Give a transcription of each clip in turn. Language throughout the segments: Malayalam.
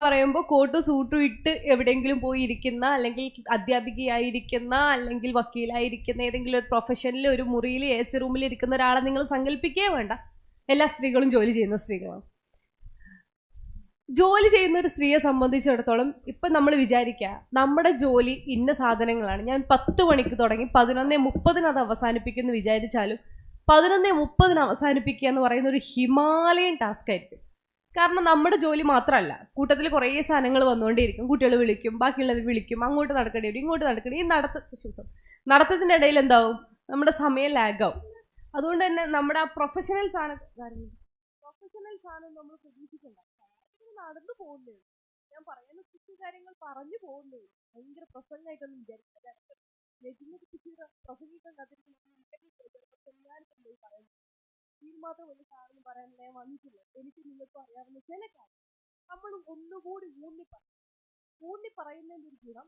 പറയുമ്പോൾ കോട്ടും സൂട്ടും ഇട്ട് എവിടെയെങ്കിലും പോയി ഇരിക്കുന്ന, അല്ലെങ്കിൽ അധ്യാപികയായിരിക്കുന്ന, അല്ലെങ്കിൽ വക്കീലായിരിക്കുന്ന, ഏതെങ്കിലും ഒരു പ്രൊഫഷനിൽ ഒരു മുറിയിൽ AC റൂമിൽ ഇരിക്കുന്ന ഒരാളെ നിങ്ങൾ സങ്കല്പിക്കുകയേ വേണ്ട. എല്ലാ സ്ത്രീകളും ജോലി ചെയ്യുന്ന സ്ത്രീകളാണ്. ജോലി ചെയ്യുന്ന ഒരു സ്ത്രീയെ സംബന്ധിച്ചിടത്തോളം ഇപ്പം നമ്മൾ വിചാരിക്കുക നമ്മുടെ ജോലി ഇന്ന സാധനങ്ങളാണ്, ഞാൻ 10 മണിക്ക് തുടങ്ങി 11:30 അത് അവസാനിപ്പിക്കുമെന്ന് വിചാരിച്ചാലും 11:30 അവസാനിപ്പിക്കുക എന്ന് പറയുന്ന ഒരു ഹിമാലയൻ ടാസ്ക് ആയിരിക്കും. കാരണം നമ്മുടെ ജോലി മാത്രമല്ല, കൂട്ടത്തിൽ കുറേ സാധനങ്ങൾ വന്നുകൊണ്ടേയിരിക്കും. കുട്ടികൾ വിളിക്കും, ബാക്കിയുള്ളവർ വിളിക്കും, അങ്ങോട്ട് നടക്കേണ്ടി വരും, ഇങ്ങോട്ട് നടക്കേണ്ടി. ഈ നടത്തത്തിൻ്റെ ഇടയിൽ എന്താവും, നമ്മുടെ സമയം ലാഗാവും. അതുകൊണ്ട് തന്നെ നമ്മുടെ ആ പ്രൊഫഷണൽ സാധനം നമ്മൾ പ്രതീക്ഷിക്കണ്ട. നടന്നു പോകുന്നേ, ഞാൻ പറയുന്ന കുട്ടി കാര്യങ്ങൾ പറഞ്ഞു പോകുന്നേ, ഭയങ്കര പ്രസംഗമായിട്ടൊന്നും വിചാരിക്കില്ല. പ്രസംഗിക്കാൻ ഇതിൽ മാത്രം വലിയ സാധനം പറയാൻ ഞാൻ വന്നിട്ടില്ല. എനിക്ക് നിങ്ങൾക്ക് അറിയാവുന്ന ചില കാര്യം നമ്മൾ ഒന്നുകൂടി ഊന്നി പറയുന്നതിൻ്റെ ഒരു ഗുണം,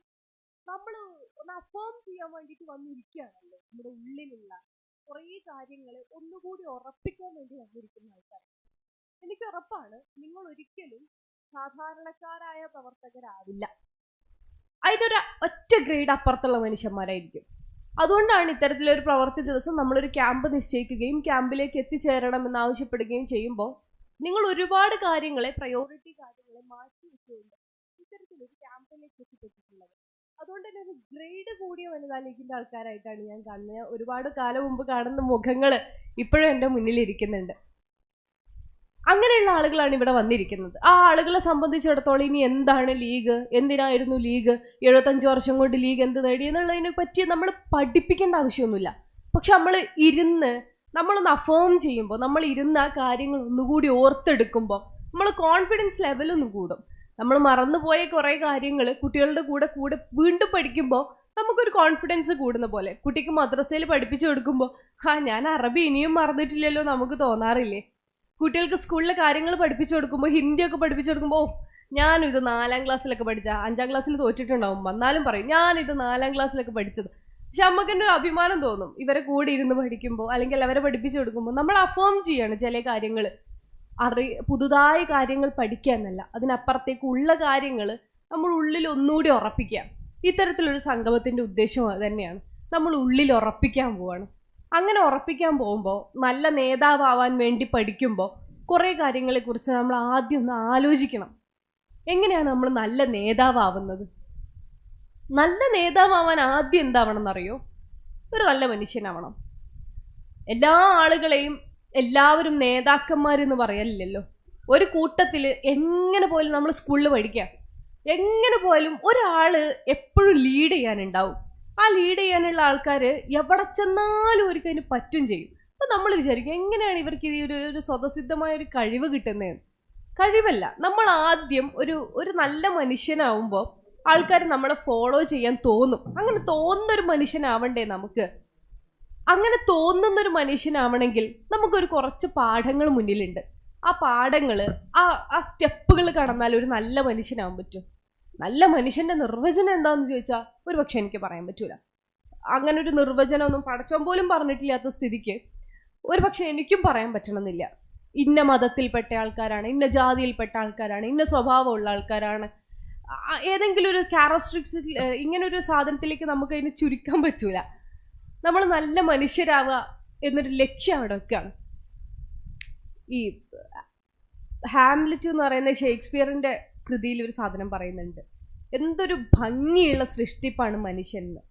നമ്മൾ ഒന്ന് അഫേം ചെയ്യാൻ വേണ്ടിയിട്ട് വന്നിരിക്കുകയാണല്ലോ. നമ്മുടെ ഉള്ളിലുള്ള കുറേ കാര്യങ്ങൾ ഒന്നുകൂടി ഉറപ്പിക്കാൻ വേണ്ടി വന്നിരിക്കുന്ന ആൾക്കാർ. എനിക്ക് ഉറപ്പാണ് നിങ്ങൾ ഒരിക്കലും സാധാരണക്കാരായ പ്രവർത്തകരാവില്ല. അതിനൊരു ഒറ്റ ഗ്രേഡ് അപ്പുറത്തുള്ള മനുഷ്യന്മാരായിരിക്കും. അതുകൊണ്ടാണ് ഇത്തരത്തിലൊരു പ്രവൃത്തി ദിവസം നമ്മളൊരു ക്യാമ്പ് നിശ്ചയിക്കുകയും ക്യാമ്പിലേക്ക് എത്തിച്ചേരണം എന്നാവശ്യപ്പെടുകയും ചെയ്യുമ്പോൾ നിങ്ങൾ ഒരുപാട് കാര്യങ്ങളെ, പ്രയോറിറ്റി കാര്യങ്ങളെ മാറ്റി വെച്ചുകൊണ്ട് ഇത്തരത്തിലൊരു ക്യാമ്പിലേക്ക് എത്തിപ്പെട്ടിട്ടുള്ളത്. അതുകൊണ്ട് തന്നെ ഒരു ഗ്രേഡ് കൂടിയ വനിതാ ലീഗിൻ്റെ ആൾക്കാരായിട്ടാണ് ഞാൻ കാണുന്നത്. ഒരുപാട് കാലം മുമ്പ് കാണുന്ന മുഖങ്ങൾ ഇപ്പോഴും എൻ്റെ മുന്നിലിരിക്കുന്നുണ്ട്. അങ്ങനെയുള്ള ആളുകളാണ് ഇവിടെ വന്നിരിക്കുന്നത്. ആ ആളുകളെ സംബന്ധിച്ചിടത്തോളം ഇനി എന്താണ് ലീഗ്, എന്തിനായിരുന്നു ലീഗ്, 75 വർഷം കൊണ്ട് ലീഗ് എന്ത് നേടി എന്നുള്ളതിനെ പറ്റി നമ്മൾ പഠിപ്പിക്കേണ്ട ആവശ്യമൊന്നുമില്ല. പക്ഷെ നമ്മളൊന്ന് അഫേം ചെയ്യുമ്പോൾ, നമ്മൾ ഇരുന്ന് ആ കാര്യങ്ങൾ ഒന്നുകൂടി ഓർത്തെടുക്കുമ്പോൾ നമ്മൾ കോൺഫിഡൻസ് ലെവലൊന്നും കൂടും. നമ്മൾ മറന്നുപോയ കുറേ കാര്യങ്ങൾ കുട്ടികളുടെ കൂടെ വീണ്ടും പഠിക്കുമ്പോൾ നമുക്കൊരു കോൺഫിഡൻസ് കൂടുന്ന പോലെ. കുട്ടിക്ക് മദ്രസയിൽ പഠിപ്പിച്ചു കൊടുക്കുമ്പോൾ ഞാൻ അറബി ഇനിയും മറന്നിട്ടില്ലല്ലോ നമുക്ക് തോന്നാറില്ലേ? കുട്ടികൾക്ക് സ്കൂളിലെ കാര്യങ്ങൾ പഠിപ്പിച്ചു കൊടുക്കുമ്പോൾ, ഹിന്ദിയൊക്കെ പഠിപ്പിച്ചു കൊടുക്കുമ്പോൾ, ഞാനിത് 4ാം ക്ലാസ്സിലൊക്കെ പഠിച്ച, 5ാം ക്ലാസ്സിൽ തോറ്റിട്ടുണ്ടാവും, വന്നാലും പറയും ഞാനിത് 4ാം ക്ലാസ്സിലൊക്കെ പഠിച്ചത്. പക്ഷെ നമുക്ക് തന്നെ ഒരു അഭിമാനം തോന്നും ഇവരെ കൂടെ ഇരുന്ന് പഠിക്കുമ്പോൾ, അല്ലെങ്കിൽ അവരെ പഠിപ്പിച്ചു കൊടുക്കുമ്പോൾ. നമ്മൾ അഫേം ചെയ്യാണ് ചില കാര്യങ്ങൾ, പുതുതായ കാര്യങ്ങൾ പഠിക്കുക എന്നല്ല, അതിനപ്പുറത്തേക്കുള്ള കാര്യങ്ങൾ നമ്മൾ ഉള്ളിൽ ഒന്നുകൂടി ഉറപ്പിക്കുക. ഇത്തരത്തിലൊരു സംഗമത്തിൻ്റെ ഉദ്ദേശം അത് തന്നെയാണ്. നമ്മൾ ഉള്ളിൽ ഉറപ്പിക്കാൻ പോവാണ്. അങ്ങനെ ഉറപ്പിക്കാൻ പോകുമ്പോൾ, നല്ല നേതാവാൻ വേണ്ടി പഠിക്കുമ്പോൾ കുറേ കാര്യങ്ങളെക്കുറിച്ച് നമ്മൾ ആദ്യം ഒന്ന് ആലോചിക്കണം. എങ്ങനെയാണ് നമ്മൾ നല്ല നേതാവുന്നത്? നല്ല നേതാവാൻ ആദ്യം എന്താവണം എന്നറിയോ? ഒരു നല്ല മനുഷ്യനാവണം. എല്ലാ ആളുകളെയും എല്ലാവരും നേതാക്കന്മാരെന്ന് പറയലില്ലല്ലോ. ഒരു കൂട്ടത്തിൽ എങ്ങനെ പോലും നമ്മൾ സ്കൂളിൽ പഠിക്കാം, എങ്ങനെ പോലും ഒരാൾ എപ്പോഴും ലീഡ് ചെയ്യാനുണ്ടാവും. ആ ലീഡ് ചെയ്യാനുള്ള ആൾക്കാർ എവിടെ ചെന്നാലും അവർക്ക് അതിന് പറ്റും ചെയ്യും. അപ്പം നമ്മൾ വിചാരിക്കും എങ്ങനെയാണ് ഇവർക്ക് ഈ ഒരു സ്വതസിദ്ധമായ ഒരു കഴിവ് കിട്ടുന്നതെന്ന്. കഴിവല്ല, നമ്മൾ ആദ്യം ഒരു നല്ല മനുഷ്യനാവുമ്പോൾ ആൾക്കാർ നമ്മളെ ഫോളോ ചെയ്യാൻ തോന്നും. അങ്ങനെ തോന്നുന്നൊരു മനുഷ്യനാവണ്ടേ നമുക്ക്? അങ്ങനെ തോന്നുന്നൊരു മനുഷ്യനാവണമെങ്കിൽ നമുക്കൊരു കുറച്ച് പാഠങ്ങൾ മുന്നിലുണ്ട്. ആ പാഠങ്ങൾ, ആ സ്റ്റെപ്പുകൾ കടന്നാൽ ഒരു നല്ല മനുഷ്യനാവാൻ പറ്റും. നല്ല മനുഷ്യന്റെ നിർവചനം എന്താണെന്ന് ചോദിച്ചാൽ ഒരു പക്ഷെ എനിക്ക് പറയാൻ പറ്റൂല. അങ്ങനെ ഒരു നിർവചനമൊന്നും പടച്ചോൻ പോലും പറഞ്ഞിട്ടില്ലാത്ത സ്ഥിതിക്ക് ഒരു പക്ഷെ എനിക്കും പറയാൻ പറ്റണമെന്നില്ല. ഇന്ന മതത്തിൽപ്പെട്ട ആൾക്കാരാണ്, ഇന്ന ജാതിയിൽപ്പെട്ട ആൾക്കാരാണ്, ഇന്ന സ്വഭാവമുള്ള ആൾക്കാരാണ്, ഏതെങ്കിലും ഒരു ക്യാരക്ടറിസ്റ്റിക്സിൽ ഇങ്ങനൊരു സാധനത്തിലേക്ക് നമുക്ക് അതിന് ചുരുക്കാൻ പറ്റൂല. നമ്മൾ നല്ല മനുഷ്യരാവുക എന്നൊരു ലക്ഷ്യം അവിടെ വെക്കുകയാണ്. ഈ ഹാംലെറ്റ് എന്ന് പറയുന്ന ഷേക്സ്പിയറിന്റെ കൃതിയിൽ ഒരു സാധനം പറയുന്നുണ്ട്, എന്തൊരു ഭംഗിയുള്ള സൃഷ്ടിപ്പാണ് മനുഷ്യൻ എന്ന്.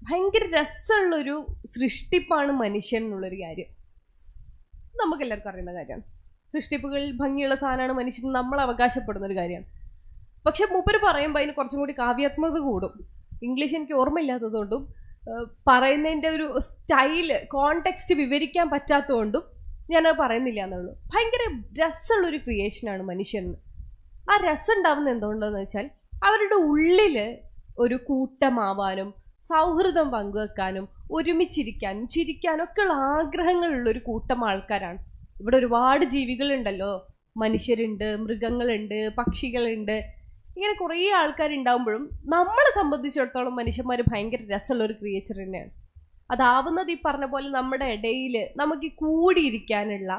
ഭയങ്കര രസമുള്ളൊരു സൃഷ്ടിപ്പാണ് മനുഷ്യൻ എന്നുള്ളൊരു കാര്യം നമുക്കെല്ലാവർക്കും അറിയുന്ന കാര്യമാണ്. സൃഷ്ടിപ്പുകളിൽ ഭംഗിയുള്ള സാധനമാണ് മനുഷ്യൻ, നമ്മൾ അവകാശപ്പെടുന്ന ഒരു കാര്യമാണ്. പക്ഷെ മൂപ്പര് പറയുമ്പോൾ അതിന് കുറച്ചും കൂടി കാവ്യാത്മകത കൂടും. ഇംഗ്ലീഷ് എനിക്ക് ഓർമ്മയില്ലാത്തതുകൊണ്ടും പറയുന്നതിൻ്റെ ഒരു സ്റ്റൈല്, കോണ്ടെക്സ്റ്റ് വിവരിക്കാൻ പറ്റാത്തതുകൊണ്ടും ഞാനത് പറയുന്നില്ല എന്നുള്ളൂ. ഭയങ്കര രസമുള്ളൊരു ക്രിയേഷനാണ് മനുഷ്യൻ. ആ രസം ഉണ്ടാവുന്നത് എന്തുകൊണ്ടെന്ന് വെച്ചാൽ അവരുടെ ഉള്ളിൽ ഒരു കൂട്ടമാവാനും സൗഹൃദം പങ്കുവെക്കാനും ഒരുമിച്ചിരിക്കാനും ചിരിക്കാനും ഒക്കെയുള്ള ആഗ്രഹങ്ങളുള്ളൊരു കൂട്ടം ആൾക്കാരാണ്. ഇവിടെ ഒരുപാട് ജീവികളുണ്ടല്ലോ, മനുഷ്യരുണ്ട്, മൃഗങ്ങളുണ്ട്, പക്ഷികളുണ്ട്, ഇങ്ങനെ കുറേ ആൾക്കാരുണ്ടാകുമ്പോഴും നമ്മളെ സംബന്ധിച്ചിടത്തോളം മനുഷ്യന്മാർ ഭയങ്കര രസമുള്ളൊരു ക്രിയേച്ചർ തന്നെയാണ്. അതാവുന്നത് ഈ പറഞ്ഞ പോലെ നമ്മുടെ ഇടയിൽ നമുക്ക് കൂടിയിരിക്കാനുള്ള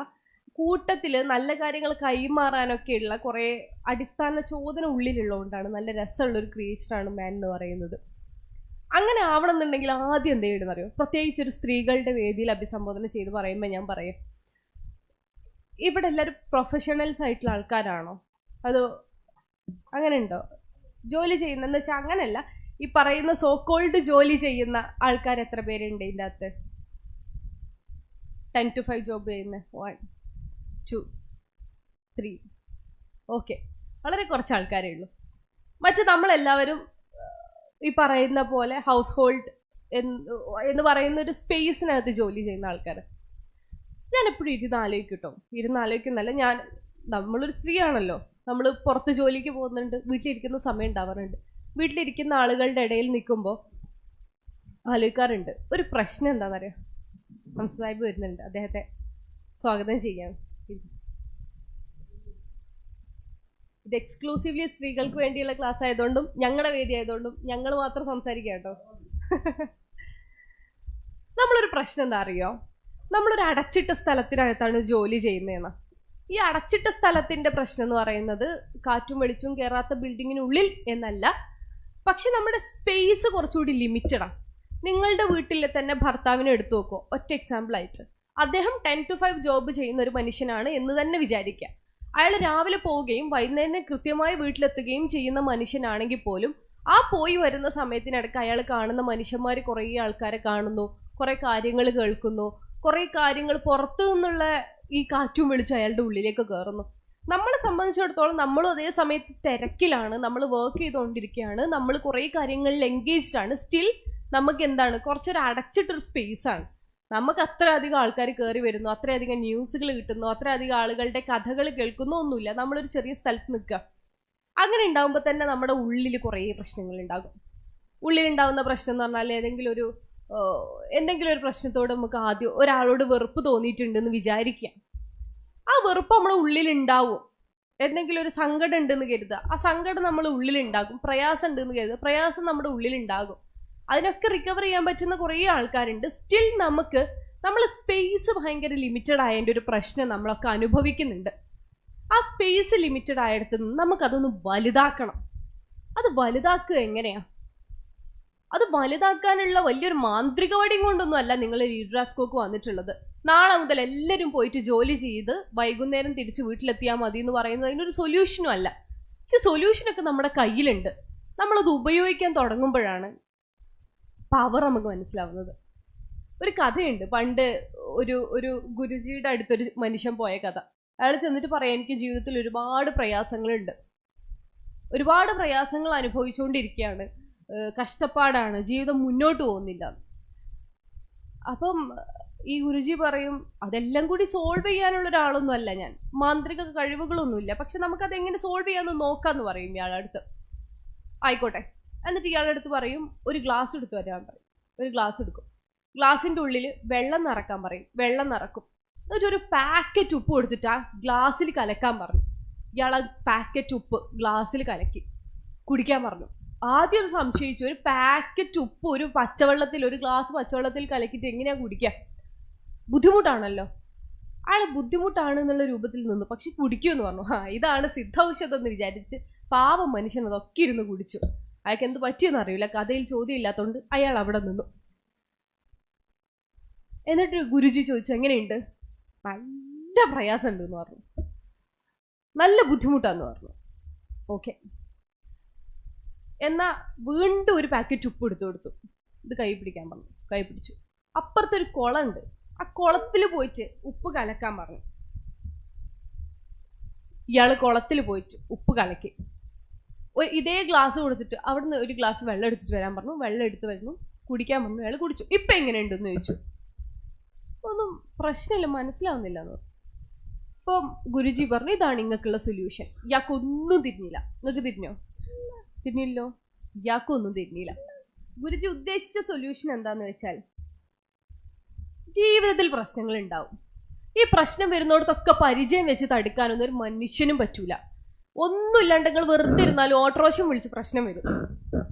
കൂട്ടത്തിൽ നല്ല കാര്യങ്ങൾ കൈമാറാനൊക്കെയുള്ള കുറേ അടിസ്ഥാന ചോദന ഉള്ളിലുള്ളതുകൊണ്ടാണ് നല്ല രസമുള്ളൊരു ക്രിയേച്ചറാണ് മാൻ എന്ന് പറയുന്നത്. അങ്ങനെ ആവണം എന്നുണ്ടെങ്കിൽ ആദ്യം എന്ത് ചെയ്യണമെന്ന് അറിയോ? പ്രത്യേകിച്ച് ഒരു സ്ത്രീകളുടെ വേദിയിൽ അഭിസംബോധന ചെയ്ത് പറയുമ്പോൾ ഞാൻ പറയും, ഇവിടെ എല്ലാവരും പ്രൊഫഷണൽസ് ആയിട്ടുള്ള ആൾക്കാരാണോ? അതോ അങ്ങനെ ഉണ്ടോ? ജോലി ചെയ്യുന്നതെന്ന് വെച്ചാൽ അങ്ങനെയല്ല, ഈ പറയുന്ന സോക്കോൾഡ് ജോലി ചെയ്യുന്ന ആൾക്കാർ എത്ര പേരുണ്ട് ഇതിൻ്റെ അകത്ത്? 10 to 5 ജോബ് ചെയ്യുന്ന 1 2 3 ഓക്കെ, വളരെ കുറച്ച് ആൾക്കാരേ ഉള്ളൂ. മറ്റു നമ്മളെല്ലാവരും ഈ പറയുന്ന പോലെ ഹൗസ് ഹോൾഡ് എന്ന് പറയുന്ന ഒരു സ്പേസിനകത്ത് ജോലി ചെയ്യുന്ന ആൾക്കാർ. ഞാൻ എപ്പോഴും ഇരുന്ന് ആലോചിക്കുന്നല്ല, നമ്മളൊരു സ്ത്രീയാണല്ലോ, നമ്മൾ പുറത്ത് ജോലിക്ക് പോകുന്നുണ്ട്, വീട്ടിലിരിക്കുന്ന സമയം ഉണ്ടാവാറുണ്ട്. വീട്ടിലിരിക്കുന്ന ആളുകളുടെ ഇടയിൽ നിൽക്കുമ്പോൾ ആലോചിക്കാറുണ്ട്, ഒരു പ്രശ്നം എന്താണെന്നറിയാം? സാഹിബ് വരുന്നുണ്ട്, അദ്ദേഹത്തെ സ്വാഗതം ചെയ്യാം. ഇത് എക്സ്ക്ലൂസീവ്ലി സ്ത്രീകൾക്ക് വേണ്ടിയുള്ള ക്ലാസ് ആയതുകൊണ്ടും ഞങ്ങളുടെ വേദി ആയതുകൊണ്ടും ഞങ്ങൾ മാത്രം സംസാരിക്കാം കേട്ടോ. നമ്മളൊരു പ്രശ്നം എന്താ അറിയോ? നമ്മളൊരു അടച്ചിട്ട സ്ഥലത്തിനകത്താണ് ജോലി ചെയ്യുന്നതെന്ന്. ഈ അടച്ചിട്ട സ്ഥലത്തിന്റെ പ്രശ്നം എന്ന് പറയുന്നത് കാറ്റും വെളിച്ചവും കയറാത്ത ബിൽഡിങ്ങിനുള്ളിൽ എന്നല്ല, പക്ഷെ നമ്മുടെ സ്പേസ് കുറച്ചുകൂടി ലിമിറ്റഡാണ്. നിങ്ങളുടെ വീട്ടിലെ തന്നെ ഭർത്താവിനെ എടുത്തു നോക്കുമോ? ഒറ്റ എക്സാമ്പിൾ ആയിട്ട്, അദ്ദേഹം 10 to 5 ജോബ് ചെയ്യുന്ന ഒരു മനുഷ്യനാണ് എന്ന് തന്നെ വിചാരിക്കുക. അയാൾ രാവിലെ പോവുകയും വൈകുന്നേരം കൃത്യമായി വീട്ടിലെത്തുകയും ചെയ്യുന്ന മനുഷ്യനാണെങ്കിൽ പോലും ആ പോയി വരുന്ന സമയത്തിനിടയ്ക്ക് അയാൾ കാണുന്ന മനുഷ്യന്മാർ കുറേ ആൾക്കാരെ കാണുന്നു, കുറേ കാര്യങ്ങൾ കേൾക്കുന്നു, കുറേ കാര്യങ്ങൾ പുറത്തു നിന്നുള്ള ഈ കാറ്റും വിളിച്ച് അയാളുടെ ഉള്ളിലേക്ക് കയറുന്നു. നമ്മളെ സംബന്ധിച്ചിടത്തോളം നമ്മളും അതേ സമയത്ത് തിരക്കിലാണ്, നമ്മൾ വർക്ക് ചെയ്തുകൊണ്ടിരിക്കുകയാണ്, നമ്മൾ കുറേ കാര്യങ്ങളിൽ എൻഗേജ്ഡ് ആണ്. സ്റ്റിൽ നമുക്ക് എന്താണ്, കുറച്ചൊരു അടച്ചിട്ടൊരു സ്പേസാണ്. നമുക്ക് അത്രയധികം ആൾക്കാർ കയറി വരുന്നു, അത്രയധികം ന്യൂസുകൾ കിട്ടുന്നു, അത്രയധികം ആളുകളുടെ കഥകൾ കേൾക്കുന്നു, ഒന്നുമില്ല. നമ്മളൊരു ചെറിയ സ്ഥലത്ത് നിൽക്കുക. അങ്ങനെ ഉണ്ടാകുമ്പോൾ തന്നെ നമ്മുടെ ഉള്ളിൽ കുറേ പ്രശ്നങ്ങൾ ഉണ്ടാകും. ഉള്ളിലുണ്ടാകുന്ന പ്രശ്നം എന്ന് പറഞ്ഞാൽ എന്തെങ്കിലും ഒരു പ്രശ്നത്തോട് നമുക്ക് ആദ്യം ഒരാളോട് വെറുപ്പ് തോന്നിയിട്ടുണ്ടെന്ന് വിചാരിക്കുക. ആ വെറുപ്പ് നമ്മുടെ ഉള്ളിലുണ്ടാവും. എന്തെങ്കിലും ഒരു സങ്കടം ഉണ്ടെന്ന് കരുതുക, ആ സങ്കടം നമ്മുടെ ഉള്ളിലുണ്ടാകും. പ്രയാസം ഉണ്ടെന്ന് കരുതുക, പ്രയാസം നമ്മുടെ ഉള്ളിലുണ്ടാകും. അതിനൊക്കെ റിക്കവർ ചെയ്യാൻ പറ്റുന്ന കുറേ ആൾക്കാരുണ്ട്. സ്റ്റിൽ നമ്മൾ സ്പേസ് ഭയങ്കര ലിമിറ്റഡ് ആയതിൻ്റെ ഒരു പ്രശ്നം നമ്മളൊക്കെ അനുഭവിക്കുന്നുണ്ട്. ആ സ്പേസ് ലിമിറ്റഡ് ആയിടത്ത് നിന്ന് നമുക്കതൊന്ന് വലുതാക്കണം. അത് വലുതാക്കുക എങ്ങനെയാ? അത് വലുതാക്കാനുള്ള വലിയൊരു മാന്ത്രിക വടിയും കൊണ്ടൊന്നും അല്ല നിങ്ങൾ ലീഡ്രാസ്കോക്ക് വന്നിട്ടുള്ളത്. നാളെ മുതൽ എല്ലാവരും പോയിട്ട് ജോലി ചെയ്ത് വൈകുന്നേരം തിരിച്ച് വീട്ടിലെത്തിയാൽ മതി എന്ന് പറയുന്നത് അതിനൊരു സൊല്യൂഷനും അല്ല. പക്ഷെ സൊല്യൂഷനൊക്കെ നമ്മുടെ കയ്യിലുണ്ട്. നമ്മളത് ഉപയോഗിക്കാൻ തുടങ്ങുമ്പോഴാണ് പവർ നമുക്ക് മനസ്സിലാവുന്നത്. ഒരു കഥയുണ്ട്, പണ്ട് ഒരു ഗുരുജിയുടെ അടുത്തൊരു മനുഷ്യൻ പോയ കഥ. അയാൾ ചെന്നിട്ട് പറയാം, എനിക്ക് ജീവിതത്തിൽ ഒരുപാട് പ്രയാസങ്ങളുണ്ട്, ഒരുപാട് പ്രയാസങ്ങൾ അനുഭവിച്ചുകൊണ്ടിരിക്കുകയാണ്, കഷ്ടപ്പാടാണ്, ജീവിതം മുന്നോട്ട് പോകുന്നില്ല. അപ്പം ഈ ഗുരുജി പറയും, അതെല്ലാം കൂടി സോൾവ് ചെയ്യാനുള്ള ഒരാളൊന്നും അല്ല ഞാൻ, മാന്ത്രിക കഴിവുകളൊന്നുമില്ല, പക്ഷെ നമുക്കതെങ്ങനെ സോൾവ് ചെയ്യാമെന്ന് നോക്കാമെന്ന് പറയും ഇയാളുടെ അടുത്ത്. ആയിക്കോട്ടെ. എന്നിട്ട് ഇയാളുടെ അടുത്ത് പറയും, ഒരു ഗ്ലാസ് എടുത്ത് വരാൻ പറയും. ഒരു ഗ്ലാസ് എടുക്കും, ഗ്ലാസിൻ്റെ ഉള്ളിൽ വെള്ളം നിറക്കാൻ പറയും. വെള്ളം നിറക്കും. എന്നിട്ട് ഒരു പാക്കറ്റ് ഉപ്പ് കൊടുത്തിട്ട് ആ ഗ്ലാസ്സിൽ കലക്കാൻ പറഞ്ഞു. ഇയാൾ ആ പാക്കറ്റ് ഉപ്പ് ഗ്ലാസ്സിൽ കലക്കി കുടിക്കാൻ പറഞ്ഞു. ആദ്യം അത് സംശയിച്ചു, ഒരു പാക്കറ്റ് ഉപ്പ് ഒരു ഗ്ലാസ് പച്ചവെള്ളത്തിൽ കലക്കിയിട്ട് എങ്ങനെയാ കുടിക്കുക? ബുദ്ധിമുട്ടാണല്ലോ. അയാൾ ബുദ്ധിമുട്ടാണ് എന്നുള്ള രൂപത്തിൽ നിന്നു, പക്ഷെ കുടിക്കുമെന്ന് പറഞ്ഞു. ഇതാണ് സിദ്ധൌഷധം എന്ന് വിചാരിച്ച് പാവം മനുഷ്യൻ അതൊക്കെ ഇരുന്ന് കുടിച്ചു. അയാൾക്ക് എന്ത് പറ്റിയെന്ന് അറിയില്ല, കഥയിൽ ചോദ്യം ഇല്ലാത്തതുകൊണ്ട് അയാൾ അവിടെ നിന്നു. എന്നിട്ട് ഗുരുജി ചോദിച്ചു, എങ്ങനെയുണ്ട്? നല്ല പ്രയാസമുണ്ട് എന്ന് പറഞ്ഞു, നല്ല ബുദ്ധിമുട്ടാന്ന് പറഞ്ഞു. ഓക്കെ, എന്നാ വീണ്ടും ഒരു പാക്കറ്റ് ഉപ്പ് എടുത്തു കൊടുത്തു. ഇത് കൈ പിടിക്കാൻ പറഞ്ഞു. കൈ പിടിച്ചു. അപ്പുറത്തൊരു കുളമുണ്ട്, ആ കുളത്തിൽ പോയിട്ട് ഉപ്പ് കലക്കാൻ പറഞ്ഞു. ഇയാൾ കുളത്തിൽ പോയിട്ട് ഉപ്പ് കലക്കി. ഇതേ ഗ്ലാസ് കൊടുത്തിട്ട് അവിടുന്ന് ഒരു ഗ്ലാസ് വെള്ളം എടുത്തിട്ട് വരാൻ പറഞ്ഞു. വെള്ളം എടുത്ത് വരുന്നു, കുടിക്കാൻ പറഞ്ഞു. അയാൾ കുടിച്ചു. ഇപ്പം എങ്ങനെയുണ്ടെന്ന് ചോദിച്ചു. ഒന്നും പ്രശ്നമില്ല, മനസ്സിലാവുന്നില്ല എന്ന് പറഞ്ഞു. അപ്പം ഗുരുജി പറഞ്ഞു, ഇതാണ് നിങ്ങൾക്കുള്ള സൊല്യൂഷൻ. ഇയാൾക്കൊന്നും തിരിഞ്ഞില്ല. നിങ്ങൾക്ക് തിരിഞ്ഞില്ലോ? ഇയാൾക്കൊന്നും തിരിഞ്ഞില്ല. ഗുരുജി ഉദ്ദേശിച്ച സൊല്യൂഷൻ എന്താന്ന് വെച്ചാൽ, ജീവിതത്തിൽ പ്രശ്നങ്ങൾ ഉണ്ടാവും. ഈ പ്രശ്നം വരുന്നിടത്തൊക്കെ പരിചയം വെച്ച് തടുക്കാനൊന്നും ഒരു മനുഷ്യനും പറ്റൂല. ഒന്നുമില്ലാണ്ട് നിങ്ങൾ വെറുതെ ഇരുന്നാലും ഓട്ടോറിക്ഷ വിളിച്ച് പ്രശ്നം വരും.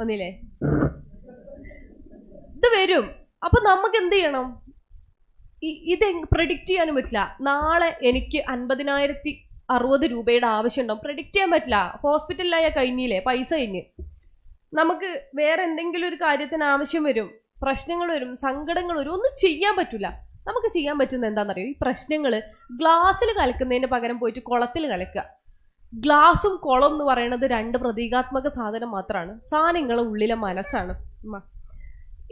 ഒന്നില്ലേ? ഇത് വരും. അപ്പൊ നമുക്ക് എന്ത് ചെയ്യണം? ഇത് പ്രഡിക്റ്റ് ചെയ്യാനും പറ്റില്ല. നാളെ എനിക്ക് 50,060 രൂപയുടെ ആവശ്യമുണ്ടാവും, പ്രഡിക്റ്റ് ചെയ്യാൻ പറ്റില്ല. ഹോസ്പിറ്റലിലായ കഴിഞ്ഞില്ലേ, പൈസ കഴിഞ്ഞ്. നമുക്ക് വേറെ എന്തെങ്കിലും ഒരു കാര്യത്തിന് ആവശ്യം വരും, പ്രശ്നങ്ങൾ വരും, സങ്കടങ്ങൾ വരും, ഒന്നും ചെയ്യാൻ പറ്റില്ല. നമുക്ക് ചെയ്യാൻ പറ്റുന്നത് എന്താണെന്നറിയോ? ഈ പ്രശ്നങ്ങൾ ഗ്ലാസ്സിൽ കലക്കുന്നതിന് പകരം പോയിട്ട് കുളത്തിൽ കലക്കുക. ഗ്ലാസും കുളം എന്ന് പറയുന്നത് 2 പ്രതീകാത്മക സാധനം മാത്രമാണ്. സാധനങ്ങളുടെ ഉള്ളിലെ മനസ്സാണ്.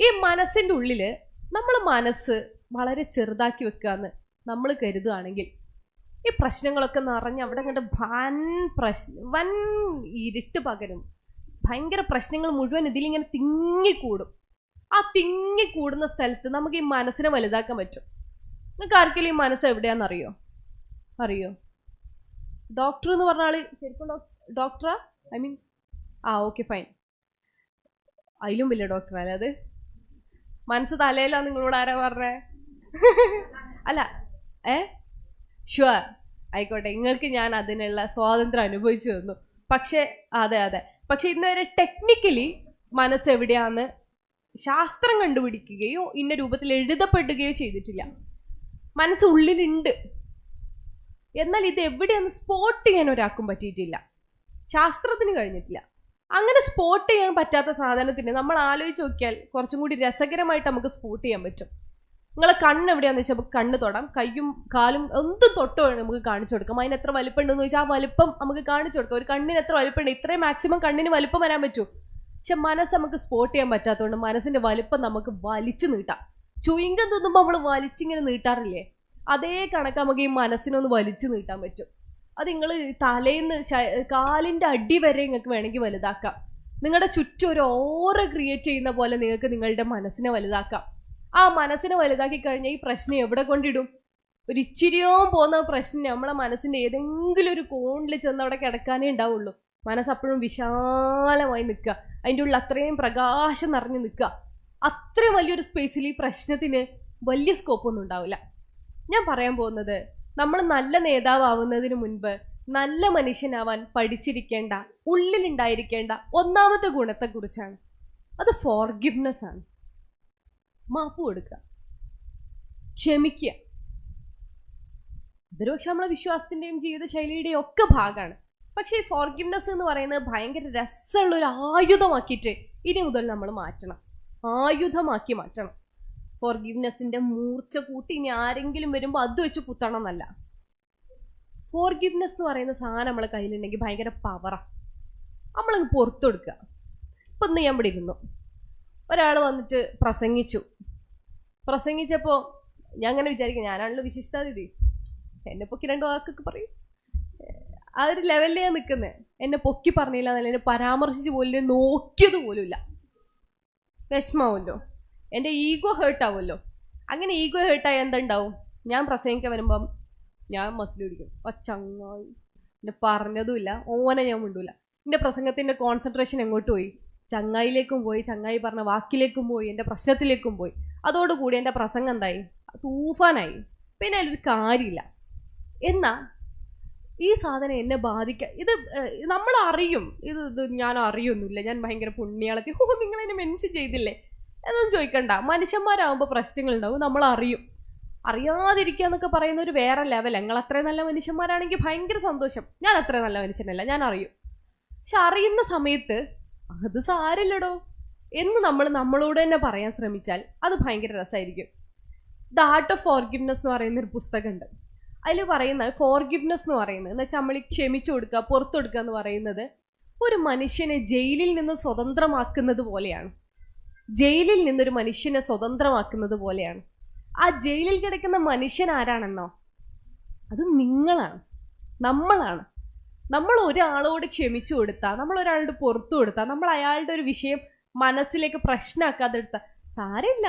ഈ മനസ്സിൻ്റെ ഉള്ളിൽ നമ്മൾ മനസ്സ് വളരെ ചെറുതാക്കി വെക്കാന്ന് നമ്മൾ കരുതുകയാണെങ്കിൽ ഈ പ്രശ്നങ്ങളൊക്കെ നിറഞ്ഞ് അവിടെ കണ്ട് വൻ ഇരുട്ട് പകരും. ഭയങ്കര പ്രശ്നങ്ങൾ മുഴുവൻ ഇതിലിങ്ങനെ തിങ്ങിക്കൂടും. ആ തിങ്ങിക്കൂടുന്ന സ്ഥലത്ത് നമുക്ക് ഈ മനസ്സിനെ വലുതാക്കാൻ പറ്റും. നിങ്ങൾക്ക് ആർക്കെങ്കിലും ഈ മനസ്സ് എവിടെയാണെന്നറിയോ? അറിയോ? ഡോക്ടർ എന്ന് പറഞ്ഞ ആള് ശരിക്കും ഡോക്ടറാ? ഐ മീൻ ഓക്കെ ഫൈൻ, അതിലും വലിയ ഡോക്ടറല്ലേ അത്? മനസ്സ് തലയിലാ നിങ്ങളോട് ആരാ പറഞ്ഞേ? അല്ല, ഷുവർ ആയിക്കോട്ടെ, നിങ്ങൾക്ക് ഞാൻ അതിനുള്ള സ്വാതന്ത്ര്യം അനുഭവിച്ചു തന്നു. പക്ഷെ അതെ പക്ഷെ ഇന്നുവരെ ടെക്നിക്കലി മനസ്സ് എവിടെയാന്ന് ശാസ്ത്രം കണ്ടുപിടിക്കുകയോ ഇന്ന രൂപത്തിൽ എഴുതപ്പെടുകയോ ചെയ്തിട്ടില്ല. മനസ്സ് ഉള്ളിലുണ്ട്. എന്നാൽ ഇത് എവിടെയാന്ന് സ്പോട്ട് ചെയ്യാൻ ഒരാൾക്കും പറ്റിയിട്ടില്ല, ശാസ്ത്രത്തിന് കഴിഞ്ഞിട്ടില്ല. അങ്ങനെ സ്പോട്ട് ചെയ്യാൻ പറ്റാത്ത സാധനത്തിന് നമ്മൾ ആലോചിച്ച് നോക്കിയാൽ കുറച്ചും കൂടി രസകരമായിട്ട് നമുക്ക് സ്പോട്ട് ചെയ്യാൻ പറ്റും. നിങ്ങളെ കണ്ണ് എവിടെയാണെന്ന് വെച്ചാൽ നമുക്ക് കണ്ണ് തൊടാം, കയ്യും കാലും എന്തും തൊട്ടോ നമുക്ക് കാണിച്ചു കൊടുക്കാം. അതിന് എത്ര വലിപ്പം ഉണ്ടെന്ന് ചോദിച്ചാൽ ആ വലിപ്പം നമുക്ക് കാണിച്ചു കൊടുക്കാം. ഒരു കണ്ണിന് എത്ര വലിപ്പമുണ്ട്, ഇത്രയും മാക്സിമം കണ്ണിന് വലിപ്പം വരാൻ പറ്റൂ. പക്ഷെ മനസ്സ് നമുക്ക് സ്പോട്ട് ചെയ്യാൻ പറ്റാത്തതുകൊണ്ട് മനസ്സിന്റെ വലിപ്പം നമുക്ക് വലിച്ചു നീട്ടാം. ചുയിങ്കം തിന്നുമ്പോൾ നമ്മൾ വലിച്ചിങ്ങനെ നീട്ടാറില്ലേ, അതേ കണക്ക് നമുക്ക് ഈ മനസ്സിനൊന്ന് വലിച്ചു നീട്ടാൻ പറ്റും. അത് നിങ്ങൾ തലേന്ന് കാലിൻ്റെ അടി വരെ നിങ്ങൾക്ക് വേണമെങ്കിൽ വലുതാക്കാം. നിങ്ങളുടെ ചുറ്റും ഒരു ഓറ ക്രിയേറ്റ് ചെയ്യുന്ന പോലെ നിങ്ങൾക്ക് നിങ്ങളുടെ മനസ്സിനെ വലുതാക്കാം. ആ മനസ്സിനെ വലുതാക്കി കഴിഞ്ഞാൽ ഈ പ്രശ്നം എവിടെ കൊണ്ടിടും? ഒരു ഇച്ചിരിയോ പോകുന്ന പ്രശ്നം നമ്മളെ മനസ്സിൻ്റെ ഏതെങ്കിലും ഒരു കോണിൽ ചെന്ന് അവിടെ കിടക്കാനേ ഉണ്ടാവുള്ളൂ. മനസ്സപ്പോഴും വിശാലമായി നിൽക്കുക, അതിൻ്റെ ഉള്ളിൽ അത്രയും പ്രകാശം നിറഞ്ഞു നിൽക്കുക. അത്രയും വലിയൊരു സ്പേസിൽ ഈ പ്രശ്നത്തിന് വലിയ സ്കോപ്പൊന്നും ഉണ്ടാവില്ല. ഞാൻ പറയാൻ പോകുന്നത് നമ്മൾ നല്ല നേതാവാവുന്നതിന് മുൻപ് നല്ല മനുഷ്യനാവാൻ പഠിച്ചിരിക്കേണ്ട, ഉള്ളിലുണ്ടായിരിക്കേണ്ട ഒന്നാമത്തെ ഗുണത്തെക്കുറിച്ചാണ്. അത് ഫോർഗിവ്നെസ് ആണ്. മാപ്പ് കൊടുക്കുക, ക്ഷമിക്കുക. അതൊരു പക്ഷെ നമ്മളെ വിശ്വാസത്തിൻ്റെയും ജീവിതശൈലിയുടെയും ഒക്കെ ഭാഗമാണ്. പക്ഷേ ഈ ഫോർഗിവ്നെസ് എന്ന് പറയുന്നത് ഭയങ്കര രസമുള്ള ഒരു ആയുധമാക്കിയിട്ട് ഇനി മുതൽ നമ്മൾ മാറ്റണം, ആയുധമാക്കി മാറ്റണം. ഫോർഗിവ്നെസ്സിന്റെ മൂർച്ച കൂട്ടി ഇനി ആരെങ്കിലും വരുമ്പോൾ അത് വെച്ച് കുത്തണം എന്നല്ല. ഫോർഗിവ്നെസ് എന്ന് പറയുന്ന സാധനം നമ്മളെ കയ്യിലുണ്ടെങ്കിൽ ഭയങ്കര പവറാണ്. നമ്മളങ്ങ് പുറത്തു കൊടുക്കുക. ഇപ്പം ഇന്ന് ഞാൻ ഇവിടെ ഇരുന്നു, ഒരാൾ വന്നിട്ട് പ്രസംഗിച്ചപ്പോൾ ഞാൻ അങ്ങനെ വിചാരിക്കും, ഞാനാണല്ലോ വിശിഷ്ടാതിഥി, എന്നെ പൊക്കി 2 വാക്കൊക്കെ പറയും. ആ ഒരു ലെവലിൽ ഞാൻ നിൽക്കുന്നത്. എന്നെ പൊക്കി പറഞ്ഞില്ല എന്നല്ല, എന്നെ പരാമർശിച്ച് പോലും നോക്കിയത് പോലുമില്ല. വിഷമാവുമല്ലോ, എൻ്റെ ഈഗോ ഹേർട്ടാവുമല്ലോ. അങ്ങനെ ഈഗോ ഹേർട്ടായി എന്തുണ്ടാവും? ഞാൻ പ്രസംഗിക്കാൻ വരുമ്പം ഞാൻ മസിൽ പിടിക്കും. ചങ്ങായി എന്നെ പറഞ്ഞതുമില്ല, ഓനെ ഞാൻ മിണ്ടൂല. എൻ്റെ പ്രസംഗത്തിൻ്റെ കോൺസെൻട്രേഷൻ എങ്ങോട്ട് പോയി? ചങ്ങായിലേക്കും പോയി, ചങ്ങായി പറഞ്ഞ വാക്കിലേക്കും പോയി, എൻ്റെ പ്രശ്നത്തിലേക്കും പോയി. അതോടുകൂടി എൻ്റെ പ്രസംഗം എന്തായി? തൂഫാനായി. പിന്നെ അതിലൊരു കാര്യമില്ല. എന്നാൽ ഈ സാധനം എന്നെ ബാധിക്കാം. ഇത് നമ്മൾ അറിയും, ഇത് ഞാൻ അറിയൊന്നുമില്ല, ഞാൻ ഭയങ്കര പുണ്യാളത്തി, നിങ്ങളെന്നെ മെൻഷൻ ചെയ്തില്ലേ എന്നൊന്നും ചോദിക്കണ്ട. മനുഷ്യന്മാരാകുമ്പോൾ പ്രശ്നങ്ങളുണ്ടാവും, നമ്മൾ അറിയും. അറിയാതിരിക്കുക എന്നൊക്കെ പറയുന്ന ഒരു വേറെ ലെവൽ. നിങ്ങൾ അത്രയും നല്ല മനുഷ്യന്മാരാണെങ്കിൽ ഭയങ്കര സന്തോഷം. ഞാൻ അത്ര നല്ല മനുഷ്യനല്ല, ഞാൻ അറിയും. പക്ഷെ അറിയുന്ന സമയത്ത് അത് സാരില്ലടോ എന്ന് നമ്മളോട് തന്നെ പറയാൻ ശ്രമിച്ചാൽ അത് ഭയങ്കര രസമായിരിക്കും. ദ ആർട്ട് ഓഫ് ഫോർഗിവ്നെസ് എന്ന് പറയുന്ന ഒരു പുസ്തകമുണ്ട്. അതിൽ പറയുന്നത് ഫോർഗിവ്നെസ് എന്ന് പറയുന്നത് എന്ന് വെച്ചാൽ നമ്മൾ ക്ഷമിച്ചു കൊടുക്കുക, പുറത്തു കൊടുക്കുക എന്ന് പറയുന്നത് ഒരു മനുഷ്യനെ ജയിലിൽ നിന്ന് സ്വതന്ത്രമാക്കുന്നത് പോലെയാണ്. ജയിലിൽ നിന്നൊരു മനുഷ്യനെ സ്വതന്ത്രമാക്കുന്നത് പോലെയാണ്. ആ ജയിലിൽ കിടക്കുന്ന മനുഷ്യൻ ആരാണെന്നോ? അത് നിങ്ങളാണ്, നമ്മളാണ്. നമ്മൾ ഒരാളോട് ക്ഷമിച്ചു കൊടുത്താൽ, നമ്മൾ ഒരാളോട് പുറത്തു കൊടുത്താൽ, നമ്മൾ അയാളുടെ ഒരു വിഷയം മനസ്സിലേക്ക് പ്രശ്നമാക്കാതെ എടുത്താൽ സാരമില്ല,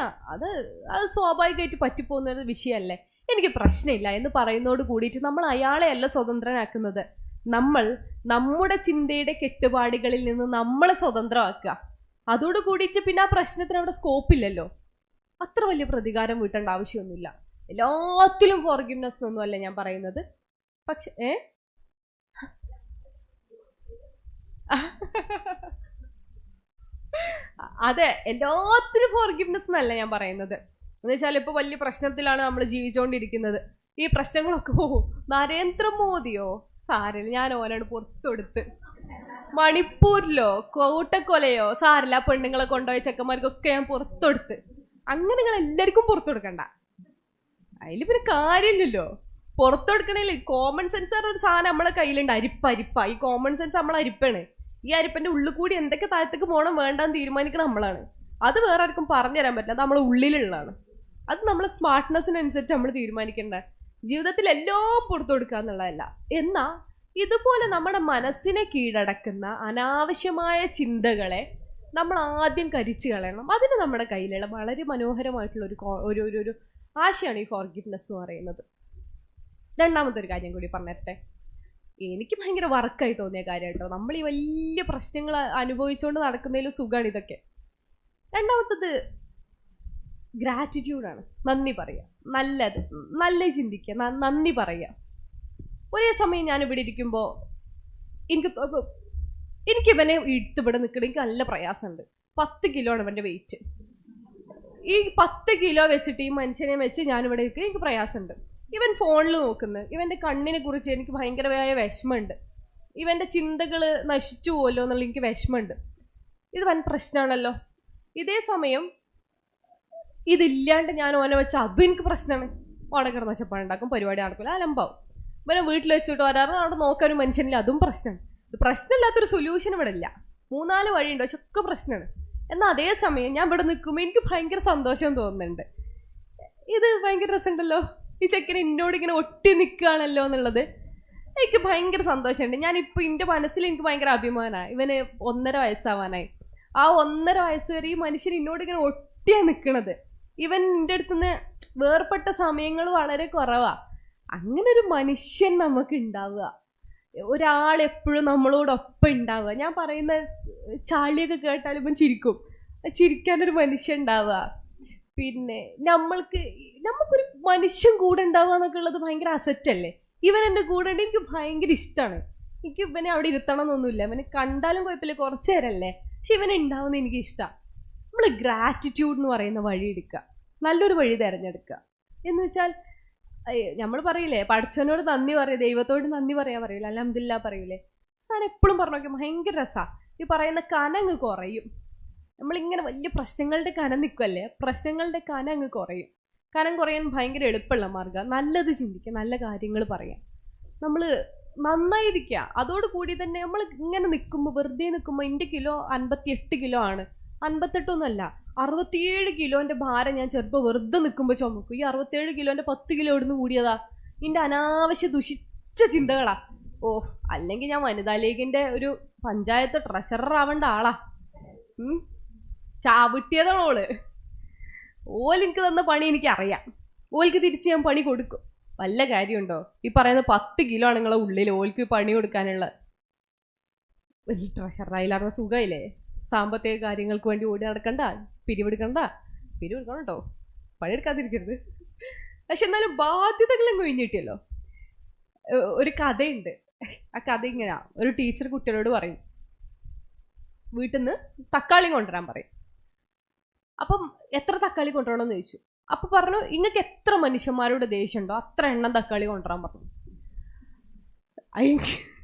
അത് സ്വാഭാവികമായിട്ട് പറ്റിപ്പോകുന്ന ഒരു വിഷയമല്ലേ, എനിക്ക് പ്രശ്നമില്ല എന്ന് പറയുന്നതോട് കൂടിയിട്ട് നമ്മൾ അയാളെ അല്ല സ്വതന്ത്രനാക്കുന്നത്. നമ്മൾ നമ്മുടെ ചിന്തയുടെ കെട്ടുപാടുകളിൽ നിന്ന് നമ്മളെ സ്വതന്ത്രമാക്കുക. അതോട് കൂടിയിട്ട് പിന്നെ ആ പ്രശ്നത്തിന് അവിടെ സ്കോപ്പില്ലല്ലോ. അത്ര വലിയ പ്രതികാരം വീട്ടേണ്ട ആവശ്യമൊന്നുമില്ല. എല്ലാത്തിലും ഫോർഗിവ്നെസ് ഒന്നുമല്ല ഞാൻ പറയുന്നത്. പക്ഷേ അതെ, എല്ലാത്തിനും ഫോർഗിവ്നെസ് എന്നല്ല ഞാൻ പറയുന്നത്. എന്ന് വെച്ചാൽ ഇപ്പൊ വലിയ പ്രശ്നത്തിലാണ് നമ്മൾ ജീവിച്ചുകൊണ്ടിരിക്കുന്നത്. ഈ പ്രശ്നങ്ങളൊക്കെ നരേന്ദ്രമോദിയോ സാരില്ല, ഞാൻ ഓനാണ് പുറത്തെടുത്ത്. മണിപ്പൂരിലോ കൂട്ടക്കൊലയോ സാരില്ല, പെണ്ണുങ്ങളെ കൊണ്ടുപോയ ചെക്കന്മാർക്കൊക്കെ ഞാൻ പുറത്തെടുത്ത്. അങ്ങനെ നിങ്ങൾ എല്ലാവർക്കും പുറത്തെടുക്കണ്ട, അതിൽ പിന്നെ കാര്യമില്ലല്ലോ. പുറത്തെടുക്കണില്ല. കോമൺ സെൻസ് ഒരു സാധനം നമ്മളെ കയ്യിലുണ്ട്. അരിപ്പ ഈ കോമൺ സെൻസ് നമ്മളെ അരിപ്പാണ്. ഈ അരിപ്പന്റെ ഉള്ളിൽ കൂടി എന്തൊക്കെ താഴത്തേക്ക് പോകണം വേണ്ടാന്ന് തീരുമാനിക്കണം നമ്മളാണ്. അത് വേറെ ആർക്കും പറഞ്ഞുതരാൻ പറ്റില്ല, അത് നമ്മളെ ഉള്ളിലുള്ളതാണ്. അത് നമ്മളെ സ്മാർട്ട്നെസ്സിനനുസരിച്ച് നമ്മൾ തീരുമാനിക്കേണ്ട. ജീവിതത്തിൽ എല്ലാം പുറത്തു കൊടുക്കുക എന്നുള്ളതല്ല. എന്നാ ഇതുപോലെ നമ്മുടെ മനസ്സിനെ കീഴടക്കുന്ന അനാവശ്യമായ ചിന്തകളെ നമ്മൾ ആദ്യം കരിച്ചു കളയണം. അതിന് നമ്മുടെ കയ്യിലുള്ള വളരെ മനോഹരമായിട്ടുള്ള ഒരു ആശയമാണ് ഈ ഫോർഗിവ്നെസ് എന്ന് പറയുന്നത്. രണ്ടാമത്തെ ഒരു കാര്യം കൂടി പറഞ്ഞിട്ടെ, എനിക്ക് ഭയങ്കര വർക്കായി തോന്നിയ കാര്യം കേട്ടോ. നമ്മൾ ഈ വലിയ പ്രശ്നങ്ങൾ അനുഭവിച്ചുകൊണ്ട് നടക്കുന്നതിലും സുഖമാണ് ഇതൊക്കെ. രണ്ടാമത്തത് ഗ്രാറ്റിറ്റ്യൂഡാണ്. നന്ദി പറയുക, നല്ല ചിന്തിക്കുക, നന്ദി പറയുക. ഒരേ സമയം ഞാനിവിടെ ഇരിക്കുമ്പോൾ എനിക്ക് ഇവനെ ഇവിടെ നിൽക്കണം, എനിക്ക് നല്ല പ്രയാസമുണ്ട്. 10 കിലോ ആണ് ഇവൻ്റെ വെയിറ്റ്. ഈ 10 കിലോ വെച്ചിട്ട് ഈ മനുഷ്യനെ വെച്ച് ഞാനിവിടെ ഇരിക്കുക, എനിക്ക് പ്രയാസമുണ്ട്. ഇവൻ ഫോണിൽ നോക്കുന്നത്, ഇവൻ്റെ കണ്ണിനെ കുറിച്ച് എനിക്ക് ഭയങ്കരമായ വിഷമമുണ്ട്. ഇവൻ്റെ ചിന്തകൾ നശിച്ചു പോലോ എന്നുള്ള എനിക്ക് വിഷമമുണ്ട്. ഇത് വൻ പ്രശ്നമാണല്ലോ. ഇതേ സമയം ഇതില്ലാണ്ട് ഞാൻ ഓനെ വെച്ചാൽ അതും എനിക്ക് പ്രശ്നമാണ്. ഓടെ കിടന്ന് വെച്ചപ്പാടുണ്ടാക്കും, പരിപാടി നടക്കില്ല, അലമ്പാവും. ഇവനെ വീട്ടിൽ വെച്ചിട്ട് വരാറ് അവിടെ നോക്കാനും മനുഷ്യനില്ല, അതും പ്രശ്നമാണ്. ഇത് പ്രശ്നമില്ലാത്തൊരു സൊല്യൂഷൻ ഇവിടെ ഇല്ല. 3-4 വഴിയുണ്ട്, പക്ഷെ ഒക്കെ പ്രശ്നമാണ്. എന്നാൽ അതേ സമയം ഞാൻ ഇവിടെ നിൽക്കുമ്പോൾ എനിക്ക് ഭയങ്കര സന്തോഷം തോന്നുന്നുണ്ട്. ഇത് ഭയങ്കര രസമുണ്ടല്ലോ, ഈ ചെക്കന് എന്നോട് ഇങ്ങനെ ഒട്ടി നിൽക്കുകയാണല്ലോ എന്നുള്ളത് എനിക്ക് ഭയങ്കര സന്തോഷമുണ്ട്. ഞാനിപ്പോൾ എൻ്റെ മനസ്സിൽ എനിക്ക് ഭയങ്കര അഭിമാനമാണ്. ഇവന് 1.5 വയസ്സാവാനായി. ആ 1.5 വയസ്സ് വരെ ഈ മനുഷ്യൻ എന്നോട് ഇങ്ങനെ ഒട്ടിയാണ് നിൽക്കണത്. ഇവൻ എൻ്റെ അടുത്തുനിന്ന് വേർപെട്ട സമയങ്ങൾ വളരെ കുറവാണ്. അങ്ങനെ ഒരു മനുഷ്യൻ നമുക്ക് ഉണ്ടാവുക, ഒരാളെപ്പോഴും നമ്മളോടൊപ്പം ഉണ്ടാവുക. ഞാൻ പറയുന്ന ചാളിയൊക്കെ കേട്ടാൽ ഇവൻ ചിരിക്കും. ചിരിക്കാനൊരു മനുഷ്യൻ ഉണ്ടാവുക. പിന്നെ നമുക്കൊരു മനുഷ്യൻ കൂടെ ഉണ്ടാവുക എന്നൊക്കെ ഉള്ളത് ഭയങ്കര അസറ്റല്ലേ. ഇവൻ എൻ്റെ കൂടെ ഉണ്ട്, എനിക്ക് ഭയങ്കര ഇഷ്ടമാണ്. എനിക്ക് ഇവനെ അവിടെ ഇരുത്തണം എന്നൊന്നുമില്ല, ഇവനെ കണ്ടാലും കുഴപ്പമില്ല, കുറച്ച് നേരമല്ലേ, പക്ഷെ ഇവനെ ഉണ്ടാവുന്ന എനിക്ക് ഇഷ്ടമാണ്. നമ്മൾ ഗ്രാറ്റിറ്റ്യൂഡ് എന്ന് പറയുന്ന വഴി എടുക്കുക, നല്ലൊരു വഴി തിരഞ്ഞെടുക്കുക. എന്ന് വെച്ചാൽ നമ്മൾ പറയില്ലേ, പഠിച്ചവനോട് നന്ദി പറയുക, ദൈവത്തോട് നന്ദി പറയില്ല, അൽഹംദുലില്ലാ പറയൂലേ. ഞാൻ എപ്പോഴും പറഞ്ഞു നോക്കി, ഭയങ്കര രസമാണ്. ഈ പറയുന്ന കനങ്ങ് കുറയും. നമ്മളിങ്ങനെ വലിയ പ്രശ്നങ്ങളുടെ കനം നിൽക്കുമല്ലേ, പ്രശ്നങ്ങളുടെ കനങ്ങ് കുറയും. കനം കുറയാൻ ഭയങ്കര എളുപ്പമുള്ള മാർഗ്ഗം നല്ലത് ചിന്തിക്കുക, നല്ല കാര്യങ്ങൾ പറയാം, നമ്മൾ നന്നായിരിക്കുക. അതോടുകൂടി തന്നെ നമ്മൾ ഇങ്ങനെ നിൽക്കുമ്പോൾ, വെറുതെ നിൽക്കുമ്പോൾ, എൻ്റെ കിലോ 58 കിലോ ആണ്, 58 67 കിലോൻ്റെ ഭാരം ഞാൻ ചെറുപ്പം വെറുതെ നിൽക്കുമ്പോൾ ചുമക്കും. ഈ 67 കിലോൻ്റെ 10 കിലോ ഇവിടുന്ന് കൂടിയതാ. ഇതിൻ്റെ അനാവശ്യ ദുഷിച്ച ചിന്തകളാ. അല്ലെങ്കിൽ ഞാൻ വനിതാ ലീഗിൻ്റെ ഒരു പഞ്ചായത്ത് ട്രഷറർ ആവേണ്ട ആളാ. ചാവിട്ടിയതാണ് ഓലെനിക്ക് തന്ന പണി എനിക്കറിയാം. ഓൽക്ക് തിരിച്ച് ഞാൻ പണി കൊടുക്കും. വല്ല കാര്യമുണ്ടോ? ഈ പറയുന്ന 10 കിലോ ആണ് നിങ്ങളെ ഉള്ളിൽ ഓൽക്ക് പണി കൊടുക്കാനുള്ള. വലിയ ട്രഷറായില്ലായിരുന്ന സുഖമില്ലേ? സാമ്പത്തിക കാര്യങ്ങൾക്ക് വേണ്ടി ഓടി നടക്കണ്ട, പിരിവെടുക്കണം കേട്ടോ, പണിയെടുക്കാതിരിക്കരുത്. പക്ഷെ എന്നാലും ബാധ്യതകളെങ്ങ് ഒഴിഞ്ഞിട്ടിയല്ലോ. ഒരു കഥയുണ്ട്. ആ കഥ ഇങ്ങനെയാ. ഒരു ടീച്ചർ കുട്ടികളോട് പറയും, വീട്ടിൽ നിന്ന് തക്കാളി കൊണ്ടുവരാൻ പറയും. അപ്പം എത്ര തക്കാളി കൊണ്ടുവരണമെന്ന് ചോദിച്ചു. അപ്പൊ പറഞ്ഞു, ഇങ്ങക്ക് എത്ര മനുഷ്യന്മാരോട് ദേഷ്യമുണ്ടോ അത്ര എണ്ണം തക്കാളി കൊണ്ടുവരാൻ പറഞ്ഞു.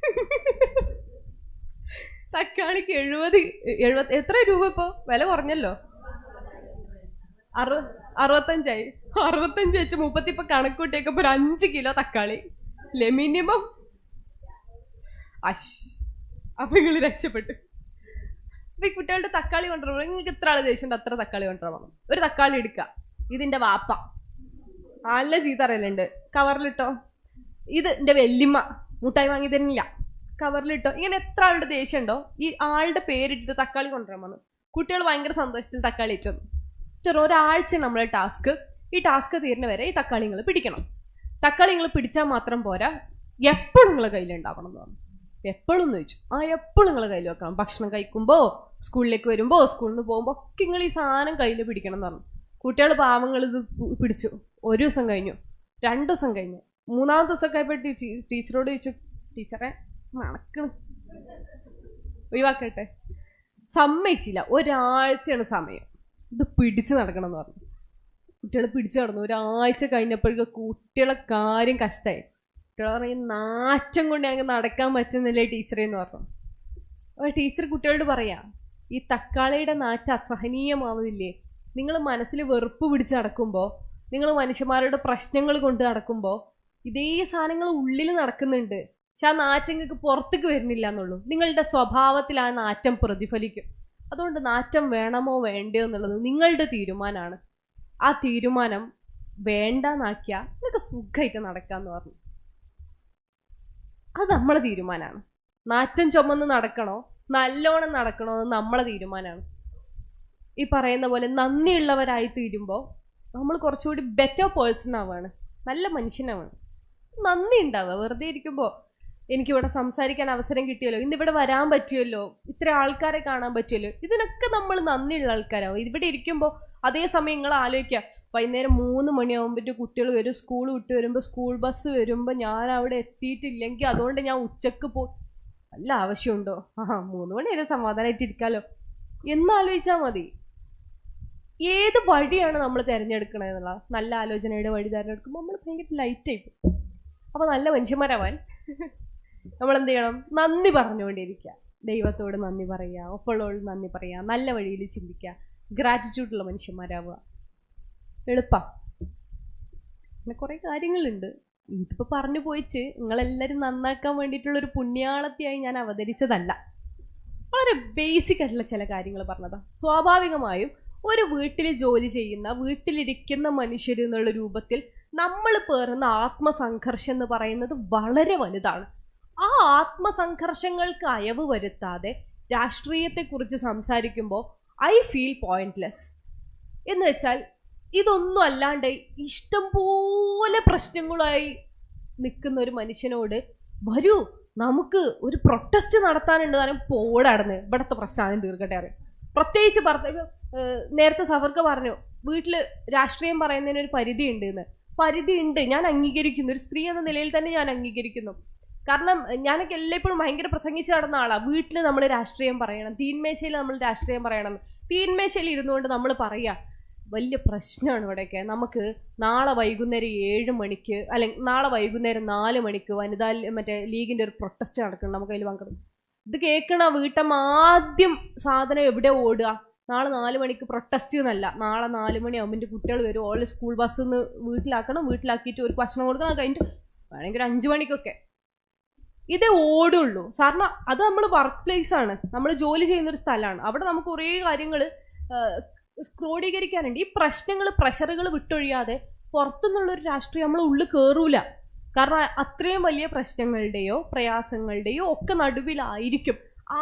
തക്കാളിക്ക് 70 എത്ര രൂപ ഇപ്പോ വില കുറഞ്ഞല്ലോ, 65 65 വെച്ച് 30 ഇപ്പൊ കണക്കൂട്ടിയൊക്കെ ഒരു 5 കിലോ തക്കാളി അല്ലേ മിനിമം. അപ്പൊ നിങ്ങൾ രക്ഷപ്പെട്ടു. അപ്പൊ ഈ കുട്ടികളുടെ തക്കാളി കൊണ്ടുവരണം, നിങ്ങൾക്ക് എത്ര ആള് ദേഷ്യമുണ്ട് അത്ര തക്കാളി കൊണ്ടുവരണം. ഒരു തക്കാളി എടുക്കുക, ഇതിന്റെ വാപ്പ നല്ല ചീത്ത അറിയലുണ്ട്, കവറിലിട്ടോ. ഇത് എന്റെ വല്യമ്മ മുട്ടായി വാങ്ങി തരുന്നില്ല, കവറിലിട്ടോ. ഇങ്ങനെ എത്ര ആളുടെ ദേഷ്യം ഉണ്ടോ ഈ ആളുടെ പേരിട്ടിട്ട് തക്കാളി കൊണ്ടുവരാൻ വന്നു. കുട്ടികൾ ഭയങ്കര സന്തോഷത്തിൽ തക്കാളി ഇട്ടു. ഒരാഴ്ച നമ്മളെ ടാസ്ക്. ഈ ടാസ്ക് തീരുന്ന വരെ ഈ തക്കാളി നിങ്ങൾ പിടിക്കണം. തക്കാളി നിങ്ങൾ പിടിച്ചാൽ മാത്രം പോരാ, എപ്പോഴും നിങ്ങളെ കയ്യിലുണ്ടാവണം എന്ന് പറഞ്ഞു. എപ്പോഴും എന്ന് ചോദിച്ചു. എപ്പോഴും നിങ്ങളെ കയ്യിൽ വെക്കണം. ഭക്ഷണം കഴിക്കുമ്പോൾ, സ്കൂളിലേക്ക് വരുമ്പോൾ, സ്കൂളിൽ നിന്ന് പോകുമ്പോൾ ഒക്കെ നിങ്ങൾ ഈ സാധനം കയ്യിൽ പിടിക്കണം എന്ന് പറഞ്ഞു. കുട്ടികൾ പാവങ്ങൾ ഇത് പിടിച്ചു. 1 ദിവസം കഴിഞ്ഞു, 2 ദിവസം കഴിഞ്ഞു, 3-ാമത്തെ ദിവസമൊക്കെ ആയപ്പോൾ ടീച്ചറോട് ചോദിച്ചു, ടീച്ചറെ മണക്കണം ഒഴിവാക്കട്ടെ. സമ്മതിച്ചില്ല. ഒരാഴ്ചയാണ് സമയം, ഇത് പിടിച്ചു നടക്കണം എന്ന് പറഞ്ഞു. കുട്ടികളെ പിടിച്ചു നടന്നു. ഒരാഴ്ച കഴിഞ്ഞപ്പോഴേക്കും കുട്ടികളെ കാര്യം കഷ്ടമായി. കുട്ടികളെ പറയും നാറ്റം കൊണ്ട് ഞങ്ങൾക്ക് നടക്കാൻ പറ്റുന്നില്ലേ ടീച്ചറെ എന്ന് പറഞ്ഞു. അപ്പോൾ ടീച്ചർ കുട്ടികളോട് പറയാം, ഈ തക്കാളിയുടെ നാറ്റം അസഹനീയമാവുന്നില്ലേ? നിങ്ങൾ മനസ്സിൽ വെറുപ്പ് പിടിച്ച് നടക്കുമ്പോൾ, നിങ്ങൾ മനുഷ്യന്മാരുടെ പ്രശ്നങ്ങൾ കൊണ്ട് നടക്കുമ്പോൾ ഇതേ സാധനങ്ങൾ ഉള്ളിൽ നടക്കുന്നുണ്ട്. പക്ഷെ ആ നാറ്റം നിങ്ങൾക്ക് പുറത്തേക്ക് വരുന്നില്ല എന്നുള്ളൂ. നിങ്ങളുടെ സ്വഭാവത്തിൽ ആ നാറ്റം പ്രതിഫലിക്കും. അതുകൊണ്ട് നാറ്റം വേണമോ വേണ്ടയോ എന്നുള്ളത് നിങ്ങളുടെ തീരുമാനമാണ്. ആ തീരുമാനം വേണ്ടെന്നാക്കിയാൽ നിങ്ങൾക്ക് സുഖമായിട്ട് നടക്കാമെന്ന് പറഞ്ഞു. അത് നമ്മളെ തീരുമാനമാണ്. നാറ്റം ചുമന്ന് നടക്കണോ നല്ലോണം നടക്കണോ എന്ന് നമ്മളെ തീരുമാനമാണ്. ഈ പറയുന്ന പോലെ നന്ദിയുള്ളവരായി തീരുമ്പോൾ നമ്മൾ കുറച്ചുകൂടി ബെറ്റർ പേഴ്സൺ ആവുകയാണ്, നല്ല മനുഷ്യനാവാണ്. നന്ദി ഉണ്ടാവുക. വെറുതെ ഇരിക്കുമ്പോൾ എനിക്കിവിടെ സംസാരിക്കാൻ അവസരം കിട്ടിയല്ലോ, ഇന്നിവിടെ വരാൻ പറ്റിയല്ലോ, ഇത്ര ആൾക്കാരെ കാണാൻ പറ്റിയല്ലോ, ഇതിനൊക്കെ നമ്മൾ നന്ദിയുള്ള ആൾക്കാരാവും. ഇവിടെ ഇരിക്കുമ്പോൾ അതേസമയം നിങ്ങൾ ആലോചിക്കുക, വൈകുന്നേരം 3 മണിയാകുമ്പോഴത്തെ കുട്ടികൾ വരും, സ്കൂൾ വിട്ട് വരുമ്പോൾ, സ്കൂൾ ബസ് വരുമ്പോൾ ഞാൻ അവിടെ എത്തിയിട്ടില്ലെങ്കിൽ അതുകൊണ്ട് ഞാൻ ഉച്ചക്ക് വല്ല ആവശ്യമുണ്ടോ? 3 മണി വരെ സമാധാനമായിട്ട് ഇരിക്കാമല്ലോ എന്നാലോചിച്ചാൽ മതി. ഏത് വഴിയാണ് നമ്മൾ തിരഞ്ഞെടുക്കണത് എന്നുള്ള നല്ല ആലോചനയുടെ വഴി തിരഞ്ഞെടുക്കുമ്പോൾ നമ്മൾ ഭയങ്കര ലൈറ്റായി പോകും. അപ്പോൾ നല്ല മനുഷ്യന്മാരാവാൻ നമ്മൾ എന്ത് ചെയ്യണം? നന്ദി പറഞ്ഞുകൊണ്ടിരിക്കുക. ദൈവത്തോട് നന്ദി പറയുക, ഒപ്പമുള്ളവരോട് നന്ദി പറയുക, നല്ല വഴിയിൽ ചിന്തിക്കുക, ഗ്രാറ്റിറ്റ്യൂഡുള്ള മനുഷ്യന്മാരാവുക. എളുപ്പം. അങ്ങനെ കുറേ കാര്യങ്ങളുണ്ട്. ഇതിപ്പോൾ പറഞ്ഞു പോയിട്ട് നിങ്ങളെല്ലാവരും നന്നാക്കാൻ വേണ്ടിയിട്ടുള്ളൊരു പുണ്യാളത്തിയായി ഞാൻ അവതരിച്ചതല്ല. വളരെ ബേസിക് ആയിട്ടുള്ള ചില കാര്യങ്ങൾ പറഞ്ഞതാണ്. സ്വാഭാവികമായും ഒരു വീട്ടിൽ ജോലി ചെയ്യുന്ന, വീട്ടിലിരിക്കുന്ന മനുഷ്യർ എന്നുള്ള രൂപത്തിൽ നമ്മൾ പേറുന്ന ആത്മസംഘർഷം എന്ന് പറയുന്നത് വളരെ വലുതാണ്. ആ ആത്മസംഘർഷങ്ങൾക്ക് അയവ് വരുത്താതെ രാഷ്ട്രീയത്തെക്കുറിച്ച് സംസാരിക്കുമ്പോൾ ഐ ഫീൽ പോയിന്റ്ലെസ്. എന്ന് വെച്ചാൽ ഇതൊന്നും അല്ലാണ്ട് ഇഷ്ടംപോലെ പ്രശ്നങ്ങളായി നിൽക്കുന്ന ഒരു മനുഷ്യനോട് വരൂ നമുക്ക് ഒരു പ്രൊട്ടസ്റ്റ് നടത്താനുണ്ട്, താനും പോടാടുന്ന് ഇവിടുത്തെ പ്രശ്നം ആദ്യം തീർക്കട്ടെ അറിയാം. പ്രത്യേകിച്ച് നേരത്തെ സഫർക്ക് പറഞ്ഞു വീട്ടിൽ രാഷ്ട്രീയം പറയുന്നതിനൊരു പരിധി ഉണ്ട് എന്ന്. പരിധി ഉണ്ട്, ഞാൻ അംഗീകരിക്കുന്നു. ഒരു സ്ത്രീ എന്ന നിലയിൽ തന്നെ ഞാൻ അംഗീകരിക്കുന്നു. കാരണം ഞാനൊക്കെ എല്ലായ്പ്പോഴും ഭയങ്കര പ്രസംഗിച്ച് നടന്ന ആളാണ്. വീട്ടിൽ നമ്മൾ രാഷ്ട്രീയം പറയണം, തീന്മേശയിൽ നമ്മൾ രാഷ്ട്രീയം പറയണം. തീന്മേശയിൽ ഇരുന്നുകൊണ്ട് നമ്മൾ പറയുക വലിയ പ്രശ്നമാണ് ഇവിടെയൊക്കെ, നമുക്ക് നാളെ വൈകുന്നേരം 7 മണിക്ക് അല്ലെങ്കിൽ നാളെ വൈകുന്നേരം 4 മണിക്ക് വനിതാ ലീഗിൻ്റെ ഒരു പ്രൊട്ടസ്റ്റ് നടക്കണം, നമുക്ക് അതിൽ പങ്കെടുക്കും. ഇത് കേൾക്കണ വീട്ടമ്മ ആദ്യം സാധനം എവിടെ ഓടുക? നാളെ 4 മണിക്ക് പ്രൊട്ടസ്റ്റ് എന്നല്ല, നാളെ 4 മണിയാകുമ്പോൾ എൻ്റെ കുട്ടികൾ വരും, ഓൾ സ്കൂൾ ബസ്സിൽ നിന്ന് വീട്ടിലാക്കണം, വീട്ടിലാക്കിയിട്ട് ഒരു ഭക്ഷണം കൊടുക്കണം, അത് കഴിഞ്ഞിട്ട് വേണമെങ്കിൽ 5 മണിക്കൊക്കെ ഇതേ ഓടുള്ളൂ. കാരണം അത് നമ്മൾ വർക്ക് പ്ലേസ് ആണ്, നമ്മൾ ജോലി ചെയ്യുന്നൊരു സ്ഥലമാണ്. അവിടെ നമുക്ക് കുറേ കാര്യങ്ങൾ ക്രോഡീകരിക്കാനുണ്ട്. ഈ പ്രശ്നങ്ങൾ, പ്രഷറുകൾ വിട്ടൊഴിയാതെ പുറത്തുനിന്നുള്ളൊരു രാഷ്ട്രീയം നമ്മൾ ഉള്ളിൽ കയറൂല. കാരണം അത്രയും വലിയ പ്രശ്നങ്ങളുടെയോ പ്രയാസങ്ങളുടെയോ ഒക്കെ നടുവിലായിരിക്കും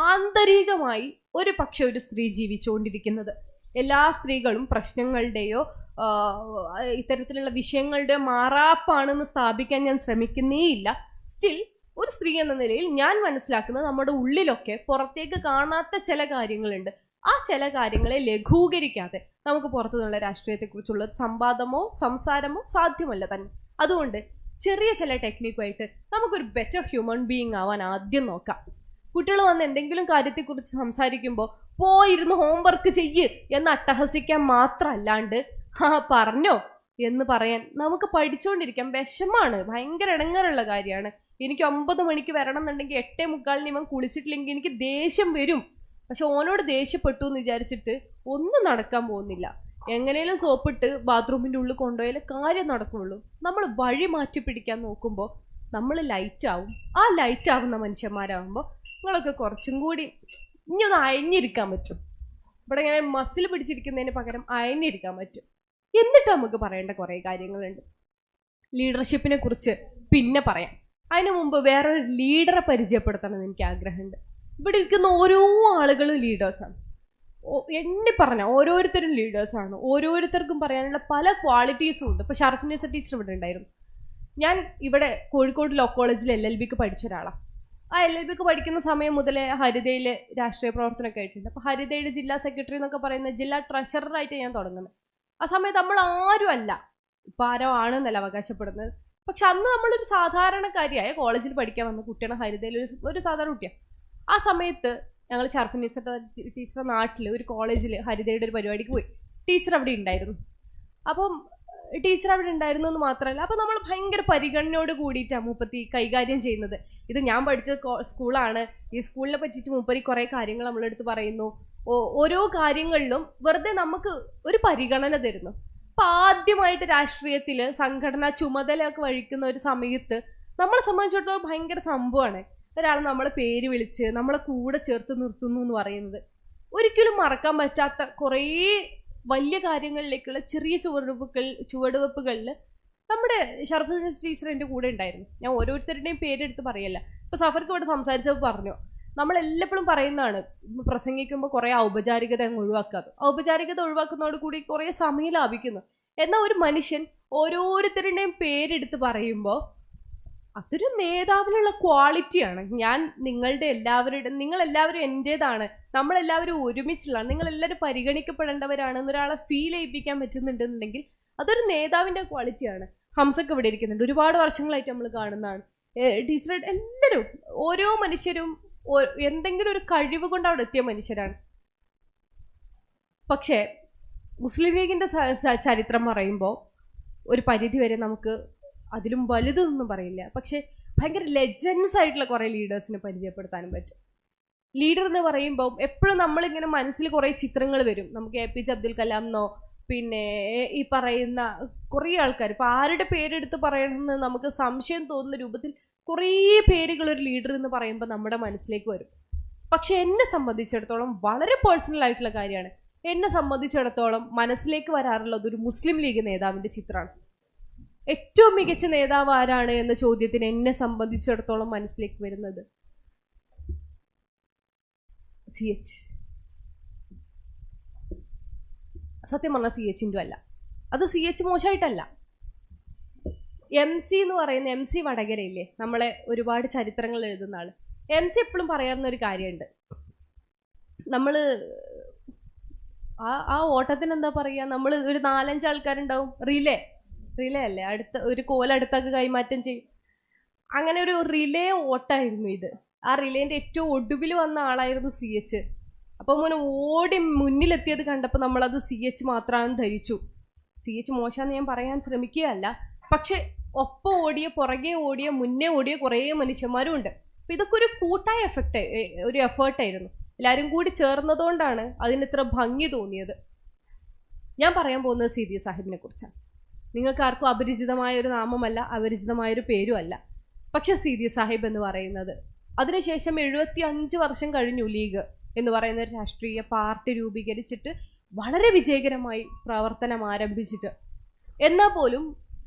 ആന്തരികമായി ഒരു പക്ഷെ ഒരു സ്ത്രീ ജീവിച്ചുകൊണ്ടിരിക്കുന്നത്. എല്ലാ സ്ത്രീകളും പ്രശ്നങ്ങളുടെയോ ഇത്തരത്തിലുള്ള വിഷയങ്ങളുടെ മാറാപ്പാണെന്ന് സ്ഥാപിക്കാൻ ഞാൻ ശ്രമിക്കുന്നേയില്ല. സ്റ്റിൽ ഒരു സ്ത്രീ എന്ന നിലയിൽ ഞാൻ മനസ്സിലാക്കുന്നത് നമ്മുടെ ഉള്ളിലൊക്കെ പുറത്തേക്ക് കാണാത്ത ചില കാര്യങ്ങളുണ്ട്. ആ ചില കാര്യങ്ങളെ ലഘൂകരിക്കാതെ നമുക്ക് പുറത്തുനിന്നുള്ള രാഷ്ട്രീയത്തെക്കുറിച്ചുള്ള സംവാദമോ സംസാരമോ സാധ്യമല്ല തന്നെ. അതുകൊണ്ട് ചെറിയ ചില ടെക്നിക്കുമായിട്ട് നമുക്കൊരു ബെറ്റർ ഹ്യൂമൻ ബീയിങ് ആവാൻ ആദ്യം നോക്കാം. കുട്ടികൾ വന്ന് എന്തെങ്കിലും കാര്യത്തെക്കുറിച്ച് സംസാരിക്കുമ്പോൾ പോയിരുന്ന് ഹോംവർക്ക് ചെയ്യ് എന്ന് അട്ടഹസിക്കാൻ മാത്രമല്ലാണ്ട് പറഞ്ഞോ എന്ന് പറയാൻ നമുക്ക് പഠിച്ചുകൊണ്ടിരിക്കാം. വിഷമാണ്, ഭയങ്കര ഇടങ്ങാറുള്ള കാര്യമാണ്. എനിക്ക് 9 മണിക്ക് വരണം എന്നുണ്ടെങ്കിൽ 8:45 ഇവൻ കുളിച്ചിട്ടില്ലെങ്കിൽ എനിക്ക് ദേഷ്യം വരും. പക്ഷെ ഓനോട് ദേഷ്യപ്പെട്ടു എന്ന് വിചാരിച്ചിട്ട് ഒന്നും നടക്കാൻ പോകുന്നില്ല. എങ്ങനെയും സോപ്പിട്ട് ബാത്റൂമിൻ്റെ ഉള്ളിൽ കൊണ്ടുപോയാലേ കാര്യം നടക്കുള്ളൂ. നമ്മൾ വഴി മാറ്റി പിടിക്കാൻ നോക്കുമ്പോൾ നമ്മൾ ലൈറ്റ് ആവും. ആ ലൈറ്റ് ആവുന്ന മനുഷ്യന്മാരാകുമ്പോൾ നിങ്ങളൊക്കെ കുറച്ചും കൂടി ഇനിയൊന്ന് അയഞ്ഞിരിക്കാൻ പറ്റും. ഇവിടെ ഇങ്ങനെ മസിൽ പിടിച്ചിരിക്കുന്നതിന് പകരം അയഞ്ഞിരിക്കാൻ പറ്റും. എന്നിട്ട് നമുക്ക് പറയേണ്ട കുറേ കാര്യങ്ങളുണ്ട്. ലീഡർഷിപ്പിനെ കുറിച്ച് പിന്നെ പറയാം. അതിനു മുമ്പ് വേറൊരു ലീഡറെ പരിചയപ്പെടുത്തണമെന്ന് എനിക്ക് ആഗ്രഹമുണ്ട്. ഇവിടെ ഇരിക്കുന്ന ഓരോ ആളുകളും ലീഡേഴ്സാണ്. എണ്ണി പറഞ്ഞ ഓരോരുത്തരും ലീഡേഴ്സാണ്. ഓരോരുത്തർക്കും പറയാനുള്ള പല ക്വാളിറ്റീസും ഉണ്ട്. ഇപ്പോൾ ഷർഫിനിസ ടീച്ചർ ഇവിടെ ഉണ്ടായിരുന്നു. ഞാൻ ഇവിടെ കോഴിക്കോട് ലോ കോളേജിൽ LLBക്ക് പഠിച്ച ഒരാളാണ്. ആ LLBക്ക് പഠിക്കുന്ന സമയം മുതലേ ഹരിതയിൽ രാഷ്ട്രീയ പ്രവർത്തനമൊക്കെ ആയിട്ടുണ്ട്. അപ്പോൾ ഹരിതയുടെ ജില്ലാ സെക്രട്ടറി എന്നൊക്കെ പറയുന്ന ജില്ലാ ട്രഷററായിട്ട് ഞാൻ തുടങ്ങുന്നത്. ആ സമയത്ത് നമ്മൾ ആരും അല്ല, ഇപ്പം ആരോ ആണെന്നല്ല അവകാശപ്പെടുന്നത്. പക്ഷെ അന്ന് നമ്മളൊരു സാധാരണക്കാരിയായ കോളേജിൽ പഠിക്കാൻ വന്ന കുട്ടിയാണ്. ഹരിതയിൽ ഒരു സാധാരണ കുട്ടിയാണ്. ആ സമയത്ത് ഞങ്ങൾ ഷർഫിനിസ ടീച്ചറുടെ നാട്ടിൽ ഒരു കോളേജിൽ ഹരിതയുടെ ഒരു പരിപാടിക്ക് പോയി. ടീച്ചർ അവിടെ ഉണ്ടായിരുന്നു. അപ്പം ടീച്ചർ അവിടെ ഉണ്ടായിരുന്നു എന്ന് മാത്രമല്ല, അപ്പം നമ്മൾ ഭയങ്കര പരിഗണനയോട് കൂടിയിട്ടാണ് മൂപ്പത്തി കൈകാര്യം ചെയ്യുന്നത്. ഇത് ഞാൻ പഠിച്ച സ്കൂളാണ്, ഈ സ്കൂളിനെ പറ്റിയിട്ട് മൂപ്പരി കുറേ കാര്യങ്ങൾ നമ്മളെടുത്ത് പറയുന്നു. ഓരോ കാര്യങ്ങളിലും വെറുതെ നമുക്ക് ഒരു പരിഗണന തരുന്നു. അപ്പം ആദ്യമായിട്ട് രാഷ്ട്രീയത്തിൽ സംഘടനാ ചുമതലയൊക്കെ വഹിക്കുന്ന ഒരു സമയത്ത് നമ്മളെ സംബന്ധിച്ചിടത്തോളം ഭയങ്കര സംഭവമാണ് ഒരാൾ നമ്മളെ പേര് വിളിച്ച് നമ്മളെ കൂടെ ചേർത്ത് നിർത്തുന്നു എന്ന് പറയുന്നത്. ഒരിക്കലും മറക്കാൻ പറ്റാത്ത കുറേ വലിയ കാര്യങ്ങളിലേക്കുള്ള ചെറിയ ചുവടുവെപ്പുകളിൽ നമ്മുടെ ഷർഫുൽ ടീച്ചർ എൻ്റെ കൂടെ ഉണ്ടായിരുന്നു. ഞാൻ ഓരോരുത്തരുടെയും പേരെടുത്ത് പറയല്ല. ഇപ്പൊ സഫർക്ക് ഇവിടെ സംസാരിച്ചപ്പോൾ പറഞ്ഞു, നമ്മളെല്ലാപ്പോഴും പറയുന്നതാണ് പ്രസംഗിക്കുമ്പോൾ കുറേ ഔപചാരികത അങ്ങ് ഒഴിവാക്കാതെ. ഔപചാരികത ഒഴിവാക്കുന്നതോട് കൂടി കുറേ സമയം ലാഭിക്കുന്നു. എന്നാൽ ഒരു മനുഷ്യൻ ഓരോരുത്തരുടെയും പേരെടുത്ത് പറയുമ്പോൾ അതൊരു നേതാവിനുള്ള ക്വാളിറ്റിയാണ്. ഞാൻ നിങ്ങളെല്ലാവരും എൻ്റേതാണ്, നമ്മളെല്ലാവരും ഒരുമിച്ചുള്ളതാണ്, നിങ്ങളെല്ലാവരും പരിഗണിക്കപ്പെടേണ്ടവരാണ് എന്നൊരാളെ ഫീൽ ചെയ്യിപ്പിക്കാൻ പറ്റുന്നുണ്ടെന്നുണ്ടെങ്കിൽ അതൊരു നേതാവിൻ്റെ ക്വാളിറ്റിയാണ്. ഹംസക്ക് ഇവിടെ ഇരിക്കുന്നുണ്ട്, ഒരുപാട് വർഷങ്ങളായിട്ട് നമ്മൾ കാണുന്നതാണ്. ടീച്ചർ എല്ലാവരും ഓരോ മനുഷ്യരും എന്തെങ്കിലും ഒരു കഴിവ് കൊണ്ട് അവിടെ എത്തിയ മനുഷ്യരാണ്. പക്ഷേ മുസ്ലിം ലീഗിൻ്റെ ചരിത്രം പറയുമ്പോൾ ഒരു പരിധി വരെ നമുക്ക് അതിലും വലുതൊന്നും പറയില്ല, പക്ഷെ ഭയങ്കര ലെജൻസ് ആയിട്ടുള്ള കുറേ ലീഡേഴ്സിനെ പരിചയപ്പെടുത്താനും പറ്റും. ലീഡർ എന്ന് പറയുമ്പോൾ എപ്പോഴും നമ്മളിങ്ങനെ മനസ്സിൽ കുറേ ചിത്രങ്ങൾ വരും. നമുക്ക് APJ അബ്ദുൽ കലാം എന്നോ പിന്നെ ഈ പറയുന്ന കുറേ ആൾക്കാർ, ഇപ്പം ആരുടെ പേരെടുത്ത് പറയണമെന്ന് നമുക്ക് സംശയം തോന്നുന്ന രൂപത്തിൽ കുറേ പേരുകൾ ഒരു ലീഡർ എന്ന് പറയുമ്പോൾ നമ്മുടെ മനസ്സിലേക്ക് വരും. പക്ഷെ എന്നെ സംബന്ധിച്ചിടത്തോളം വളരെ പേഴ്സണൽ ആയിട്ടുള്ള കാര്യമാണ്. എന്നെ സംബന്ധിച്ചിടത്തോളം മനസ്സിലേക്ക് വരാറുള്ളത് ഒരു മുസ്ലിം ലീഗ് നേതാവിൻ്റെ ചിത്രമാണ്. ഏറ്റവും മികച്ച നേതാവ് ആരാണ് എന്ന ചോദ്യത്തിന് എന്നെ സംബന്ധിച്ചിടത്തോളം മനസ്സിലേക്ക് വരുന്നത് CH. സത്യം പറഞ്ഞാൽ CH അല്ല. അത് CH മോശമായിട്ടല്ല. MC എന്ന് പറയുന്ന MC വടകരയില്ലേ, നമ്മളെ ഒരുപാട് ചരിത്രങ്ങൾ എഴുതുന്ന ആള്. MC എപ്പോഴും പറയാവുന്ന ഒരു കാര്യമുണ്ട്, നമ്മൾ ആ ഓട്ടത്തിന് എന്താ പറയുക, നമ്മൾ ഒരു 4-5 ആൾക്കാരുണ്ടാവും, റിലേ അല്ലേ, അടുത്ത ഒരു കോലടുത്തൊക്കെ കൈമാറ്റം ചെയ്യും. അങ്ങനെ ഒരു റിലേ ഓട്ടായിരുന്നു ഇത്. ആ റിലേൻ്റെ ഏറ്റവും ഒടുവിൽ വന്ന ആളായിരുന്നു CH. അപ്പം മോനെ ഓടി മുന്നിലെത്തിയത് കണ്ടപ്പോൾ നമ്മളത് CH മാത്രമാണെന്ന് ധരിച്ചു. CH മോശമെന്ന് ഞാൻ പറയാൻ ശ്രമിക്കുകയല്ല, പക്ഷെ ഒപ്പം ഓടിയ, പുറകെ ഓടിയ, മുന്നേ ഓടിയ കുറേ മനുഷ്യന്മാരും ഉണ്ട്. അപ്പം ഇതൊക്കെ ഒരു കൂട്ടായ ഒരു എഫേർട്ടായിരുന്നു. എല്ലാവരും കൂടി ചേർന്നതുകൊണ്ടാണ് അതിനിത്ര ഭംഗി തോന്നിയത്. ഞാൻ പറയാൻ പോകുന്നത് സീതി സാഹിബിനെ കുറിച്ചാണ്. നിങ്ങൾക്ക് ആർക്കും അപരിചിതമായ ഒരു നാമമല്ല, അപരിചിതമായൊരു പേരും അല്ല. പക്ഷെ സീതി സാഹിബ് എന്ന് പറയുന്നത്, അതിനുശേഷം 75 വർഷം കഴിഞ്ഞു ലീഗ് എന്ന് പറയുന്ന ഒരു രാഷ്ട്രീയ പാർട്ടി രൂപീകരിച്ചിട്ട് വളരെ വിജയകരമായി പ്രവർത്തനം ആരംഭിച്ചിട്ട്, എന്നാൽ പോലും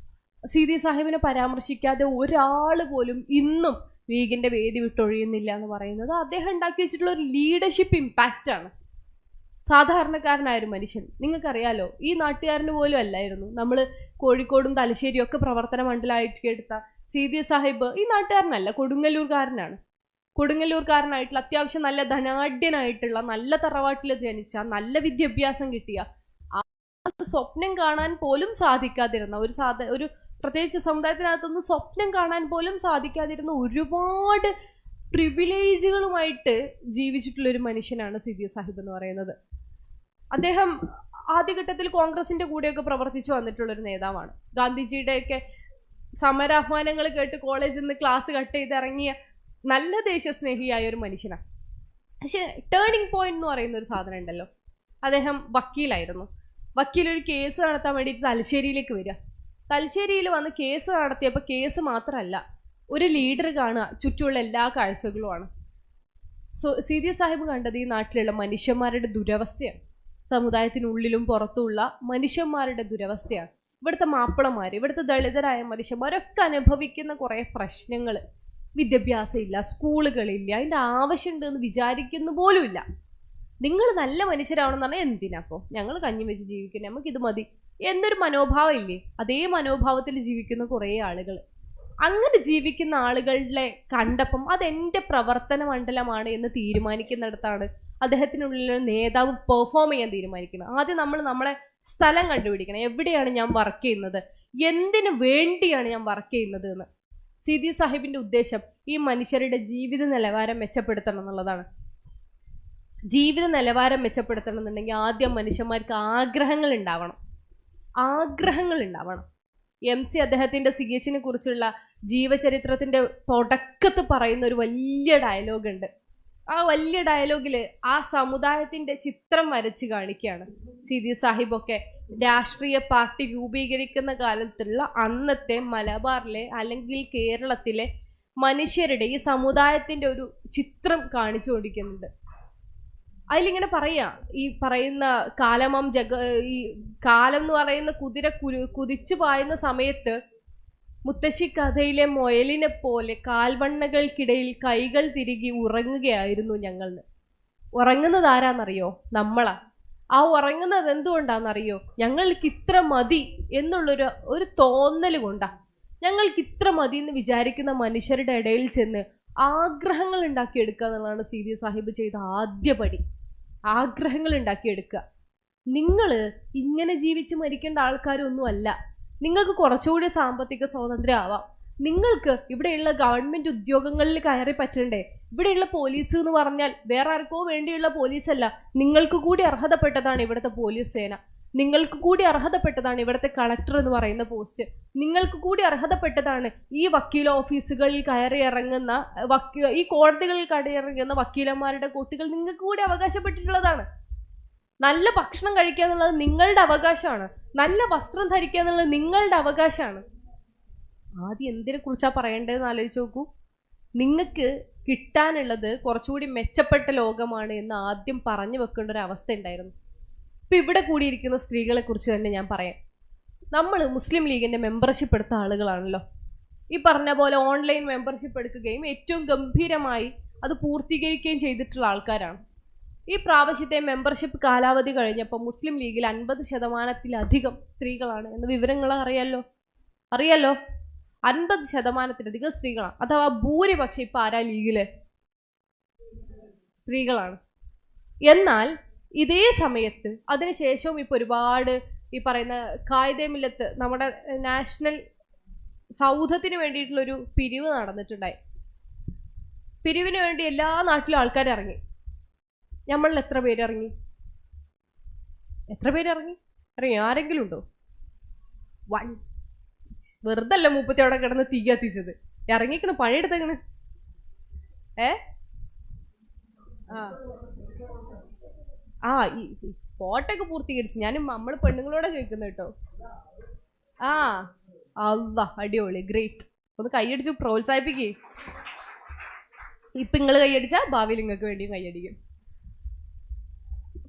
സീതി സാഹിബിനെ പരാമർശിക്കാതെ ഒരാൾ പോലും ഇന്നും ലീഗിൻ്റെ വേദി വിട്ടൊഴിയുന്നില്ല എന്ന് പറയുന്നത് അദ്ദേഹം ഉണ്ടാക്കി വെച്ചിട്ടുള്ള ഒരു ലീഡർഷിപ്പ് ഇമ്പാക്റ്റ് ആണ്. സാധാരണക്കാരനായൊരു മനുഷ്യൻ, നിങ്ങൾക്കറിയാലോ, ഈ നാട്ടുകാരന് പോലും അല്ലായിരുന്നു. നമ്മൾ കോഴിക്കോടും തലശ്ശേരിയും ഒക്കെ പ്രവർത്തന മണ്ഡലമായിട്ട് എടുത്ത സീതി സാഹിബ് ഈ നാട്ടുകാരനല്ല, കൊടുങ്ങല്ലൂർക്കാരനാണ്. കൊടുങ്ങല്ലൂർക്കാരനായിട്ടുള്ള, അത്യാവശ്യം നല്ല ധനാഢ്യനായിട്ടുള്ള, നല്ല തറവാട്ടിൽ ജനിച്ച, നല്ല വിദ്യാഭ്യാസം കിട്ടിയ, ആ സ്വപ്നം കാണാൻ പോലും സാധിക്കാതിരുന്ന ഒരു പ്രത്യേകിച്ച് സമുദായത്തിനകത്തൊന്നും സ്വപ്നം കാണാൻ പോലും സാധിക്കാതിരുന്ന ഒരുപാട് പ്രിവിലേജുകളുമായിട്ട് ജീവിച്ചിട്ടുള്ള ഒരു മനുഷ്യനാണ് സീതി സാഹിബ് എന്ന് പറയുന്നത്. അദ്ദേഹം ആദ്യഘട്ടത്തിൽ കോൺഗ്രസിന്റെ കൂടെയൊക്കെ പ്രവർത്തിച്ചു വന്നിട്ടുള്ളൊരു നേതാവാണ്. ഗാന്ധിജിയുടെയൊക്കെ സമരാഹ്വാനങ്ങൾ കേട്ട് കോളേജിൽ നിന്ന് ക്ലാസ് കട്ട് ചെയ്ത് ഇറങ്ങിയ നല്ല ദേശസ്നേഹിയായ ഒരു മനുഷ്യനാണ്. പക്ഷെ ടേണിംഗ് പോയിന്റ് എന്ന് പറയുന്ന ഒരു സാധനം ഉണ്ടല്ലോ, അദ്ദേഹം വക്കീലായിരുന്നു. വക്കീലൊരു കേസ് നടത്താൻ വേണ്ടിയിട്ട് തലശ്ശേരിയിലേക്ക് വരിക. തലശ്ശേരിയിൽ വന്ന് കേസ് നടത്തിയപ്പോൾ കേസ് മാത്രമല്ല, ഒരു ലീഡർ കാണുക, ചുറ്റുമുള്ള എല്ലാ കാഴ്ചകളുമാണ്. സീതി സാഹിബ് കണ്ടത് ഈ നാട്ടിലുള്ള മനുഷ്യന്മാരുടെ ദുരവസ്ഥയാണ്. സമുദായത്തിനുള്ളിലും പുറത്തുമുള്ള മനുഷ്യന്മാരുടെ ദുരവസ്ഥയാണ്. ഇവിടുത്തെ മാപ്പിളമാർ, ഇവിടുത്തെ ദളിതരായ മനുഷ്യന്മാരൊക്കെ അനുഭവിക്കുന്ന കുറേ പ്രശ്നങ്ങൾ. വിദ്യാഭ്യാസം ഇല്ല, സ്കൂളുകളില്ല, അതിൻ്റെ ആവശ്യമുണ്ടെന്ന് വിചാരിക്കുന്ന പോലുമില്ല. നിങ്ങൾ നല്ല മനുഷ്യരാണെന്ന് പറഞ്ഞാൽ എന്തിനാപ്പോൾ ഞങ്ങൾ കഞ്ഞി വെച്ച് ജീവിക്കുന്നത്, നമുക്കിത് മതി എന്നൊരു മനോഭാവം ഇല്ലേ? അതേ മനോഭാവത്തിൽ ജീവിക്കുന്ന കുറേ ആളുകൾ. അങ്ങനെ ജീവിക്കുന്ന ആളുകളെ കണ്ടപ്പം അതെൻ്റെ പ്രവർത്തന മണ്ഡലമാണ് എന്ന് തീരുമാനിക്കുന്നിടത്താണ് അദ്ദേഹത്തിനുള്ളിൽ നേതാവ് പെർഫോം ചെയ്യാൻ തീരുമാനിക്കുന്നത്. ആദ്യം നമ്മളെ സ്ഥലം കണ്ടുപിടിക്കണം. എവിടെയാണ് ഞാൻ വർക്ക് ചെയ്യുന്നത്, എന്തിനു വേണ്ടിയാണ് ഞാൻ വർക്ക് ചെയ്യുന്നത് എന്ന്. സീതി സാഹിബിൻ്റെ ഉദ്ദേശം ഈ മനുഷ്യരുടെ ജീവിത നിലവാരം മെച്ചപ്പെടുത്തണം എന്നുള്ളതാണ്. ജീവിത നിലവാരം മെച്ചപ്പെടുത്തണം എന്നുണ്ടെങ്കിൽ ആദ്യം മനുഷ്യന്മാർക്ക് ആഗ്രഹങ്ങൾ ഉണ്ടാവണം. ആഗ്രഹങ്ങൾ ഉണ്ടാവണം. MC അദ്ദേഹത്തിന്റെ CH കുറിച്ചുള്ള ജീവചരിത്രത്തിന്റെ തുടക്കത്ത് പറയുന്ന ഒരു വലിയ ഡയലോഗ് ഉണ്ട്. ആ വലിയ ഡയലോഗില് ആ സമുദായത്തിന്റെ ചിത്രം വരച്ച് കാണിക്കുകയാണ്. സീതി സാഹിബൊക്കെ രാഷ്ട്രീയ പാർട്ടി രൂപീകരിക്കുന്ന കാലത്തുള്ള അന്നത്തെ മലബാറിലെ അല്ലെങ്കിൽ കേരളത്തിലെ മനുഷ്യരുടെ ഈ സമുദായത്തിന്റെ ഒരു ചിത്രം കാണിച്ചു കൊണ്ടിരിക്കുന്നുണ്ട്. അതിലിങ്ങനെ പറയാ, ഈ പറയുന്ന കാലമം ഈ കാലം എന്ന് പറയുന്ന കുതിര കുതിച്ചു പായുന്ന സമയത്ത് മുത്തശ്ശി കഥയിലെ മുയലിനെ പോലെ കാൽവണ്ണകൾക്കിടയിൽ കൈകൾ തിരികെ ഉറങ്ങുകയായിരുന്നു ഞങ്ങൾ. ഉറങ്ങുന്നത് ആരാന്നറിയോ? നമ്മളാ. ആ ഉറങ്ങുന്നത് എന്തുകൊണ്ടാണെന്നറിയോ? ഞങ്ങൾക്ക് ഇത്ര മതി എന്നുള്ളൊരു തോന്നൽ കൊണ്ടാ. ഞങ്ങൾക്ക് ഇത്ര മതി എന്ന് വിചാരിക്കുന്ന മനുഷ്യരുടെ ഇടയിൽ ചെന്ന് ആഗ്രഹങ്ങൾ ഉണ്ടാക്കിയെടുക്കുക എന്നുള്ളതാണ് സീതി സാഹിബ് ചെയ്ത ആദ്യ പടി. ആഗ്രഹങ്ങൾ ഉണ്ടാക്കിയെടുക്കുക. നിങ്ങൾ ഇങ്ങനെ ജീവിച്ച് മരിക്കേണ്ട ആൾക്കാരൊന്നും അല്ല. നിങ്ങൾക്ക് കുറച്ചുകൂടി സാമ്പത്തിക സ്വാതന്ത്ര്യം ആവാം. നിങ്ങൾക്ക് ഇവിടെയുള്ള ഗവൺമെന്റ് ഉദ്യോഗങ്ങളിൽ കയറി പറ്റണ്ടേ? ഇവിടെയുള്ള പോലീസ് എന്ന് പറഞ്ഞാൽ വേറെ ആർക്കോ വേണ്ടിയുള്ള പോലീസല്ല, നിങ്ങൾക്ക് കൂടി അർഹതപ്പെട്ടതാണ് ഇവിടുത്തെ പോലീസ് സേന. നിങ്ങൾക്ക് കൂടി അർഹതപ്പെട്ടതാണ് ഇവിടുത്തെ കളക്ടർ എന്ന് പറയുന്ന പോസ്റ്റ്. നിങ്ങൾക്ക് കൂടി അർഹതപ്പെട്ടതാണ് ഈ വക്കീൽ ഓഫീസുകളിൽ കയറി ഇറങ്ങുന്ന ഈ കോടതികളിൽ കയറി ഇറങ്ങുന്ന വക്കീലന്മാരുടെ കോട്ടുകൾ നിങ്ങൾക്ക് കൂടി അവകാശപ്പെട്ടിട്ടുള്ളതാണ്. നല്ല ഭക്ഷണം കഴിക്കുക എന്നുള്ളത് നിങ്ങളുടെ അവകാശമാണ്. നല്ല വസ്ത്രം ധരിക്കുക എന്നുള്ളത് നിങ്ങളുടെ അവകാശമാണ്. ആദ്യം എന്തിനെ കുറിച്ചാ പറയേണ്ടതെന്ന് ആലോചിച്ച് നോക്കൂ. നിങ്ങൾക്ക് കിട്ടാനുള്ളത് കുറച്ചുകൂടി മെച്ചപ്പെട്ട ലോകമാണ് എന്ന് ആദ്യം പറഞ്ഞു വെക്കേണ്ട ഒരു അവസ്ഥ ഉണ്ടായിരുന്നു. ഇപ്പൊ ഇവിടെ കൂടിയിരിക്കുന്ന സ്ത്രീകളെ കുറിച്ച് തന്നെ ഞാൻ പറയാം. നമ്മൾ മുസ്ലിം ലീഗിന്റെ മെമ്പർഷിപ്പ് എടുത്ത ആളുകളാണല്ലോ. ഈ പറഞ്ഞ പോലെ ഓൺലൈൻ മെമ്പർഷിപ്പ് എടുക്കുകയും ഏറ്റവും ഗംഭീരമായി അത് പൂർത്തീകരിക്കുകയും ചെയ്തിട്ടുള്ള ആൾക്കാരാണ്. ഈ പ്രാവശ്യത്തെ മെമ്പർഷിപ്പ് കാലാവധി കഴിഞ്ഞപ്പോൾ മുസ്ലിം ലീഗിൽ 50% സ്ത്രീകളാണ് എന്ന് വിവരങ്ങൾ അറിയാലോ. 50% സ്ത്രീകളാണ്. അഥവാ ഭൂരിപക്ഷം ഇപ്പൊ ആരാ ലീഗില്? സ്ത്രീകളാണ്. എന്നാൽ ഇതേ സമയത്ത് അതിനുശേഷവും ഇപ്പൊ ഒരുപാട് ഈ പറയുന്ന ഖായിദെ മില്ലത്ത് നമ്മുടെ നാഷണൽ സൗധത്തിന് വേണ്ടിയിട്ടുള്ളൊരു പിരിവ് നടന്നിട്ടുണ്ടായി. പിരിവിന് വേണ്ടി എല്ലാ നാട്ടിലും ആൾക്കാർ ഇറങ്ങി. നമ്മളിൽ എത്ര പേര് ഇറങ്ങി? ഇറങ്ങിയോ? ആരെങ്കിലും ഉണ്ടോ? വെറുതെ അല്ല മൂപ്പത്തി അവിടെ കിടന്ന് തീ കത്തിച്ചത്. ഇറങ്ങിക്കണ്, പണിയെടുത്തങ്ങനെ. ഈ ഫോട്ടോയൊക്കെ പൂർത്തീകരിച്ചു. ഞാനും നമ്മൾ പെണ്ണുങ്ങളോടെ ചോദിക്കുന്നു കേട്ടോ. അടിപൊളി, ഗ്രേറ്റ്. ഒന്ന് കൈയടിച്ചു പ്രോത്സാഹിപ്പിക്കേ. ഇപ്പൊ നിങ്ങൾ കൈയടിച്ചാ ഭാവിയിൽ നിങ്ങൾക്ക് വേണ്ടിയും കൈയടിക്കും.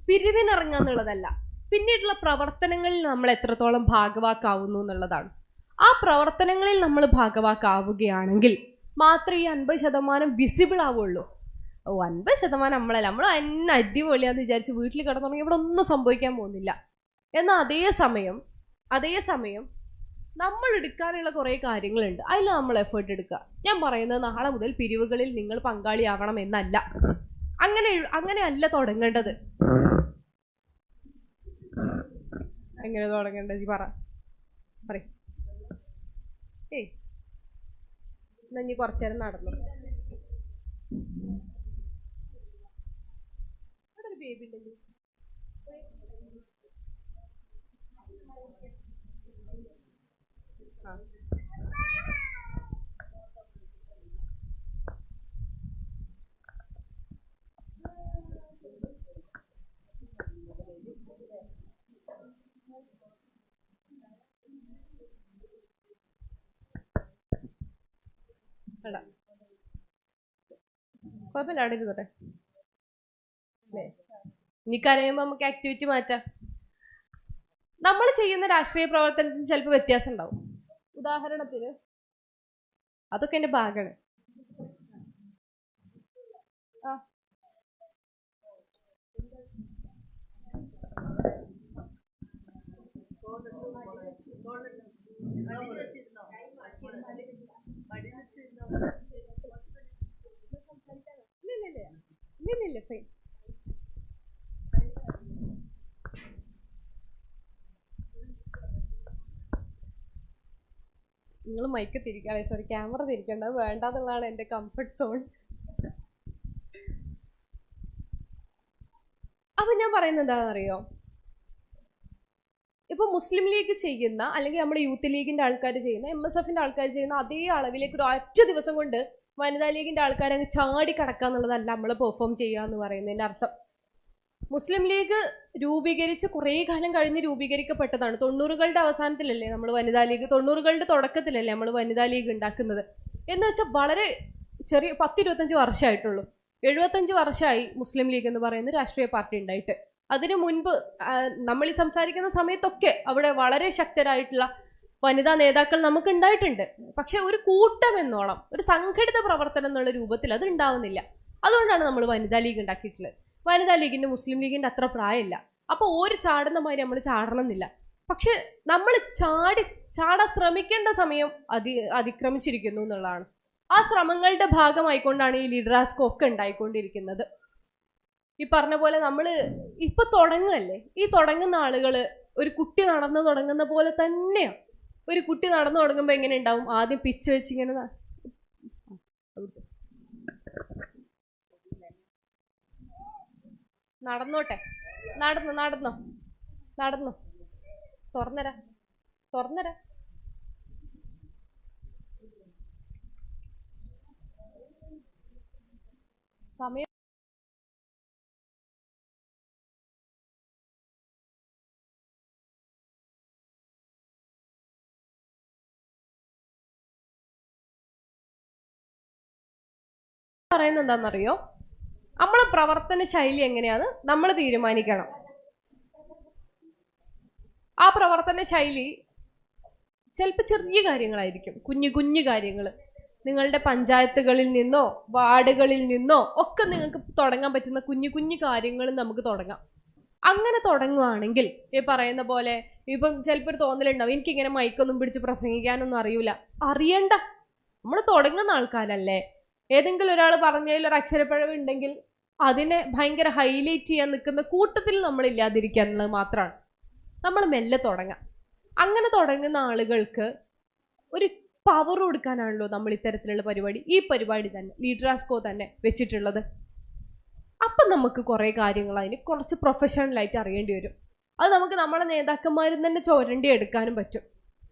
പിരിവിനിറങ്ങാന്നുള്ളതല്ല, പിന്നീടുള്ള പ്രവർത്തനങ്ങളിൽ നമ്മൾ എത്രത്തോളം ഭാഗവാക്കാവുന്നു എന്നുള്ളതാണ്. ആ പ്രവർത്തനങ്ങളിൽ നമ്മൾ ഭാഗവാക്കാവുകയാണെങ്കിൽ മാത്രമേ ഈ 50% വിസിബിൾ ആവുള്ളൂ. 50% നമ്മളല്ല, നമ്മൾ എന്നെ അടിപൊളിയാന്ന് വിചാരിച്ച് വീട്ടിൽ കിടന്നുണ്ടെങ്കിൽ ഇവിടെ ഒന്നും സംഭവിക്കാൻ പോകുന്നില്ല. എന്നാൽ അതേസമയം നമ്മൾ എടുക്കാനുള്ള കുറേ കാര്യങ്ങളുണ്ട്. അതിൽ നമ്മൾ എഫേർട്ട് എടുക്കുക. ഞാൻ പറയുന്നത് നാളെ മുതൽ പിരിവുകളിൽ നിങ്ങൾ പങ്കാളിയാവണം എന്നല്ല. അങ്ങനെയല്ല തുടങ്ങേണ്ടത്. എങ്ങനെ തുടങ്ങേണ്ടത് പറ. ഇനി കുറച്ചു നേരം നടന്നു. അവിടെ ഒരു ബേബി ഉണ്ടല്ലോ. കുഴപ്പമില്ല, അവിടെ ഇരുന്നോട്ടെ. ഇനി കരയുമ്പോ നമുക്ക് ആക്ടിവിറ്റി മാറ്റാം. നമ്മൾ ചെയ്യുന്ന രാഷ്ട്രീയ പ്രവർത്തനത്തിന് ചിലപ്പോൾ വ്യത്യാസം ഉണ്ടാവും. ഉദാഹരണത്തിന് അതൊക്കെ എന്റെ ഭാഗമാണ്. ഇല്ല ഫൈൻ. നിങ്ങൾ മൈക്ക് തിരിക്കാതെ, സോറി, ക്യാമറ തിരിക്കേണ്ടത് വേണ്ടെന്നുള്ളതാണ് എൻ്റെ കംഫർട്ട് സോൺ. അപ്പൊ ഞാൻ പറയുന്നത് എന്താണെന്നറിയോ? ഇപ്പൊ ഇപ്പൊ മുസ്ലിം ലീഗ് ചെയ്യുന്ന അല്ലെങ്കിൽ നമ്മുടെ യൂത്ത് ലീഗിന്റെ ആൾക്കാർ ചെയ്യുന്ന MSFന്റെ ആൾക്കാർ ചെയ്യുന്ന അതേ അളവിലേക്ക് ഒരു ഒറ്റ ദിവസം കൊണ്ട് വനിതാ ലീഗിന്റെ ആൾക്കാർ അങ്ങ് ചാടി കടക്കുക എന്നുള്ളതല്ല നമ്മൾ പെർഫോം ചെയ്യുക എന്ന് പറയുന്നതിന്റെ അർത്ഥം. മുസ്ലിം ലീഗ് രൂപീകരിച്ച് കുറേ കാലം കഴിഞ്ഞ് രൂപീകരിക്കപ്പെട്ടതാണ്. 90കളുടെ അവസാനത്തിലല്ലേ നമ്മൾ വനിതാ ലീഗ്, 90കളുടെ തുടക്കത്തിലല്ലേ നമ്മൾ വനിതാ ലീഗ് ഉണ്ടാക്കുന്നത്. എന്ന് വെച്ചാൽ വളരെ ചെറിയ 10-25 വർഷമായിട്ടുള്ളൂ. 75 വർഷമായി മുസ്ലിം ലീഗ് എന്ന് പറയുന്ന രാഷ്ട്രീയ പാർട്ടി ഉണ്ടായിട്ട്. അതിനു മുൻപ് നമ്മൾ ഈ സംസാരിക്കുന്ന സമയത്തൊക്കെ അവിടെ വളരെ ശക്തരായിട്ടുള്ള വനിതാ നേതാക്കൾ നമുക്ക് ഉണ്ടായിട്ടുണ്ട്. പക്ഷെ ഒരു കൂട്ടം എന്നോളം ഒരു സംഘടിത പ്രവർത്തനം എന്നുള്ള രൂപത്തിൽ അത് ഉണ്ടാവുന്നില്ല. അതുകൊണ്ടാണ് നമ്മൾ വനിതാ ലീഗ് ഉണ്ടാക്കിയിട്ടുള്ളത്. വനിതാ ലീഗിന്റെ മുസ്ലിം ലീഗിന്റെ അത്ര പ്രായമില്ല. അപ്പൊ ഒരു ചാടുന്ന മാതിരി നമ്മൾ ചാടണമെന്നില്ല. പക്ഷെ നമ്മൾ ചാടാൻ ശ്രമിക്കേണ്ട സമയം അതിക്രമിച്ചിരിക്കുന്നു എന്നുള്ളതാണ്. ആ ശ്രമങ്ങളുടെ ഭാഗമായിക്കൊണ്ടാണ് ഈ ലീഡറാസ്കോ ഒക്കെ ഉണ്ടായിക്കൊണ്ടിരിക്കുന്നത്. ഈ പറഞ്ഞ പോലെ നമ്മൾ ഇപ്പൊ തുടങ്ങല്ലേ, ഈ തുടങ്ങുന്ന ആളുകള് ഒരു കുട്ടി നടന്നു തുടങ്ങുന്ന പോലെ തന്നെയാണ്. ഒരു കുട്ടി നടന്നു തുടങ്ങുമ്പോ എങ്ങനെ ഉണ്ടാവും? ആദ്യം പിച്ച് വെച്ച് ഇങ്ങനെ നടന്നോട്ടെ, നടന്നു തുറന്നരാ സമയം പറയുന്നത് എന്താണെന്നറിയോ? നമ്മളെ പ്രവർത്തന ശൈലി എങ്ങനെയാണ് നമ്മൾ തീരുമാനിക്കണം. ആ പ്രവർത്തന ശൈലി ചിലപ്പോൾ ചെറിയ കാര്യങ്ങളായിരിക്കും, കുഞ്ഞു കാര്യങ്ങൾ. നിങ്ങളുടെ പഞ്ചായത്തുകളിൽ നിന്നോ വാർഡുകളിൽ നിന്നോ ഒക്കെ നിങ്ങൾക്ക് തുടങ്ങാൻ പറ്റുന്ന കുഞ്ഞു കാര്യങ്ങൾ നമുക്ക് തുടങ്ങാം. അങ്ങനെ തുടങ്ങുകയാണെങ്കിൽ ഈ പറയുന്ന പോലെ ഇപ്പം ചിലപ്പോൾ ഒരു തോന്നലുണ്ടാവും, എനിക്കിങ്ങനെ മൈക്കൊന്നും പിടിച്ച് പ്രസംഗിക്കാനൊന്നും അറിയണ്ട. നമ്മൾ തുടങ്ങുന്ന ആൾക്കാരല്ലേ. ഏതെങ്കിലും ഒരാൾ പറഞ്ഞതിൽ ഒരു അക്ഷരപ്പിഴവ് ഉണ്ടെങ്കിൽ അതിനെ ഭയങ്കര ഹൈലൈറ്റ് ചെയ്യാൻ നിൽക്കുന്ന കൂട്ടത്തിൽ നമ്മൾ ഇല്ലാതിരിക്കുക എന്നുള്ളത് മാത്രമാണ്. നമ്മൾ മെല്ലെ തുടങ്ങാം. അങ്ങനെ തുടങ്ങുന്ന ആളുകൾക്ക് ഒരു പവർ കൊടുക്കാനാണല്ലോ നമ്മൾ ഇത്തരത്തിലുള്ള ഈ പരിപാടി തന്നെ ലീഡറാസ്കോ തന്നെ വെച്ചിട്ടുള്ളത്. അപ്പം നമുക്ക് കുറേ കാര്യങ്ങൾ അതിന് കുറച്ച് പ്രൊഫഷണലായിട്ട് അറിയേണ്ടി വരും. അത് നമുക്ക് നമ്മളെ നേതാക്കന്മാരും തന്നെ ചുരണ്ടി എടുക്കാനും പറ്റും.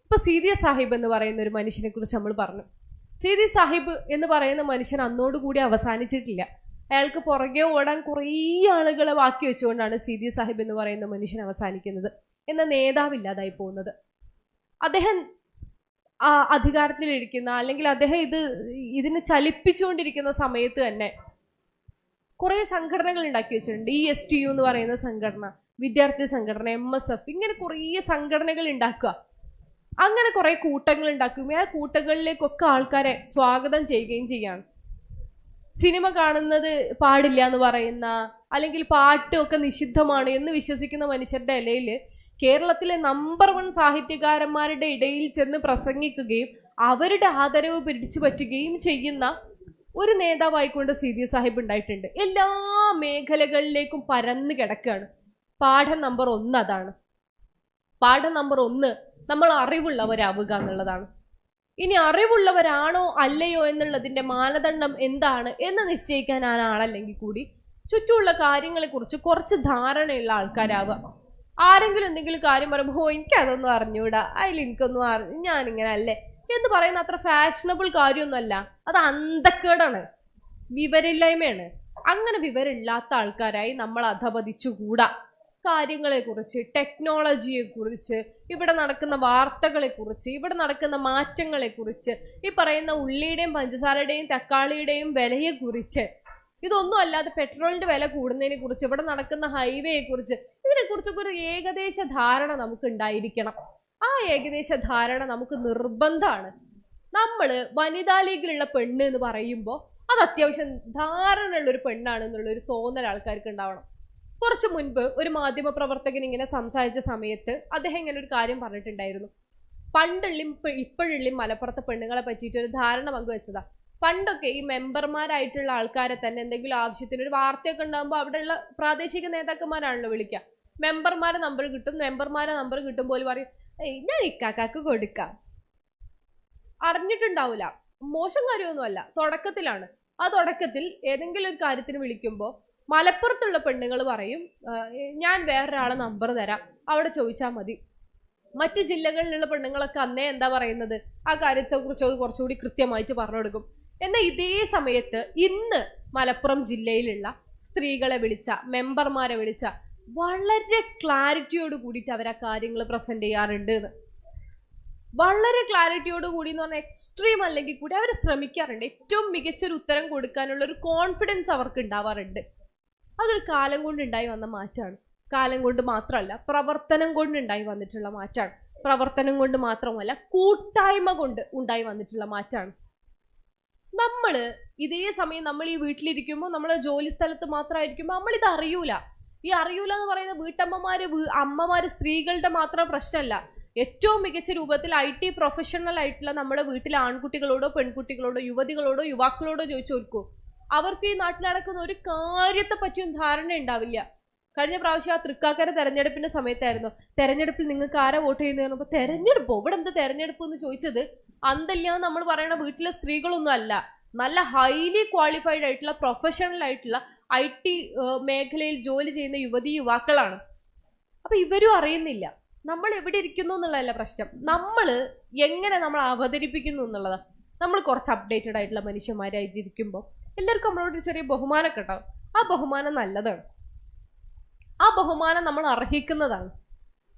ഇപ്പൊ സീദിയ സാഹിബ് എന്ന് പറയുന്ന ഒരു മനുഷ്യനെ കുറിച്ച് നമ്മൾ പറഞ്ഞു. സീദി സാഹിബ് എന്ന് പറയുന്ന മനുഷ്യൻ അന്നോടുകൂടി അവസാനിച്ചിട്ടില്ല. അയാൾക്ക് പുറകെ ഓടാൻ കുറേ ആളുകളെ ബാക്കി വെച്ചുകൊണ്ടാണ് സീദി സാഹിബ് എന്ന് പറയുന്ന മനുഷ്യൻ അവസാനിക്കുന്നത്. എന്ന നേതാവില്ലാതായി പോകുന്നത്. അദ്ദേഹം അധികാരത്തിലിരിക്കുന്ന അല്ലെങ്കിൽ അദ്ദേഹം ഇതിനെ ചലിപ്പിച്ചുകൊണ്ടിരിക്കുന്ന സമയത്ത് തന്നെ കുറേ സംഘടനകൾ ഉണ്ടാക്കി വെച്ചിട്ടുണ്ട്. ESTU എന്ന് പറയുന്ന സംഘടന, വിദ്യാർത്ഥി സംഘടന, MSF, ഇങ്ങനെ കുറേ സംഘടനകൾ ഉണ്ടാക്കുക. അങ്ങനെ കുറെ കൂട്ടങ്ങൾ ഉണ്ടാക്കുകയും ആ കൂട്ടങ്ങളിലേക്കൊക്കെ ആൾക്കാരെ സ്വാഗതം ചെയ്യുകയും ചെയ്യാണ്. സിനിമ കാണുന്നത് പാടില്ല എന്ന് പറയുന്ന അല്ലെങ്കിൽ പാട്ടൊക്കെ നിഷിദ്ധമാണ് എന്ന് വിശ്വസിക്കുന്ന മനുഷ്യരുടെ ഇടയിൽ കേരളത്തിലെ നമ്പർ 1 സാഹിത്യകാരന്മാരുടെ ഇടയിൽ ചെന്ന് പ്രസംഗിക്കുകയും അവരുടെ ആദരവ് പിടിച്ചു പറ്റുകയും ചെയ്യുന്ന ഒരു നേതാവായിക്കൊണ്ട് സീദിയ സാഹിബ് ഉണ്ടായിട്ടുണ്ട്. എല്ലാ മേഖലകളിലേക്കും പരന്നു കിടക്കുകയാണ്. പാഠം നമ്പർ 1 അതാണ്. പാഠം നമ്പർ 1 നമ്മൾ അറിവുള്ളവരാവുക എന്നുള്ളതാണ്. ഇനി അറിവുള്ളവരാണോ അല്ലയോ എന്നുള്ളതിന്റെ മാനദണ്ഡം എന്താണ് എന്ന് നിശ്ചയിക്കാൻ ആ ആളല്ലെങ്കിൽ കൂടി ചുറ്റുമുള്ള കാര്യങ്ങളെക്കുറിച്ച് കുറച്ച് ധാരണയുള്ള ആൾക്കാരാവുക. ആരെങ്കിലും എന്തെങ്കിലും കാര്യം പറയുമ്പോൾ എനിക്കതൊന്നും അറിഞ്ഞൂടാ, എനിക്കൊന്നും ഞാനിങ്ങനെ അല്ലേ എന്ന് പറയുന്ന അത്ര ഫാഷനബിൾ കാര്യമൊന്നുമല്ല. അത് അന്തക്കേടാണ്, വിവരമില്ലായ്മയാണ്. അങ്ങനെ വിവരമില്ലാത്ത ആൾക്കാരായി നമ്മൾ അധപതിച്ചുകൂടാ. കാര്യങ്ങളെക്കുറിച്ച്, ടെക്നോളജിയെക്കുറിച്ച്, ഇവിടെ നടക്കുന്ന വാർത്തകളെക്കുറിച്ച്, ഇവിടെ നടക്കുന്ന മാറ്റങ്ങളെക്കുറിച്ച്, ഈ പറയുന്ന ഉള്ളിയുടെയും പഞ്ചസാരയുടെയും തക്കാളിയുടെയും വിലയെക്കുറിച്ച്, ഇതൊന്നും അല്ലാതെ പെട്രോളിന്റെ വില കൂടുന്നതിനെ കുറിച്ച്, ഇവിടെ നടക്കുന്ന ഹൈവേയെ കുറിച്ച്, ഇതിനെക്കുറിച്ചൊക്കെ ഒരു ഏകദേശ ധാരണ നമുക്ക് ഉണ്ടായിരിക്കണം. ആ ഏകദേശ ധാരണ നമുക്ക് നിർബന്ധമാണ്. നമ്മൾ വനിതാ ലീഗിലുള്ള പെണ്ണ് എന്ന് പറയുമ്പോൾ അത് അത്യാവശ്യം ധാരണയുള്ള ഒരു പെണ്ണാണ് എന്നുള്ളൊരു തോന്നൽ ആൾക്കാർക്ക് ഉണ്ടാവണം. കുറച്ച് മുൻപ് ഒരു മാധ്യമ പ്രവർത്തകൻ ഇങ്ങനെ സംസാരിച്ച സമയത്ത് അദ്ദേഹം ഇങ്ങനെ ഒരു കാര്യം പറഞ്ഞിട്ടുണ്ടായിരുന്നു. പണ്ടുള്ളിയും ഇപ്പോഴുള്ളിയും മലപ്പുറത്തെ പെണ്ണുങ്ങളെ പറ്റിയിട്ട് ഒരു ധാരണ പങ്കുവെച്ചതാ. പണ്ടൊക്കെ ഈ മെമ്പർമാരായിട്ടുള്ള ആൾക്കാരെ തന്നെ എന്തെങ്കിലും ആവശ്യത്തിന് ഒരു വാർത്തയൊക്കെ ഉണ്ടാകുമ്പോൾ അവിടെയുള്ള പ്രാദേശിക നേതാക്കന്മാരാണല്ലോ വിളിക്കുക. മെമ്പർമാരെ നമ്പർ കിട്ടുമ്പോൾ പറയും, ഞാൻ ഇക്കാക്കാക്ക് കൊടുക്കാം. അറിഞ്ഞിട്ടുണ്ടാവില്ല, മോശം കാര്യമൊന്നുമല്ല, തുടക്കത്തിലാണ്. ആ തുടക്കത്തിൽ ഏതെങ്കിലും ഒരു കാര്യത്തിന് വിളിക്കുമ്പോൾ മലപ്പുറത്തുള്ള പെണ്ണുങ്ങൾ പറയും, ഞാൻ വേറൊരാളെ നമ്പർ തരാം, അവിടെ ചോദിച്ചാൽ മതി. മറ്റ് ജില്ലകളിലുള്ള പെണ്ണുങ്ങളൊക്കെ അന്നേ എന്താ പറയുന്നത്, ആ കാര്യത്തെക്കുറിച്ച് കുറച്ചുകൂടി കൃത്യമായിട്ട് പറഞ്ഞു കൊടുക്കും. എന്നാൽ ഇതേ സമയത്ത് ഇന്ന് മലപ്പുറം ജില്ലയിലുള്ള സ്ത്രീകളെ വിളിച്ച, മെമ്പർമാരെ വിളിച്ച വളരെ ക്ലാരിറ്റിയോട് കൂടിയിട്ട് അവർ ആ കാര്യങ്ങൾ പ്രസന്റ് ചെയ്യാറുണ്ട് എന്ന്. വളരെ ക്ലാരിറ്റിയോട് കൂടി എന്ന് പറഞ്ഞാൽ എക്സ്ട്രീം അല്ലെങ്കിൽ കൂടി അവർ ശ്രമിക്കാറുണ്ട്. ഏറ്റവും മികച്ചൊരു ഉത്തരം കൊടുക്കാനുള്ള ഒരു കോൺഫിഡൻസ് അവർക്ക് ഉണ്ടാവാറുണ്ട്. അതൊരു കാലം കൊണ്ട് ഉണ്ടായി വന്ന മാറ്റമാണ്. കാലം കൊണ്ട് മാത്രമല്ല, പ്രവർത്തനം കൊണ്ട് ഉണ്ടായി വന്നിട്ടുള്ള മാറ്റമാണ്. പ്രവർത്തനം കൊണ്ട് മാത്രമല്ല, കൂട്ടായ്മ കൊണ്ട് ഉണ്ടായി വന്നിട്ടുള്ള മാറ്റമാണ്. നമ്മള് ഇതേ സമയം നമ്മൾ ഈ വീട്ടിലിരിക്കുമ്പോൾ, നമ്മളെ ജോലി സ്ഥലത്ത് മാത്രമായിരിക്കുമ്പോൾ നമ്മളിത് അറിയൂല. ഈ അറിയൂല എന്ന് പറയുന്ന വീട്ടമ്മമാര്, അമ്മമാര്, സ്ത്രീകളുടെ മാത്രം പ്രശ്നമല്ല. ഏറ്റവും മികച്ച രൂപത്തിൽ IT പ്രൊഫഷണൽ ആയിട്ടുള്ള നമ്മുടെ വീട്ടിലെ ആൺകുട്ടികളോടോ പെൺകുട്ടികളോടോ യുവതികളോടോ യുവാക്കളോടോ ചോദിച്ചു നോക്കൂ, അവർക്ക് ഈ നാട്ടിൽ നടക്കുന്ന ഒരു കാര്യത്തെ പറ്റിയും ധാരണ ഉണ്ടാവില്ല. കഴിഞ്ഞ പ്രാവശ്യം ആ തൃക്കാക്കര തെരഞ്ഞെടുപ്പിന്റെ സമയത്തായിരുന്നു, തെരഞ്ഞെടുപ്പിൽ നിങ്ങൾക്ക് ആരാ വോട്ട് ചെയ്യുന്നത് പറഞ്ഞപ്പോൾ തെരഞ്ഞെടുപ്പോ, ഇവിടെ എന്ത് തെരഞ്ഞെടുപ്പ് എന്ന് ചോദിച്ചത് അന്തല്ല നമ്മൾ പറയണ വീട്ടിലെ സ്ത്രീകളൊന്നും അല്ല, നല്ല ഹൈലി ക്വാളിഫൈഡ് ആയിട്ടുള്ള പ്രൊഫഷണൽ ആയിട്ടുള്ള IT മേഖലയിൽ ജോലി ചെയ്യുന്ന യുവതി യുവാക്കളാണ്. അപ്പൊ ഇവരും അറിയുന്നില്ല നമ്മൾ എവിടെ ഇരിക്കുന്നു എന്നുള്ളതല്ല പ്രശ്നം, നമ്മൾ എങ്ങനെ നമ്മൾ അവതരിപ്പിക്കുന്നു എന്നുള്ളതാണ്. നമ്മൾ കുറച്ച് അപ്ഡേറ്റഡ് ആയിട്ടുള്ള മനുഷ്യന്മാരായിട്ടിരിക്കുമ്പോൾ എല്ലാവർക്കും നമ്മളോട് ചെറിയ ബഹുമാനമൊക്കെ ഉണ്ടാവും. ആ ബഹുമാനം നല്ലതാണ്, ആ ബഹുമാനം നമ്മൾ അർഹിക്കുന്നതാണ്,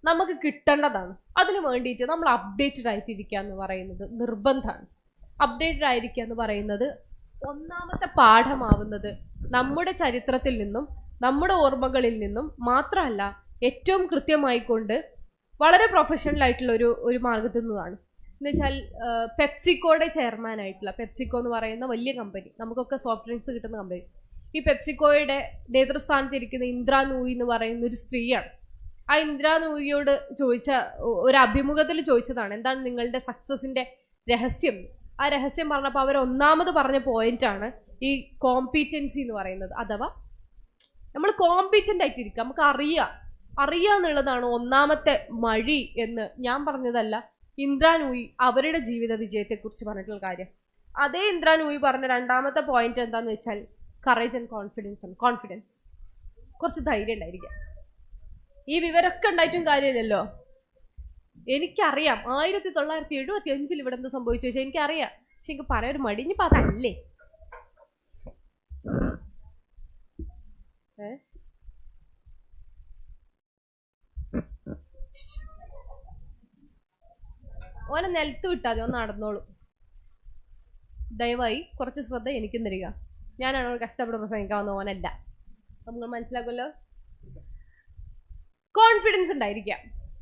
നമുക്ക് കിട്ടേണ്ടതാണ്. അതിന് വേണ്ടിയിട്ട് നമ്മൾ അപ്ഡേറ്റഡ് ആയിട്ടിരിക്കുക എന്ന് പറയുന്നത് നിർബന്ധമാണ്. അപ്ഡേറ്റഡ് ആയിരിക്കുക എന്ന് പറയുന്നത് ഒന്നാമത്തെ പാഠമാവുന്നത് നമ്മുടെ ചരിത്രത്തിൽ നിന്നും നമ്മുടെ ഓർമ്മകളിൽ നിന്നും മാത്രമല്ല, ഏറ്റവും കൃത്യമായിക്കൊണ്ട് വളരെ പ്രൊഫഷണൽ ആയിട്ടുള്ള ഒരു മാർഗത്തിൽ നിന്നാണ്. എന്ന് വെച്ചാൽ പെപ്സിക്കോയുടെ ചെയർമാൻ ആയിട്ടുള്ള, പെപ്സിക്കോ എന്ന് പറയുന്ന വലിയ കമ്പനി, നമുക്കൊക്കെ സോഫ്റ്റ് ഡ്രിങ്ക്സ് കിട്ടുന്ന കമ്പനി, ഈ പെപ്സിക്കോയുടെ നേതൃസ്ഥാനത്ത് ഇരിക്കുന്ന ഇന്ദിരാ നൂയി എന്ന് പറയുന്ന ഒരു സ്ത്രീയാണ്. ആ ഇന്ദിരാ നൂയിയോട് ചോദിച്ച ഒരു അഭിമുഖത്തിൽ ചോദിച്ചതാണ്, എന്താണ് നിങ്ങളുടെ സക്സസിന്റെ രഹസ്യം. ആ രഹസ്യം പറഞ്ഞപ്പോൾ അവർ ഒന്നാമത് പറഞ്ഞ പോയിന്റാണ് ഈ കോമ്പീറ്റൻസി എന്ന് പറയുന്നത്. അഥവാ നമ്മൾ കോമ്പീറ്റന്റ് ആയിട്ടിരിക്കുക, നമുക്ക് അറിയാന്നുള്ളതാണ് ഒന്നാമത്തെ മഴി എന്ന് ഞാൻ പറഞ്ഞതല്ല. ഇന്ദിരാ നൂയി അവരുടെ ജീവിത വിജയത്തെക്കുറിച്ച് പറഞ്ഞിട്ടുള്ള കാര്യം. അതേ ഇന്ദിരാ നൂയി പറഞ്ഞ രണ്ടാമത്തെ പോയിന്റ് എന്താന്ന് വെച്ചാൽ കറേജ് ആൻഡ് കോൺഫിഡൻസ് ആണ്. കോൺഫിഡൻസ്, കുറച്ച് ധൈര്യം ഉണ്ടായിരിക്കുക. ഈ വിവരമൊക്കെ ഉണ്ടായിട്ടും കാര്യമില്ലല്ലോ. എനിക്കറിയാം 1975 ഇവിടെ എന്ത് സംഭവിച്ചു വെച്ചാൽ എനിക്കറിയാം, പക്ഷെ എനിക്ക് പറയാൻ ഒരു മടി. ഇനിയിപ്പോ അതല്ലേ ഓനെ നിലത്ത് വിട്ടാതെ ഒന്ന് നടന്നോളൂ. ദയവായി കുറച്ച് ശ്രദ്ധ എനിക്കും തരിക. ഞാനാണ് കഷ്ടപ്പെട്ട് പ്രസംഗിക്കാവുന്ന ഓനല്ല, നമ്മൾ മനസ്സിലാക്കുമല്ലോ. കോൺഫിഡൻസ് ഉണ്ടായിരിക്കാം.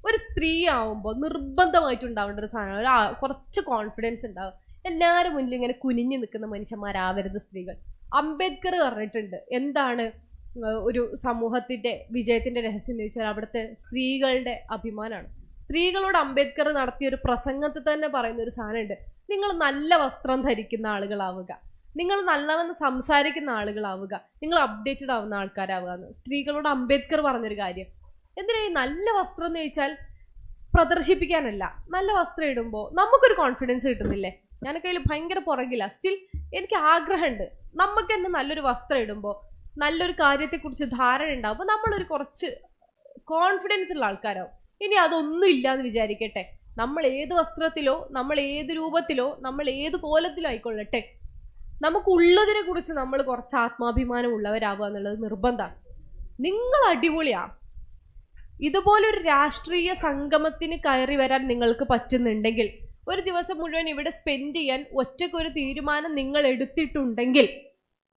ഒരു സ്ത്രീ ആവുമ്പോൾ നിർബന്ധമായിട്ടുണ്ടാവേണ്ട ഒരു സാധനമാണ് കുറച്ച് കോൺഫിഡൻസ് ഉണ്ടാവും. എല്ലാവരും മുന്നിൽ ഇങ്ങനെ കുനിഞ്ഞു നിൽക്കുന്ന മനുഷ്യന്മാരാവരുത് സ്ത്രീകൾ. അംബേദ്കർ പറഞ്ഞിട്ടുണ്ട് എന്താണ് ഒരു സമൂഹത്തിന്റെ വിജയത്തിന്റെ രഹസ്യം എന്ന് ചോദിച്ചാൽ അവിടുത്തെ സ്ത്രീകളുടെ അഭിമാനമാണ്. സ്ത്രീകളോട് അംബേദ്കർ നടത്തിയ ഒരു പ്രസംഗത്തിൽ തന്നെ പറയുന്ന ഒരു സാധനമുണ്ട്, നിങ്ങൾ നല്ല വസ്ത്രം ധരിക്കുന്ന ആളുകളാവുക, നിങ്ങൾ നല്ലവണ്ണം സംസാരിക്കുന്ന ആളുകളാവുക, നിങ്ങൾ അപ്ഡേറ്റഡ് ആവുന്ന ആൾക്കാരാവുക എന്ന് സ്ത്രീകളോട് അംബേദ്കർ പറഞ്ഞൊരു കാര്യം. എന്തിനാ ഈ നല്ല വസ്ത്രം എന്ന് ചോദിച്ചാൽ പ്രദർശിപ്പിക്കാനല്ല. നല്ല വസ്ത്രം ഇടുമ്പോൾ നമുക്കൊരു കോൺഫിഡൻസ് കിട്ടുന്നില്ലേ? ഞാനൊക്കെ അതിൽ ഭയങ്കര പുറകില്ല. സ്റ്റിൽ എനിക്ക് ആഗ്രഹമുണ്ട്, നമുക്ക് തന്നെ നല്ലൊരു വസ്ത്രം ഇടുമ്പോൾ നല്ലൊരു കാര്യത്തെക്കുറിച്ച് ധാരണ ഉണ്ടാവുമ്പോൾ നമ്മളൊരു കുറച്ച് കോൺഫിഡൻസ് ഉള്ള ആൾക്കാരാവും. ഇനി അതൊന്നും ഇല്ല എന്ന് വിചാരിക്കട്ടെ, നമ്മൾ ഏത് വസ്ത്രത്തിലോ നമ്മൾ ഏത് രൂപത്തിലോ നമ്മൾ ഏത് കോലത്തിലോ ആയിക്കൊള്ളട്ടെ, നമുക്കുള്ളതിനെ കുറിച്ച് നമ്മൾ കുറച്ച് ആത്മാഭിമാനം ഉള്ളവരാവുക എന്നുള്ളത് നിർബന്ധമാണ്. നിങ്ങൾ അടിപൊളിയാ. ഇതുപോലൊരു രാഷ്ട്രീയ സംഗമത്തിന് കയറി വരാൻ നിങ്ങൾക്ക് പറ്റുന്നുണ്ടെങ്കിൽ, ഒരു ദിവസം മുഴുവൻ ഇവിടെ സ്പെൻഡ് ചെയ്യാൻ ഒറ്റക്കൊരു തീരുമാനം നിങ്ങൾ എടുത്തിട്ടുണ്ടെങ്കിൽ,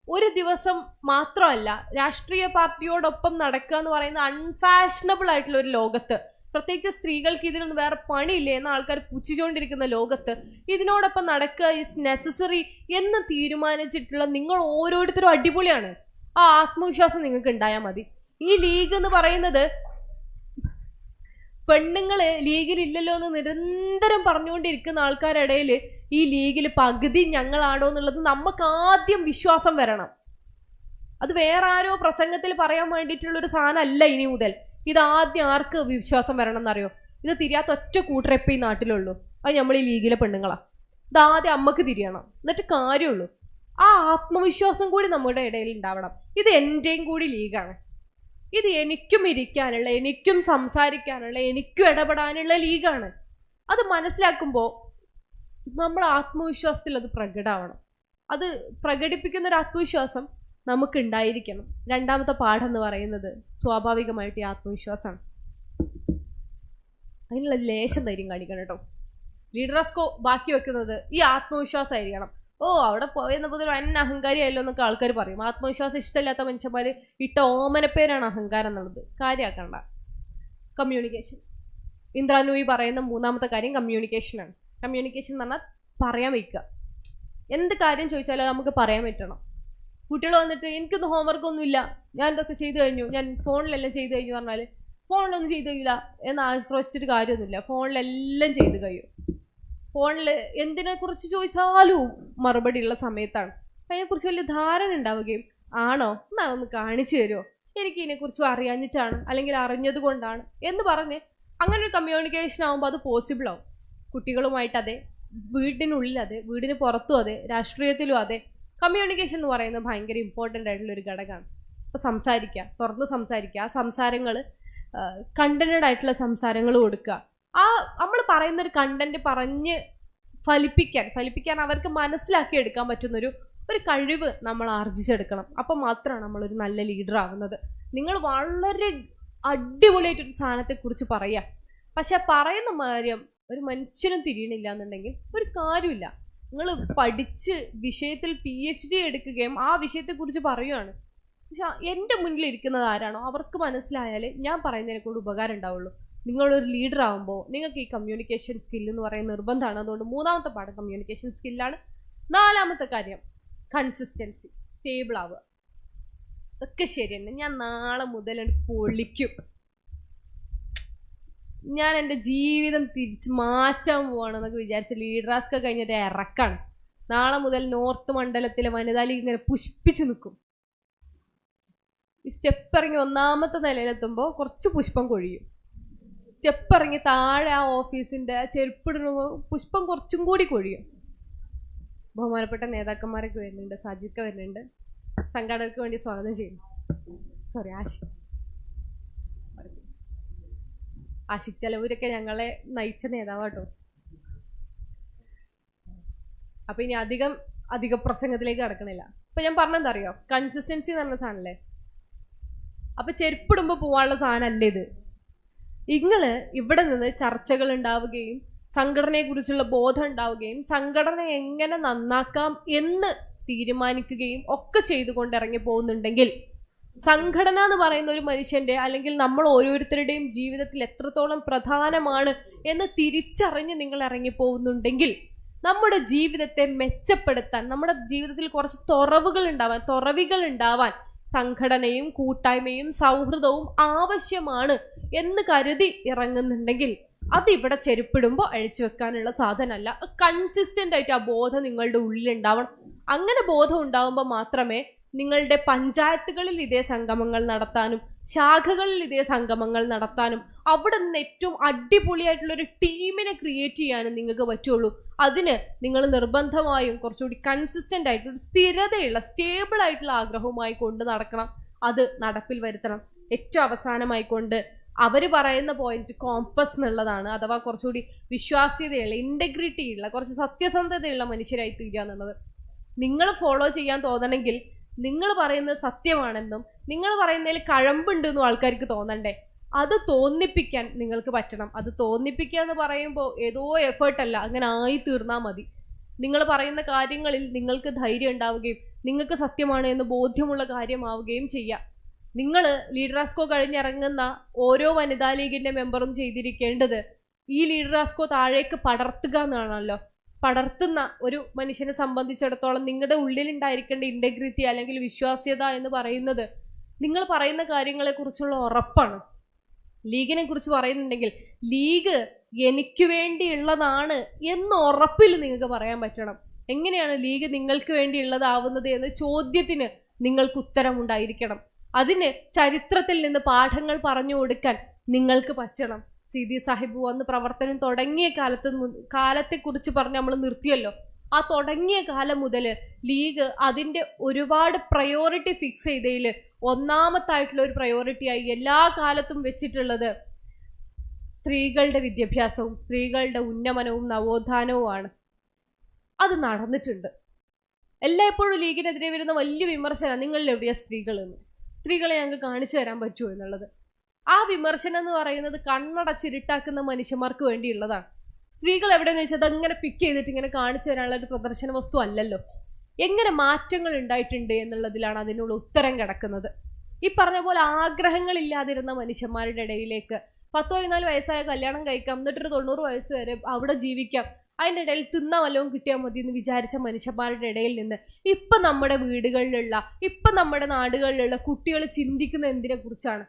ഒരു ദിവസം മാത്രമല്ല രാഷ്ട്രീയ പാർട്ടിയോടൊപ്പം നടക്കുക എന്ന് പറയുന്ന അൺഫാഷനബിൾ ആയിട്ടുള്ള ഒരു ലോകത്ത്, പ്രത്യേകിച്ച് സ്ത്രീകൾക്ക് ഇതിനൊന്നും വേറെ പണിയില്ലേ എന്ന ആൾക്കാർ പുച്ഛിച്ചുകൊണ്ടിരിക്കുന്ന ലോകത്ത് ഇതിനോടൊപ്പം നടക്കുക ഈസ് നെസസറി എന്ന് തീരുമാനിച്ചിട്ടുള്ള നിങ്ങൾ ഓരോരുത്തരും അടിപൊളിയാണ്. ആ ആത്മവിശ്വാസം നിങ്ങൾക്ക് ഉണ്ടായാൽ മതി. ഈ ലീഗ് എന്ന് പറയുന്നത് പെണ്ണുങ്ങള് ലീഗിലില്ലല്ലോ എന്ന് നിരന്തരം പറഞ്ഞുകൊണ്ടിരിക്കുന്ന ആൾക്കാരുടെ ഇടയിൽ ഈ ലീഗിൽ പകുതി ഞങ്ങളാണോ എന്നുള്ളത് നമുക്ക് ആദ്യം വിശ്വാസം വരണം. അത് വേറെ ആരോ പ്രസംഗത്തിൽ പറയാൻ വേണ്ടിയിട്ടുള്ള ഒരു സാധനമല്ല. ഇനി മുതൽ ഇതാദ്യം ആർക്ക് വിശ്വാസം വരണം എന്നറിയോ? ഇത് തിരിയാത്ത ഒറ്റ കൂട്ടരെപ്പ ഈ നാട്ടിലുള്ളൂ, അത് നമ്മൾ ഈ ലീഗിലെ പെണ്ണുങ്ങളാ. ഇതാദ്യം അമ്മക്ക് തിരിയണം, എന്നിട്ട് കാര്യമുള്ളൂ. ആ ആത്മവിശ്വാസം കൂടി നമ്മുടെ ഇടയിൽ ഉണ്ടാവണം. ഇത് എൻ്റെയും കൂടി ലീഗാണ്. ഇത് എനിക്കും ഇരിക്കാനുള്ള, എനിക്കും സംസാരിക്കാനുള്ള, എനിക്കും ഇടപെടാനുള്ള ലീഗാണ്. അത് മനസ്സിലാക്കുമ്പോൾ നമ്മുടെ ആത്മവിശ്വാസത്തിൽ അത് പ്രകടമാവണം. അത് പ്രകടിപ്പിക്കുന്ന ഒരു ആത്മവിശ്വാസം നമുക്ക് ഉണ്ടായിരിക്കണം. രണ്ടാമത്തെ പാഠം എന്ന് പറയുന്നത് സ്വാഭാവികമായിട്ട് ഈ ആത്മവിശ്വാസമാണ്. അതിനുള്ള ലേശം ധൈര്യം കാണിക്കണം കേട്ടോ. ലീഡറസ്കോ ബാക്കി വെക്കുന്നത് ഈ ആത്മവിശ്വാസമായിരിക്കണം. അവിടെ പോയെന്നപ്പോൾ ഒരു അഹങ്കാരിയല്ലോ എന്നൊക്കെ ആൾക്കാർ പറയും. ആത്മവിശ്വാസം ഇഷ്ടമില്ലാത്ത മനുഷ്യന്മാർ ഇട്ട ഓമനപ്പേരാണ് അഹങ്കാരം എന്നുള്ളത്. കാര്യമാക്കണ്ട. കമ്മ്യൂണിക്കേഷൻ, ഇന്ദ്രാനൂയി പറയുന്ന മൂന്നാമത്തെ കാര്യം കമ്മ്യൂണിക്കേഷനാണ്. കമ്മ്യൂണിക്കേഷൻ എന്ന് പറഞ്ഞാൽ പറയാൻ വയ്ക്കുക. എന്ത് കാര്യം ചോദിച്ചാലും നമുക്ക് പറയാൻ പറ്റണം. കുട്ടികൾ വന്നിട്ട് എനിക്കൊന്നും ഹോംവർക്ക് ഒന്നുമില്ല, ഞാൻ ഇതൊക്കെ ചെയ്തു കഴിഞ്ഞു, ഞാൻ ഫോണിലെല്ലാം ചെയ്തു കഴിഞ്ഞു പറഞ്ഞാൽ ഫോണിലൊന്നും ചെയ്തു കഴിയില്ല എന്ന് ആശ്രയിച്ചിട്ട് കാര്യമൊന്നുമില്ല. ഫോണിലെല്ലാം ചെയ്ത് കഴിയും. ഫോണിൽ എന്തിനെ കുറിച്ച് ചോദിച്ചാലും മറുപടി ഉള്ള സമയത്താണ് അതിനെക്കുറിച്ച് വലിയ ധാരണ ഉണ്ടാവുകയും ആണോ എന്നാ ഒന്ന് കാണിച്ചു തരുമോ, എനിക്ക് ഇതിനെക്കുറിച്ച് അറിയാഞ്ഞിട്ടാണ് അല്ലെങ്കിൽ അറിഞ്ഞത് കൊണ്ടാണ് എന്ന് പറഞ്ഞ് അങ്ങനെ ഒരു കമ്മ്യൂണിക്കേഷൻ ആകുമ്പോൾ അത് പോസിബിൾ ആവും. കുട്ടികളുമായിട്ട് അതെ, വീടിനുള്ളിൽ അതെ, വീടിന് പുറത്തും അതെ, രാഷ്ട്രീയത്തിലും അതെ. കമ്മ്യൂണിക്കേഷൻ എന്ന് പറയുന്നത് ഭയങ്കര ഇമ്പോർട്ടൻ്റ് ആയിട്ടുള്ളൊരു ഘടകമാണ്. അപ്പോൾ സംസാരിക്കുക, തുറന്ന് സംസാരിക്കുക. ആ സംസാരങ്ങൾ കണ്ടന്റഡ് ആയിട്ടുള്ള സംസാരങ്ങൾ കൊടുക്കുക. നമ്മൾ പറയുന്നൊരു കണ്ടന്റ് പറഞ്ഞ് ഫലിപ്പിക്കാൻ അവർക്ക് മനസ്സിലാക്കി എടുക്കാൻ പറ്റുന്നൊരു കഴിവ് നമ്മൾ ആർജിച്ചെടുക്കണം. അപ്പം മാത്രമാണ് നമ്മളൊരു നല്ല ലീഡർ ആവുന്നത്. നിങ്ങൾ വളരെ അടിപൊളിയായിട്ടൊരു സാധനത്തെക്കുറിച്ച് പറയുക, പക്ഷെ ആ പറയുന്ന കാര്യം ഒരു മനുഷ്യനും തിരിയണില്ല എന്നുണ്ടെങ്കിൽ ഒരു കാര്യമില്ല. നിങ്ങൾ പഠിച്ച് വിഷയത്തിൽ PhD എടുക്കുകയും ആ വിഷയത്തെക്കുറിച്ച് പറയുകയാണ്, പക്ഷെ എൻ്റെ മുന്നിൽ ഇരിക്കുന്നത് ആരാണോ അവർക്ക് മനസ്സിലായാലേ ഞാൻ പറയുന്നതിനെ കൊണ്ട് ഉപകാരം ഉണ്ടാവുള്ളൂ. നിങ്ങളൊരു ലീഡർ ആകുമ്പോൾ നിങ്ങൾക്ക് ഈ കമ്മ്യൂണിക്കേഷൻ സ്കിൽ എന്ന് പറയുന്നത് നിർബന്ധമാണ്. അതുകൊണ്ട് മൂന്നാമത്തെ പാഠം കമ്മ്യൂണിക്കേഷൻ സ്കില്ലാണ്. നാലാമത്തെ കാര്യം കൺസിസ്റ്റൻസി, സ്റ്റേബിൾ ആവുക. ഒക്കെ ശരിയാണ്. ഞാൻ നാളെ മുതൽ പൊളിക്കും, ഞാൻ എൻ്റെ ജീവിതം തിരിച്ച് മാറ്റാൻ പോവാണെന്നൊക്കെ വിചാരിച്ച ലീഡറാസ്ക കഴിഞ്ഞിട്ട് ഇറക്കാണ്. നാളെ മുതൽ നോർത്ത് മണ്ഡലത്തിലെ വനിതാ ലീഗ് ഇങ്ങനെ പുഷ്പിച്ചു നിൽക്കും. ഈ സ്റ്റെപ്പ് ഇറങ്ങി ഒന്നാമത്തെ നിലയിലെത്തുമ്പോൾ കുറച്ച് പുഷ്പം കൊഴിയും. സ്റ്റെപ്പ് ഇറങ്ങി താഴെ ആ ഓഫീസിൻ്റെ ചെരുപ്പിടുമ്പോൾ പുഷ്പം കുറച്ചും കൂടി കൊഴിയും. ബഹുമാനപ്പെട്ട നേതാക്കന്മാരൊക്കെ വരുന്നുണ്ട്, സജിക്ക വരുന്നുണ്ട്, സംഘാടകർക്ക് വേണ്ടി സ്വാഗതം ചെയ്യുന്നു. സോറി, ആഷിക് ചെലവൂരൊക്കെ ഞങ്ങളെ നയിച്ച നേതാവാട്ടോ. അപ്പൊ ഇനി അധിക പ്രസംഗത്തിലേക്ക് കടക്കണില്ല. അപ്പൊ ഞാൻ പറഞ്ഞെന്താ അറിയോ, കൺസിസ്റ്റൻസി എന്ന് പറഞ്ഞ സാധനല്ലേ. അപ്പൊ ചെരുപ്പിടുമ്പോ പോവാനുള്ള സാധനമല്ലേ ഇത്. ഇങ്ങള് ഇവിടെ നിന്ന് ചർച്ചകൾ ഉണ്ടാവുകയും സംഘടനയെ കുറിച്ചുള്ള ബോധം ഉണ്ടാവുകയും സംഘടന എങ്ങനെ നന്നാക്കാം എന്ന് തീരുമാനിക്കുകയും ഒക്കെ ചെയ്തുകൊണ്ട് ഇറങ്ങി പോകുന്നുണ്ടെങ്കിൽ സംഘടന എന്ന് പറയുന്ന ഒരു മനുഷ്യന്റെ അല്ലെങ്കിൽ നമ്മൾ ഓരോരുത്തരുടെയും ജീവിതത്തിൽ എത്രത്തോളം പ്രധാനമാണ് എന്ന് തിരിച്ചറിഞ്ഞ് നിങ്ങൾ ഇറങ്ങി പോകുന്നുണ്ടെങ്കിൽ നമ്മുടെ ജീവിതത്തെ മെച്ചപ്പെടുത്താൻ, നമ്മുടെ ജീവിതത്തിൽ കുറച്ച് തുറവികൾ ഉണ്ടാവാൻ സംഘടനയും കൂട്ടായ്മയും സൗഹൃദവും ആവശ്യമാണ് എന്ന് കരുതി ഇറങ്ങുന്നുണ്ടെങ്കിൽ അതിവിടെ ചെരുപ്പിടുമ്പോൾ അഴിച്ചു വെക്കാനുള്ള സാധനമല്ല. കൺസിസ്റ്റന്റ് ആയിട്ട് ആ ബോധം നിങ്ങളുടെ ഉള്ളിൽ ഉണ്ടാവണം. അങ്ങനെ ബോധം ഉണ്ടാവുമ്പോൾ മാത്രമേ നിങ്ങളുടെ പഞ്ചായത്തുകളിൽ ഇതേ സംഗമങ്ങൾ നടത്താനും ശാഖകളിൽ ഇതേ സംഗമങ്ങൾ നടത്താനും അവിടെ നിന്ന് ഏറ്റവും അടിപൊളിയായിട്ടുള്ളൊരു ടീമിനെ ക്രിയേറ്റ് ചെയ്യാനും നിങ്ങൾക്ക് പറ്റുള്ളൂ. അതിന് നിങ്ങൾ നിർബന്ധമായും കുറച്ചുകൂടി കൺസിസ്റ്റന്റ് ആയിട്ടുള്ള സ്ഥിരതയുള്ള സ്റ്റേബിൾ ആയിട്ടുള്ള ആഗ്രഹവുമായി കൊണ്ട് നടക്കണം. അത് നടപ്പിൽ വരുത്തണം. ഏറ്റവും അവസാനമായിക്കൊണ്ട് അവർ പറയുന്ന പോയിന്റ് കോമ്പസ് എന്നുള്ളതാണ്. അഥവാ കുറച്ചുകൂടി വിശ്വാസ്യതയുള്ള, ഇന്റഗ്രിറ്റിയുള്ള, കുറച്ച് സത്യസന്ധതയുള്ള മനുഷ്യരായി തീരുക എന്നുള്ളത്. നിങ്ങൾ ഫോളോ ചെയ്യാൻ തോന്നണമെങ്കിൽ നിങ്ങൾ പറയുന്നത് സത്യമാണെന്നും നിങ്ങൾ പറയുന്നതിൽ കഴമ്പുണ്ടെന്നും ആൾക്കാർക്ക് തോന്നണ്ടേ. അത് തോന്നിപ്പിക്കാൻ നിങ്ങൾക്ക് പറ്റണം. അത് തോന്നിപ്പിക്കുക എന്ന് പറയുമ്പോൾ ഏതോ എഫേർട്ടല്ല, അങ്ങനെ ആയി തീർന്നാൽ മതി. നിങ്ങൾ പറയുന്ന കാര്യങ്ങളിൽ നിങ്ങൾക്ക് ധൈര്യം ഉണ്ടാവുകയും നിങ്ങൾക്ക് സത്യമാണ് എന്ന് ബോധ്യമുള്ള കാര്യമാവുകയും ചെയ്യാം. നിങ്ങൾ ലീഡറാസ്കോ കഴിഞ്ഞിറങ്ങുന്ന ഓരോ വനിതാ ലീഗിന്റെ മെമ്പറും ചെയ്തിരിക്കേണ്ടത് ഈ ലീഡറാസ്കോ താഴേക്ക് പടർത്തുക എന്നാണല്ലോ. പടർത്തുന്ന ഒരു മനുഷ്യനെ സംബന്ധിച്ചിടത്തോളം നിങ്ങളുടെ ഉള്ളിലുണ്ടായിരിക്കേണ്ട ഇന്റഗ്രിറ്റി അല്ലെങ്കിൽ വിശ്വാസ്യത എന്ന് പറയുന്നത് നിങ്ങൾ പറയുന്ന കാര്യങ്ങളെ കുറിച്ചുള്ള ഉറപ്പാണ്. ലീഗിനെ കുറിച്ച് പറയുന്നുണ്ടെങ്കിൽ ലീഗ് എനിക്ക് വേണ്ടിയുള്ളതാണ് എന്ന് ഉറപ്പിൽ നിങ്ങൾക്ക് പറയാൻ പറ്റണം. എങ്ങനെയാണ് ലീഗ് നിങ്ങൾക്ക് വേണ്ടിയുള്ളതാവുന്നത് എന്ന ചോദ്യത്തിന് നിങ്ങൾക്ക് ഉത്തരം ഉണ്ടായിരിക്കണം. അതിന് ചരിത്രത്തിൽ നിന്ന് പാഠങ്ങൾ പറഞ്ഞു കൊടുക്കാൻ നിങ്ങൾക്ക് പറ്റണം. സീതി സാഹിബ് വന്ന് പ്രവർത്തനം തുടങ്ങിയ കാലത്തെക്കുറിച്ച് പറഞ്ഞ് നമ്മൾ നിർത്തിയല്ലോ. ആ തുടങ്ങിയ കാലം മുതൽ ലീഗ് അതിൻ്റെ ഒരുപാട് പ്രയോറിറ്റി ഫിക്സ് ചെയ്തതിൽ ഒന്നാമത്തായിട്ടുള്ള ഒരു പ്രയോറിറ്റിയായി എല്ലാ കാലത്തും വെച്ചിട്ടുള്ളത് സ്ത്രീകളുടെ വിദ്യാഭ്യാസവും സ്ത്രീകളുടെ ഉന്നമനവും നവോത്ഥാനവുമാണ്. അത് നടന്നിട്ടുണ്ട്. എല്ലായ്പ്പോഴും ലീഗിനെതിരെ വരുന്ന വലിയ വിമർശനം നിങ്ങളിൽ എവിടെയാ സ്ത്രീകളെന്ന്, സ്ത്രീകളെ ഞങ്ങൾക്ക് കാണിച്ചു തരാൻ പറ്റുമോ എന്നുള്ളത്. ആ വിമർശനം എന്ന് പറയുന്നത് കണ്ണടച്ചിരുട്ടാക്കുന്ന മനുഷ്യന്മാർക്ക് വേണ്ടിയുള്ളതാണ്. സ്ത്രീകൾ എവിടെയെന്ന് വെച്ചാൽ അതങ്ങനെ പിക്ക് ചെയ്തിട്ട് ഇങ്ങനെ കാണിച്ചു തരാനുള്ള ഒരു പ്രദർശന വസ്തു അല്ലല്ലോ. എങ്ങനെ മാറ്റങ്ങൾ ഉണ്ടായിട്ടുണ്ട് എന്നുള്ളതിലാണ് അതിനുള്ള ഉത്തരം കിടക്കുന്നത്. ഈ പറഞ്ഞ പോലെ ആഗ്രഹങ്ങളില്ലാതിരുന്ന മനുഷ്യന്മാരുടെ ഇടയിലേക്ക് 10-14 വയസ്സായ കല്യാണം കഴിക്കാം, എന്നിട്ടൊരു 90 വയസ്സ് വരെ അവിടെ ജീവിക്കാം, അതിൻ്റെ ഇടയിൽ തിന്ന വല്ലതും കിട്ടിയാൽ മതി എന്ന് വിചാരിച്ച മനുഷ്യന്മാരുടെ ഇടയിൽ നിന്ന് ഇപ്പം നമ്മുടെ വീടുകളിലുള്ള, ഇപ്പം നമ്മുടെ നാടുകളിലുള്ള കുട്ടികൾ ചിന്തിക്കുന്ന എന്തിനെ കുറിച്ചാണ്?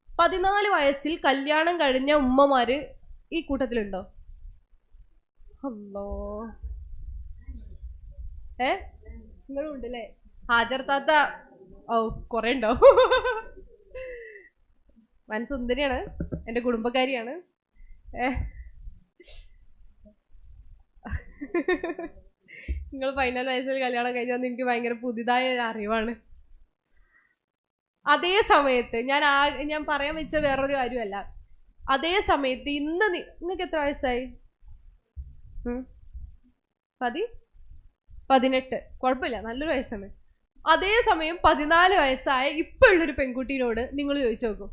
14 വയസ്സിൽ കല്യാണം കഴിഞ്ഞ ഉമ്മമാര് ഈ കൂട്ടത്തിലുണ്ടോ? അല്ലോ, നിങ്ങളും ഉണ്ടല്ലേ? ഹാജർ താത്ത കുറെ ഉണ്ടോ? വൻ സുന്ദരിയാണ്, എൻ്റെ കുടുംബക്കാരിയാണ്. നിങ്ങൾ 14 വയസ്സിൽ കല്യാണം കഴിഞ്ഞാൽ എനിക്ക് ഭയങ്കര പുതിയതായ ഒരു അറിവാണ്. അതേ സമയത്ത് ഞാൻ പറയാൻ വെച്ച വേറൊരു കാര്യമല്ല, അതേ സമയത്ത് ഇന്ന് നിങ്ങൾക്ക് എത്ര വയസ്സായി? 18, കുഴപ്പമില്ല, നല്ലൊരു വയസ്സാണ്. അതേ സമയം 14 വയസ്സായ ഇപ്പോഴുള്ളൊരു പെൺകുട്ടീനോട് നിങ്ങൾ ചോദിച്ചു നോക്കും,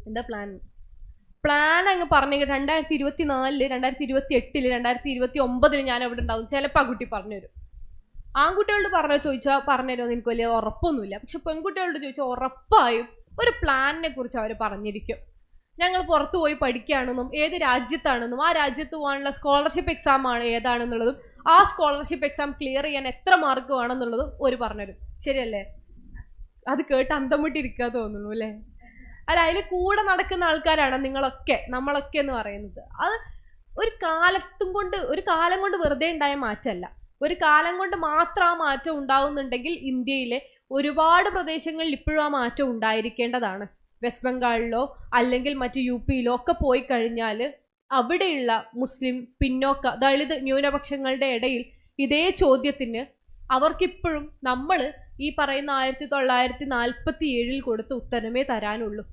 എന്താ പ്ലാൻ അങ്ങ് പറഞ്ഞു. 2024, 2028, 2029 ഞാൻ എവിടെ ഉണ്ടാവും? ചിലപ്പോൾ ആ കുട്ടി പറഞ്ഞുതരും. ആൺകുട്ടികളോട് ചോദിച്ചാൽ പറഞ്ഞുതരുമെന്ന് എനിക്ക് വലിയ ഉറപ്പൊന്നുമില്ല. പക്ഷെ പെൺകുട്ടികളോട് ചോദിച്ചാൽ ഉറപ്പായും ഒരു പ്ലാനിനെ കുറിച്ച് അവർ പറഞ്ഞിരിക്കും. ഞങ്ങൾ പുറത്തു പോയി പഠിക്കുകയാണെന്നും ഏത് രാജ്യത്താണെന്നും ആ രാജ്യത്ത് പോകാനുള്ള സ്കോളർഷിപ്പ് എക്സാം ആണ് ഏതാണെന്നുള്ളതും ആ സ്കോളർഷിപ്പ് എക്സാം ക്ലിയർ ചെയ്യാൻ എത്ര മാർക്ക് വേണമെന്നുള്ളതും ഒരു പറഞ്ഞുതരും. ശരിയല്ലേ? അത് കേട്ട് അന്തം വിട്ടിരിക്കുക തോന്നുന്നു അല്ലേ? അല്ല, അതിൽ കൂടെ നടക്കുന്ന ആൾക്കാരാണ് നിങ്ങളൊക്കെ, നമ്മളൊക്കെ എന്ന് പറയുന്നത്. അത് ഒരു കാലം കൊണ്ട് വെറുതെ ഉണ്ടായ മാറ്റമല്ല. ഒരു കാലം കൊണ്ട് മാത്രം ആ മാറ്റം ഉണ്ടാവുന്നുണ്ടെങ്കിൽ ഇന്ത്യയിലെ ഒരുപാട് പ്രദേശങ്ങളിൽ ഇപ്പോഴും ആ മാറ്റം ഉണ്ടായിരിക്കേണ്ടതാണ്. വെസ്റ്റ് ബംഗാളിലോ അല്ലെങ്കിൽ മറ്റ് UP-യിലോ ഒക്കെ പോയി കഴിഞ്ഞാൽ അവിടെയുള്ള മുസ്ലിം, പിന്നോക്ക, ദളിത് ന്യൂനപക്ഷങ്ങളുടെ ഇടയിൽ ഇതേ ചോദ്യത്തിന് അവർക്കിപ്പോഴും നമ്മൾ ഈ പറയുന്ന 1947 കൊടുത്ത ഉത്തരമേ തരാനുള്ളൂ.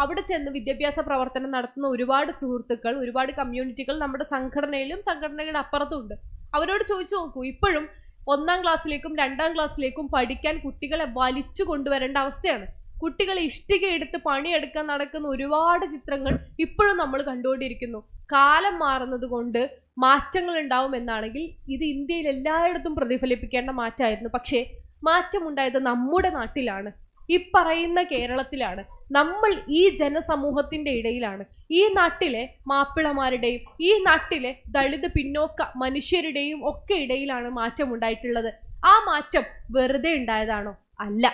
അവിടെ ചെന്ന് വിദ്യാഭ്യാസ പ്രവർത്തനം നടത്തുന്ന ഒരുപാട് സുഹൃത്തുക്കൾ, ഒരുപാട് കമ്മ്യൂണിറ്റികൾ നമ്മുടെ സംഘടനയിലും സംഘടനയുടെ അപ്പുറത്തും ഉണ്ട്. അവരോട് ചോദിച്ചു നോക്കൂ, ഇപ്പോഴും 1-ാം ക്ലാസ്സിലേക്കും 2-ാം ക്ലാസ്സിലേക്കും പഠിക്കാൻ കുട്ടികളെ വലിച്ചു കൊണ്ടുവരേണ്ട അവസ്ഥയാണ്. കുട്ടികളെ ഇഷ്ടിക എടുത്ത് പണിയെടുക്കാൻ നടക്കുന്ന ഒരുപാട് ചിത്രങ്ങൾ ഇപ്പോഴും നമ്മൾ കണ്ടുകൊണ്ടിരിക്കുന്നു. കാലം മാറുന്നത് കൊണ്ട് മാറ്റങ്ങൾ ഉണ്ടാവും എന്നാണെങ്കിൽ ഇത് ഇന്ത്യയിൽ എല്ലായിടത്തും പ്രതിഫലിപ്പിക്കേണ്ട മാറ്റമായിരുന്നു. പക്ഷേ മാറ്റമുണ്ടായത് നമ്മുടെ നാട്ടിലാണ്, ഈ പറയുന്ന കേരളത്തിലാണ്. നമ്മൾ ഈ ജനസമൂഹത്തിന്റെ ഇടയിലാണ്, ഈ നാട്ടിലെ മാപ്പിളമാരുടെയും ഈ നാട്ടിലെ ദളിത് പിന്നോക്ക മനുഷ്യരുടെയും ഒക്കെ ഇടയിലാണ് മാറ്റം ഉണ്ടായിട്ടുള്ളത്. ആ മാറ്റം വെറുതെ ഉണ്ടായതാണോ? അല്ല,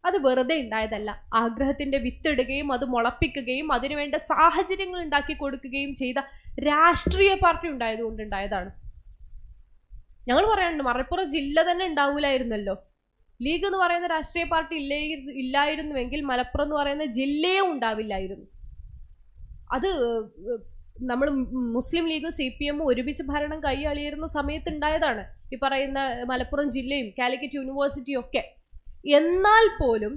അത് വെറുതെ ഉണ്ടായതല്ല. ആഗ്രഹത്തിന്റെ വിത്തിടുകയും അത് മുളപ്പിക്കുകയും അതിനുവേണ്ട സാഹചര്യങ്ങൾ ഉണ്ടാക്കി കൊടുക്കുകയും ചെയ്ത രാഷ്ട്രീയ പാർട്ടി ഉണ്ടായതുകൊണ്ടുണ്ടായതാണ്. ഞങ്ങൾ പറയാനുണ്ട്, മലപ്പുറം ജില്ല തന്നെ ഉണ്ടാവൂലായിരുന്നല്ലോ. ലീഗ് എന്ന് പറയുന്ന രാഷ്ട്രീയ പാർട്ടി ഇല്ലായിരുന്നുവെങ്കിൽ മലപ്പുറം എന്ന് പറയുന്ന ജില്ലയെ ഉണ്ടാവില്ലായിരുന്നു. അത് നമ്മൾ മുസ്ലിം ലീഗും CPM ഒരുമിച്ച് ഭരണം കൈയാളിയിരുന്ന സമയത്ത് ഉണ്ടായതാണ് ഈ പറയുന്ന മലപ്പുറം ജില്ലയും കാലിക്കറ്റ് യൂണിവേഴ്സിറ്റിയും ഒക്കെ. എന്നാൽ പോലും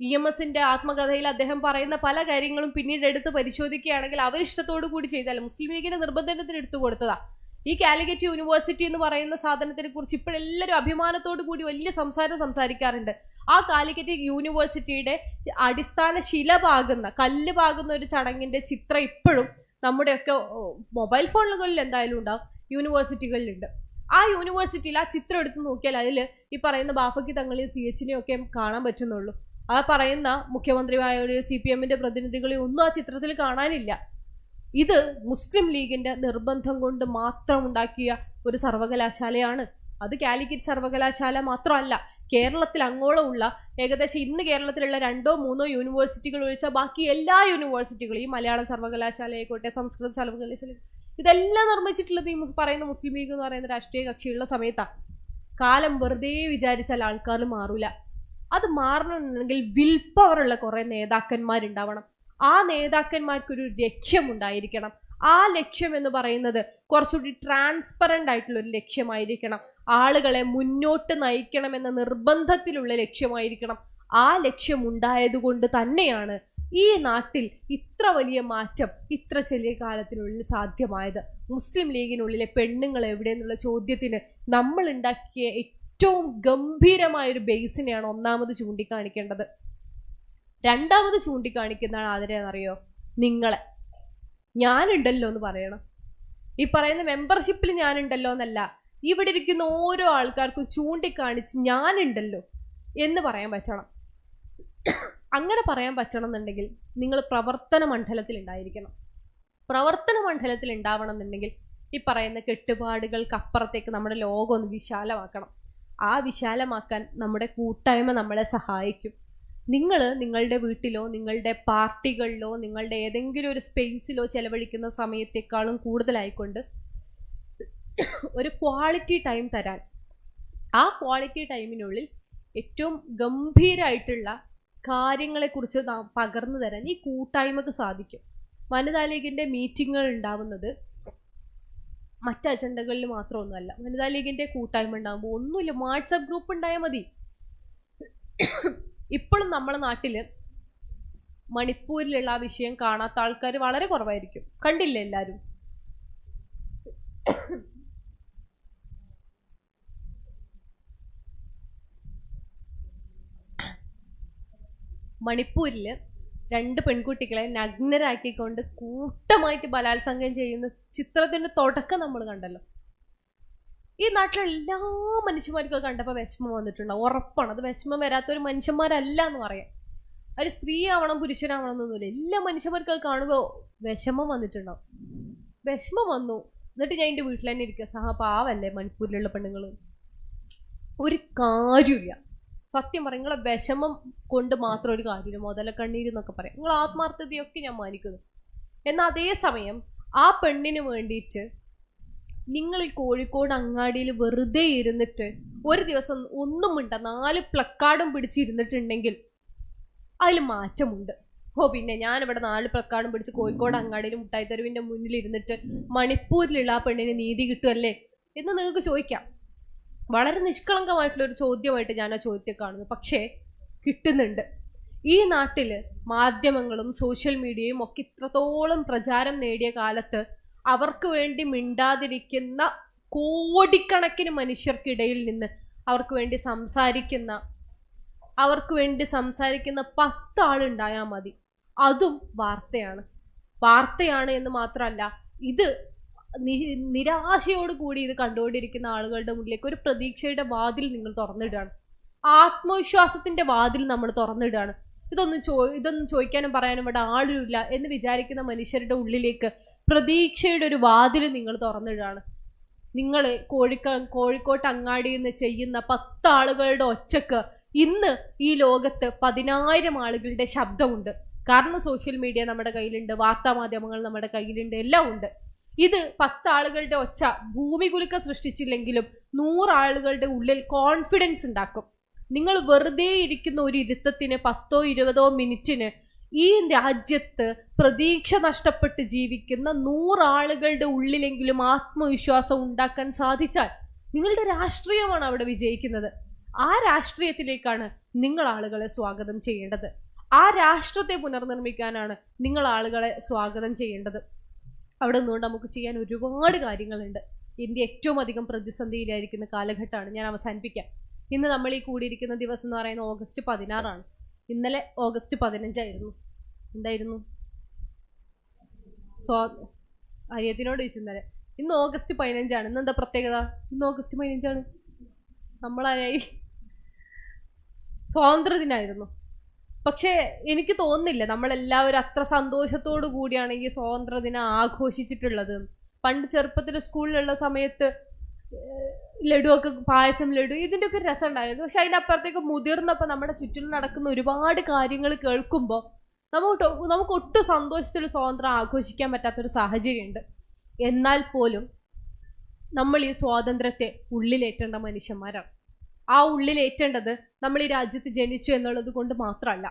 EMSന്റെ ആത്മകഥയിൽ അദ്ദേഹം പറയുന്ന പല കാര്യങ്ങളും പിന്നീട് എടുത്ത് പരിശോധിക്കുകയാണെങ്കിൽ അവരിഷ്ടത്തോടു കൂടി ചെയ്താൽ മുസ്ലിം ലീഗിന്റെ നിർബന്ധത്തിന് എടുത്തു കൊടുത്തതാ. ഈ കാലിക്കറ്റ് യൂണിവേഴ്സിറ്റി എന്ന് പറയുന്ന സാധനത്തിനെ കുറിച്ച് ഇപ്പോഴെല്ലാവരും അഭിമാനത്തോടു കൂടി വലിയ സംസാരിക്കാറുണ്ട്. ആ കാലിക്കറ്റ് യൂണിവേഴ്സിറ്റിയുടെ അടിസ്ഥാന കല്ല് പാകുന്ന ഒരു ചടങ്ങിന്റെ ചിത്രം ഇപ്പോഴും നമ്മുടെയൊക്കെ മൊബൈൽ ഫോണുകളിൽ എന്തായാലും ഉണ്ടാവും, യൂണിവേഴ്സിറ്റികളിലുണ്ട്. ആ യൂണിവേഴ്സിറ്റിയിൽ ആ ചിത്രം എടുത്ത് നോക്കിയാൽ അതിൽ ഈ പറയുന്ന ബാഫയ്ക്ക് തങ്ങളെയും CHനെയും ഒക്കെ കാണാൻ പറ്റുന്നുള്ളൂ. ആ പറയുന്ന മുഖ്യമന്ത്രിമാരുടെ CPMന്റെ പ്രതിനിധികളെ ഒന്നും ആ ചിത്രത്തിൽ കാണാനില്ല. ഇത് മുസ്ലിം ലീഗിന്റെ നിർബന്ധം കൊണ്ട് മാത്രം ഉണ്ടാക്കിയ ഒരു സർവകലാശാലയാണ്. അത് കാലിക്കറ്റ് സർവകലാശാല മാത്രമല്ല, കേരളത്തിൽ അങ്ങോളമുള്ള ഏകദേശം ഇന്ന് കേരളത്തിലുള്ള 2-3 യൂണിവേഴ്സിറ്റികൾ ഒഴിച്ചാൽ ബാക്കി എല്ലാ യൂണിവേഴ്സിറ്റികളും, ഈ മലയാളം സർവകലാശാലയായിക്കോട്ടെ, സംസ്കൃത സർവകലാശാല, ഇതെല്ലാം നിർമ്മിച്ചിട്ടുള്ളത് ഈ പറയുന്ന മുസ്ലിം ലീഗ് എന്ന് പറയുന്ന രാഷ്ട്രീയ കക്ഷിയുള്ള സമയത്താണ്. കാലം വെറുതെ വിചാരിച്ചാൽ ആൾക്കാർ മാറൂല. അത് മാറണമെന്നുണ്ടെങ്കിൽ വിൽ പവറുള്ള കുറെ നേതാക്കന്മാരുണ്ടാവണം. ആ നേതാക്കന്മാർക്കൊരു ലക്ഷ്യമുണ്ടായിരിക്കണം. ആ ലക്ഷ്യം എന്ന് പറയുന്നത് കുറച്ചുകൂടി ട്രാൻസ്പെറൻ്റ് ആയിട്ടുള്ള ഒരു ലക്ഷ്യമായിരിക്കണം. ആളുകളെ മുന്നോട്ട് നയിക്കണമെന്ന നിർബന്ധത്തിലുള്ള ലക്ഷ്യമായിരിക്കണം. ആ ലക്ഷ്യം ഉണ്ടായതുകൊണ്ട് തന്നെയാണ് ഈ നാട്ടിൽ ഇത്ര വലിയ മാറ്റം ഇത്ര ചെറിയ കാലത്തിനുള്ളിൽ സാധ്യമായത്. മുസ്ലിം ലീഗിനുള്ളിലെ പെണ്ണുങ്ങൾ എവിടെയെന്നുള്ള ചോദ്യത്തിന് നമ്മൾ ഉണ്ടാക്കിയ ഏറ്റവും ഗംഭീരമായൊരു ബേസിനെയാണ് ഒന്നാമത് ചൂണ്ടിക്കാണിക്കേണ്ടത്. രണ്ടാമത് ചൂണ്ടിക്കാണിക്കുന്നതാണ് ആരെന്നറിയോ? നിങ്ങളെ. ഞാനുണ്ടല്ലോ എന്ന് പറയണം. ഈ പറയുന്ന മെമ്പർഷിപ്പിൽ ഞാനുണ്ടല്ലോ എന്നല്ല, ഇവിടെ ഇരിക്കുന്ന ഓരോ ആൾക്കാർക്കും ചൂണ്ടിക്കാണിച്ച് ഞാനുണ്ടല്ലോ എന്ന് പറയാൻ പറ്റണം. അങ്ങനെ പറയാൻ പറ്റണം എന്നുണ്ടെങ്കിൽ നിങ്ങൾ പ്രവർത്തന മണ്ഡലത്തിൽ ഉണ്ടായിരിക്കണം. പ്രവർത്തന മണ്ഡലത്തിൽ ഉണ്ടാവണം എന്നുണ്ടെങ്കിൽ ഈ പറയുന്ന കെട്ടുപാടുകൾക്കപ്പുറത്തേക്ക് നമ്മുടെ ലോകം ഒന്ന് വിശാലമാക്കണം. ആ വിശാലമാക്കാൻ നമ്മുടെ കൂട്ടായ്മ നമ്മളെ സഹായിക്കും. നിങ്ങൾ നിങ്ങളുടെ വീട്ടിലോ നിങ്ങളുടെ പാർട്ടികളിലോ നിങ്ങളുടെ ഏതെങ്കിലും ഒരു സ്പേസിലോ ചെലവഴിക്കുന്ന സമയത്തേക്കാളും കൂടുതലായിക്കൊണ്ട് ഒരു ക്വാളിറ്റി ടൈം തരാൻ, ആ ക്വാളിറ്റി ടൈമിനുള്ളിൽ ഏറ്റവും ഗംഭീരമായിട്ടുള്ള കാര്യങ്ങളെക്കുറിച്ച് പകർന്നു തരാൻ ഈ കൂട്ടായ്മക്ക് സാധിക്കും. വനിതാ ലീഗിൻ്റെ മീറ്റിങ്ങുകൾ ഉണ്ടാവുന്നത് മറ്റ് അജണ്ടകളിൽ മാത്രമൊന്നുമല്ല. വനിതാ ലീഗിൻ്റെ കൂട്ടായ്മ ഉണ്ടാകുമ്പോൾ ഒന്നുമില്ല, വാട്സപ്പ് ഗ്രൂപ്പ് ഉണ്ടായാൽ മതി. ഇപ്പോഴും നമ്മളെ നാട്ടിൽ മണിപ്പൂരിലുള്ള ആ വിഷയം കാണാത്ത ആൾക്കാർ വളരെ കുറവായിരിക്കും. കണ്ടില്ലേ എല്ലാവരും? മണിപ്പൂരിൽ 2 പെൺകുട്ടികളെ നഗ്നരാക്കിക്കൊണ്ട് കൂട്ടമായിട്ട് ബലാത്സംഗം ചെയ്യുന്ന ചിത്രത്തിന്റെ തുടക്കം നമ്മൾ കണ്ടല്ലോ. ഈ നാട്ടിലെ എല്ലാ മനുഷ്യന്മാർക്കും കണ്ടപ്പോൾ വിഷമം വന്നിട്ടുണ്ടാവും, ഉറപ്പാണ്. അത് വിഷമം വരാത്തൊരു മനുഷ്യന്മാരല്ല എന്ന് പറയാം. അതിൽ സ്ത്രീ ആവണം പുരുഷനാവണം എന്നൊന്നുമില്ല. എല്ലാ മനുഷ്യന്മാർക്കും അത് കാണുമ്പോൾ വിഷമം വന്നിട്ടുണ്ടാവും. വിഷമം വന്നു. എന്നിട്ട് ഞാൻ എൻ്റെ വീട്ടിൽ തന്നെ ഇരിക്കുക. പാവല്ലേ മണിപ്പൂരിലുള്ള പെണ്ണുങ്ങൾ, ഒരു കാര്യമില്ല. സത്യം പറയും, നിങ്ങളെ വിഷമം കൊണ്ട് മാത്രം ഒരു കാര്യമില്ല. മുതലക്കണ്ണീരെന്നൊക്കെ പറയാം. നിങ്ങൾ ആത്മാർത്ഥതയൊക്കെ ഞാൻ മാനിക്കുന്നു. എന്നാൽ അതേസമയം ആ പെണ്ണിന് വേണ്ടിയിട്ട് നിങ്ങൾ ഈ കോഴിക്കോട് അങ്ങാടിയിൽ വെറുതെ ഇരുന്നിട്ട് ഒരു ദിവസം ഒന്നും മിണ്ട 4 പ്ലക്കാർഡും പിടിച്ചിരുന്നിട്ടുണ്ടെങ്കിൽ അതിൽ മാറ്റമുണ്ട്. പിന്നെ ഞാനിവിടെ 4 പ്ലക്കാർഡും പിടിച്ച് കോഴിക്കോട് അങ്ങാടിയിൽ മുട്ടായി തെരുവിൻ്റെ മുന്നിൽ ഇരുന്നിട്ട് മണിപ്പൂരിലുള്ള ആ പെണ്ണിന് നീതി കിട്ടുമല്ലേ എന്ന് നിങ്ങൾക്ക് ചോദിക്കാം. വളരെ നിഷ്കളങ്കമായിട്ടുള്ളൊരു ചോദ്യമായിട്ട് ഞാൻ ആ ചോദ്യത്തെ കാണുന്നു. പക്ഷേ കിട്ടുന്നുണ്ട്. ഈ നാട്ടിൽ മാധ്യമങ്ങളും സോഷ്യൽ മീഡിയയും ഒക്കെ ഇത്രത്തോളം പ്രചാരം നേടിയ കാലത്ത് അവർക്ക് വേണ്ടി മിണ്ടാതിരിക്കുന്ന കോടിക്കണക്കിന് മനുഷ്യർക്കിടയിൽ നിന്ന് അവർക്ക് വേണ്ടി സംസാരിക്കുന്ന 10 ആളുണ്ടായാൽ മതി. അതും വാർത്തയാണ് എന്ന് മാത്രമല്ല, ഇത് നിരാശയോടുകൂടി ഇത് കണ്ടുകൊണ്ടിരിക്കുന്ന ആളുകളുടെ മുന്നിലേക്ക് ഒരു പ്രതീക്ഷയുടെ വാതിൽ നിങ്ങൾ തുറന്നിടുകയാണ്. ആത്മവിശ്വാസത്തിന്റെ വാതിൽ നമ്മൾ തുറന്നിടുകയാണ്. ഇതൊന്നും ചോദിക്കാനും പറയാനും ഇവിടെ ആളുമില്ല എന്ന് വിചാരിക്കുന്ന മനുഷ്യരുടെ ഉള്ളിലേക്ക് പ്രതീക്ഷയുടെ ഒരു വാതിൽ നിങ്ങൾ തുറന്നിടുകയാണ്. നിങ്ങൾ കോഴിക്കോട്ട് അങ്ങാടിയിൽ നിന്ന് ചെയ്യുന്ന 10 ആളുകളുടെ ഒച്ചക്ക് ഇന്ന് ഈ ലോകത്ത് 10,000 ആളുകളുടെ ശബ്ദമുണ്ട്. കാരണം സോഷ്യൽ മീഡിയ നമ്മുടെ കയ്യിലുണ്ട്, വാർത്താ മാധ്യമങ്ങൾ നമ്മുടെ കയ്യിലുണ്ട്, എല്ലാം ഉണ്ട്. ഇത് 10 ആളുകളുടെ ഒച്ച ഭൂമി കുലുക്കം സൃഷ്ടിച്ചില്ലെങ്കിലും 100 ആളുകളുടെ ഉള്ളിൽ കോൺഫിഡൻസ് ഉണ്ടാക്കും. നിങ്ങൾ വെറുതെ ഇരിക്കുന്ന ഒരു ഇരുത്തത്തിന് 10-20 മിനിറ്റിന് ഈ രാജ്യത്ത് പ്രതീക്ഷ നഷ്ടപ്പെട്ട് ജീവിക്കുന്ന 100 ആളുകളുടെ ഉള്ളിലെങ്കിലും ആത്മവിശ്വാസം ഉണ്ടാക്കാൻ സാധിച്ചാൽ നിങ്ങളുടെ രാഷ്ട്രീയമാണ് അവിടെ വിജയിക്കുന്നത്. ആ രാഷ്ട്രീയത്തിലേക്കാണ് നിങ്ങൾ ആളുകളെ സ്വാഗതം ചെയ്യേണ്ടത്. ആ രാഷ്ട്രത്തെ പുനർനിർമ്മിക്കാനാണ് നിങ്ങൾ ആളുകളെ സ്വാഗതം ചെയ്യേണ്ടത്. അവിടെ നിന്നുകൊണ്ട് നമുക്ക് ചെയ്യാൻ ഒരുപാട് കാര്യങ്ങളുണ്ട്. ഇന്ത്യ ഏറ്റവും അധികം പ്രതിസന്ധിയിലായിരിക്കുന്ന കാലഘട്ടമാണ്. ഞാൻ അവസാനിപ്പിക്കാം. ഇന്ന് നമ്മൾ ഈ കൂടിയിരിക്കുന്ന ദിവസം എന്ന് പറയുന്നത് ഓഗസ്റ്റ് 16 ഇന്നലെ ഓഗസ്റ്റ് 15 എന്തായിരുന്നു? അരിയത്തിനോട് ചോദിച്ചു ഇന്നലെ. ഇന്ന് ഓഗസ്റ്റ് 15 ഇന്ന് എന്താ പ്രത്യേകത? ഇന്ന് ഓഗസ്റ്റ് 15 നമ്മളായി സ്വാതന്ത്ര്യദിനായിരുന്നു. പക്ഷേ എനിക്ക് തോന്നുന്നില്ല നമ്മളെല്ലാവരും അത്ര സന്തോഷത്തോടു കൂടിയാണ് ഈ സ്വാതന്ത്ര്യദിനം ആഘോഷിച്ചിട്ടുള്ളത്. പണ്ട് ചെറുപ്പത്തിൽ സ്കൂളിലുള്ള സമയത്ത് ലഡുവൊക്കെ, പായസം, ലഡു, ഇതിൻ്റെ ഒക്കെ രസം ഉണ്ടായിരുന്നു. പക്ഷെ അതിനപ്പുറത്തേക്ക് മുതിർന്നപ്പോൾ നമ്മുടെ ചുറ്റിലും നടക്കുന്ന ഒരുപാട് കാര്യങ്ങൾ കേൾക്കുമ്പോൾ നമുക്ക് ഒട്ടും സന്തോഷത്തിൽ സ്വാതന്ത്ര്യം ആഘോഷിക്കാൻ പറ്റാത്തൊരു സാഹചര്യമുണ്ട്. എന്നാൽ പോലും നമ്മൾ ഈ സ്വാതന്ത്ര്യത്തെ ഉള്ളിലേറ്റേണ്ട മനുഷ്യന്മാരാണ്. ആ ഉള്ളിലേറ്റേണ്ടത് നമ്മൾ ഈ രാജ്യത്ത് ജനിച്ചു എന്നുള്ളത് കൊണ്ട് മാത്രമല്ല,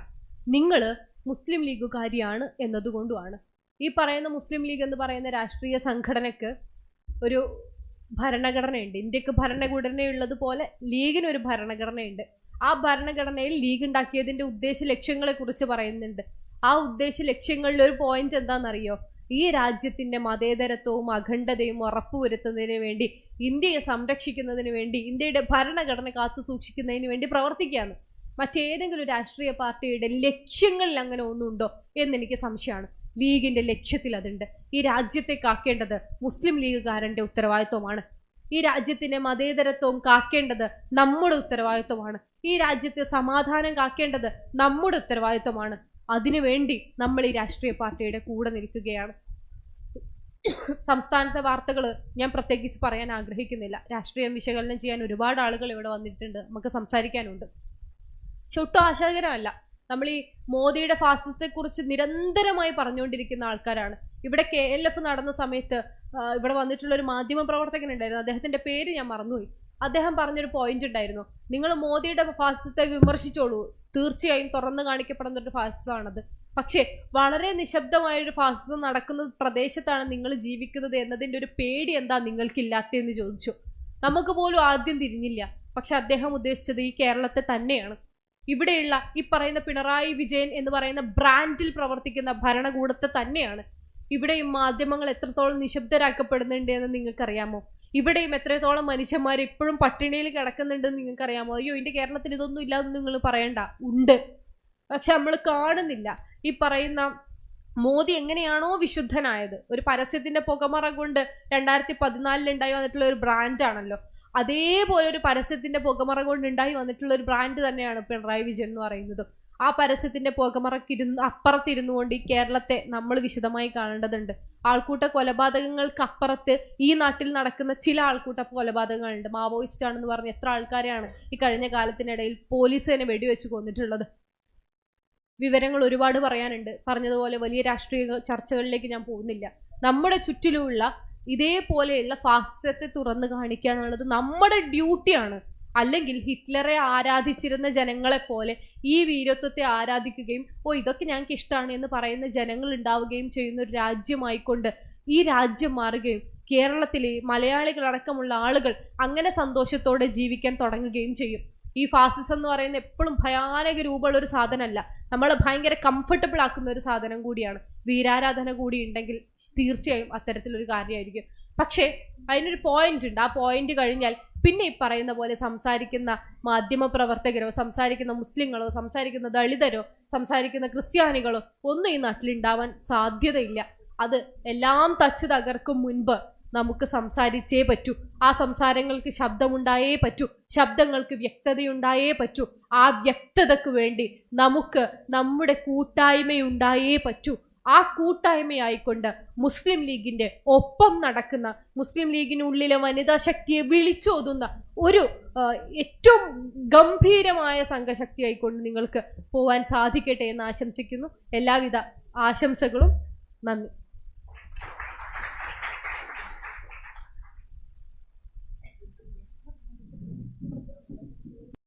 നിങ്ങൾ മുസ്ലിം ലീഗുകാരിയാണ് എന്നതുകൊണ്ടുമാണ്. ഈ പറയുന്ന മുസ്ലിം ലീഗ് എന്ന് പറയുന്ന രാഷ്ട്രീയ സംഘടനയ്ക്ക് ഒരു ഭരണഘടനയുണ്ട്. ഇന്ത്യക്ക് ഭരണഘടനയുള്ളതുപോലെ ലീഗിനൊരു ഭരണഘടനയുണ്ട്. ആ ഭരണഘടനയിൽ ലീഗ് ഉണ്ടാക്കിയതിന്റെ ഉദ്ദേശ ലക്ഷ്യങ്ങളെ കുറിച്ച് പറയുന്നുണ്ട്. ആ ഉദ്ദേശ ലക്ഷ്യങ്ങളിൽ ഒരു പോയിന്റ് എന്താണെന്നറിയോ? ഈ രാജ്യത്തിന്റെ മതേതരത്വവും അഖണ്ഡതയും ഉറപ്പുവരുത്തുന്നതിന് വേണ്ടി, ഇന്ത്യയെ സംരക്ഷിക്കുന്നതിന് വേണ്ടി, ഇന്ത്യയുടെ ഭരണഘടന കാത്തു സൂക്ഷിക്കുന്നതിന് വേണ്ടി പ്രവർത്തിക്കാന്ന്. മറ്റേതെങ്കിലും രാഷ്ട്രീയ പാർട്ടിയുടെ ലക്ഷ്യങ്ങളിൽ അങ്ങനെ ഒന്നുണ്ടോ എന്നെനിക്ക് സംശയമാണ്. ലീഗിന്റെ ലക്ഷ്യത്തിൽ അതുണ്ട്. ഈ രാജ്യത്തെ കാക്കേണ്ടത് മുസ്ലിം ലീഗുകാരന്റെ ഉത്തരവാദിത്വമാണ്. ഈ രാജ്യത്തിന്റെ മതേതരത്വം കാക്കേണ്ടത് നമ്മുടെ ഉത്തരവാദിത്വമാണ്. ഈ രാജ്യത്തെ സമാധാനം കാക്കേണ്ടത് നമ്മുടെ ഉത്തരവാദിത്വമാണ്. അതിനുവേണ്ടി നമ്മൾ ഈ രാഷ്ട്രീയ പാർട്ടിയുടെ കൂടെ നിൽക്കുകയാണ്. സംസ്ഥാനത്തെ വാർത്തകൾ ഞാൻ പ്രത്യേകിച്ച് പറയാൻ ആഗ്രഹിക്കുന്നില്ല. രാഷ്ട്രീയം വിശകലനം ചെയ്യാൻ ഒരുപാട് ആളുകൾ ഇവിടെ വന്നിട്ടുണ്ട്, നമുക്ക് സംസാരിക്കാനുണ്ട്. പക്ഷെ ഒട്ടും ആശാകരമല്ല. നമ്മൾ ഈ മോദിയുടെ ഫാസിസത്തെ കുറിച്ച് നിരന്തരമായി പറഞ്ഞുകൊണ്ടിരിക്കുന്ന ആൾക്കാരാണ്. ഇവിടെ KLF നടന്ന സമയത്ത് ഇവിടെ വന്നിട്ടുള്ള ഒരു മാധ്യമ പ്രവർത്തകൻ ഉണ്ടായിരുന്നു, അദ്ദേഹത്തിന്റെ പേര് ഞാൻ മറന്നുപോയി. അദ്ദേഹം പറഞ്ഞൊരു പോയിന്റ് ഉണ്ടായിരുന്നു, നിങ്ങൾ മോദിയുടെ ഫാസിസത്തെ വിമർശിച്ചോളൂ, തീർച്ചയായും തുറന്നു കാണിക്കപ്പെടുന്ന ഒരു ഫാസിസമാണത്. പക്ഷേ വളരെ നിശബ്ദമായൊരു ഫാസിസം നടക്കുന്ന പ്രദേശത്താണ് നിങ്ങൾ ജീവിക്കുന്നത് എന്നതിന്റെ ഒരു പേടി എന്താ നിങ്ങൾക്കില്ലാത്തതെന്ന് ചോദിച്ചു. നമുക്ക് പോലും ആദ്യം തിരിഞ്ഞില്ല. പക്ഷെ അദ്ദേഹം ഉദ്ദേശിച്ചത് ഈ കേരളത്തെ തന്നെയാണ്. ഇവിടെയുള്ള ഈ പറയുന്ന പിണറായി വിജയൻ എന്ന് പറയുന്ന ബ്രാൻഡിൽ പ്രവർത്തിക്കുന്ന ഭരണകൂടത്തെ തന്നെയാണ്. ഇവിടെയും മാധ്യമങ്ങൾ എത്രത്തോളം നിശബ്ദരാക്കപ്പെടുന്നുണ്ട് എന്ന് നിങ്ങൾക്കറിയാമോ? ഇവിടെയും എത്രത്തോളം മനുഷ്യന്മാർ ഇപ്പോഴും പട്ടിണിയിൽ കിടക്കുന്നുണ്ടെന്ന് നിങ്ങൾക്കറിയാമോ? അയ്യോ ഇതിന്റെ കേരളത്തിൽ ഇതൊന്നും ഇല്ലാന്ന് നിങ്ങൾ പറയണ്ട, ഉണ്ട്. പക്ഷെ നമ്മൾ കാണുന്നില്ല. ഈ പറയുന്ന മോദി എങ്ങനെയാണോ വിശുദ്ധനായത്, ഒരു പരസ്യത്തിന്റെ പുകമറ കൊണ്ട് 2014 ഉണ്ടായി വന്നിട്ടുള്ള ഒരു ബ്രാൻഡാണല്ലോ, അതേപോലെ ഒരു പരസ്യത്തിന്റെ പുകമറ കൊണ്ട് ഉണ്ടായി വന്നിട്ടുള്ള ഒരു ബ്രാൻഡ് തന്നെയാണ് പിണറായി വിജയൻ എന്ന് പറയുന്നതും. ആ പരസ്യത്തിന്റെ അപ്പുറത്തിരുന്നു കൊണ്ട് ഈ കേരളത്തെ നമ്മൾ വിശദമായി കാണേണ്ടതുണ്ട്. ആൾക്കൂട്ട കൊലപാതകങ്ങൾക്ക് അപ്പുറത്ത് ഈ നാട്ടിൽ നടക്കുന്ന ചില ആൾക്കൂട്ട കൊലപാതകങ്ങളുണ്ട്. മാവോയിസ്റ്റ് ആണെന്ന് പറഞ്ഞ് എത്ര ആൾക്കാരെയാണ് ഈ കഴിഞ്ഞ കാലത്തിനിടയിൽ പോലീസ് തന്നെ വെടിവെച്ച് കൊന്നിട്ടുള്ളത്. വിവരങ്ങൾ ഒരുപാട് പറയാനുണ്ട്. പറഞ്ഞതുപോലെ വലിയ രാഷ്ട്രീയ ചർച്ചകളിലേക്ക് ഞാൻ പോകുന്നില്ല. നമ്മുടെ ചുറ്റിലുമുള്ള ഇതേപോലെയുള്ള ഫാസിസത്തെ തുറന്നു കാണിക്കുക എന്നുള്ളത് നമ്മുടെ ഡ്യൂട്ടിയാണ്. അല്ലെങ്കിൽ ഹിറ്റ്ലറെ ആരാധിച്ചിരുന്ന ജനങ്ങളെ പോലെ ഈ വീരത്വത്തെ ആരാധിക്കുകയും ഇതൊക്കെ ഞങ്ങൾക്ക് ഇഷ്ടമാണ് എന്ന് പറയുന്ന ജനങ്ങൾ ഉണ്ടാവുകയും ചെയ്യുന്ന ഒരു രാജ്യമായിക്കൊണ്ട് ഈ രാജ്യം മാറുകയും കേരളത്തിലെ മലയാളികളടക്കമുള്ള ആളുകൾ അങ്ങനെ സന്തോഷത്തോടെ ജീവിക്കാൻ തുടങ്ങുകയും ചെയ്യും. ഈ ഫാസിസം എന്ന് പറയുന്നത് എപ്പോഴും ഭയാനക രൂപമുള്ള ഒരു സാധനമല്ല, നമ്മളെ ഭയങ്കര കംഫർട്ടബിൾ ആക്കുന്ന ഒരു സാധനം കൂടിയാണ്. വീരാരാധന കൂടി ഉണ്ടെങ്കിൽ തീർച്ചയായും അത്തരത്തിലൊരു കാര്യമായിരിക്കും. പക്ഷേ അതിനൊരു പോയിന്റ് ഉണ്ട്. ആ പോയിന്റ് കഴിഞ്ഞാൽ പിന്നെ ഈ പറയുന്ന പോലെ സംസാരിക്കുന്ന മാധ്യമ പ്രവർത്തകരോ, സംസാരിക്കുന്ന മുസ്ലിങ്ങളോ, സംസാരിക്കുന്ന ദളിതരോ, സംസാരിക്കുന്ന ക്രിസ്ത്യാനികളോ ഒന്നും ഈ നാട്ടിൽ ഉണ്ടാവാൻ സാധ്യതയില്ല. അത് എല്ലാം തച്ചു തകർക്കും മുൻപ് നമുക്ക് സംസാരിച്ചേ പറ്റൂ. ആ സംസാരങ്ങൾക്ക് ശബ്ദമുണ്ടായേ പറ്റൂ, ശബ്ദങ്ങൾക്ക് വ്യക്തതയുണ്ടായേ പറ്റൂ. ആ വ്യക്തതയ്ക്ക് വേണ്ടി നമുക്ക് നമ്മുടെ കൂട്ടായ്മയുണ്ടായേ പറ്റൂ. ആ കൂട്ടായ്മയായിക്കൊണ്ട് മുസ്ലിം ലീഗിന്റെ ഒപ്പം നടക്കുന്ന, മുസ്ലിം ലീഗിനുള്ളിലെ വനിതാ ശക്തിയെ വിളിച്ചോതുന്ന ഒരു ഏറ്റവും ഗംഭീരമായ സംഘശക്തിയായിക്കൊണ്ട് നിങ്ങൾക്ക് പോവാൻ സാധിക്കട്ടെ എന്ന് ആശംസിക്കുന്നു. എല്ലാവിധ ആശംസകളും. നന്ദി.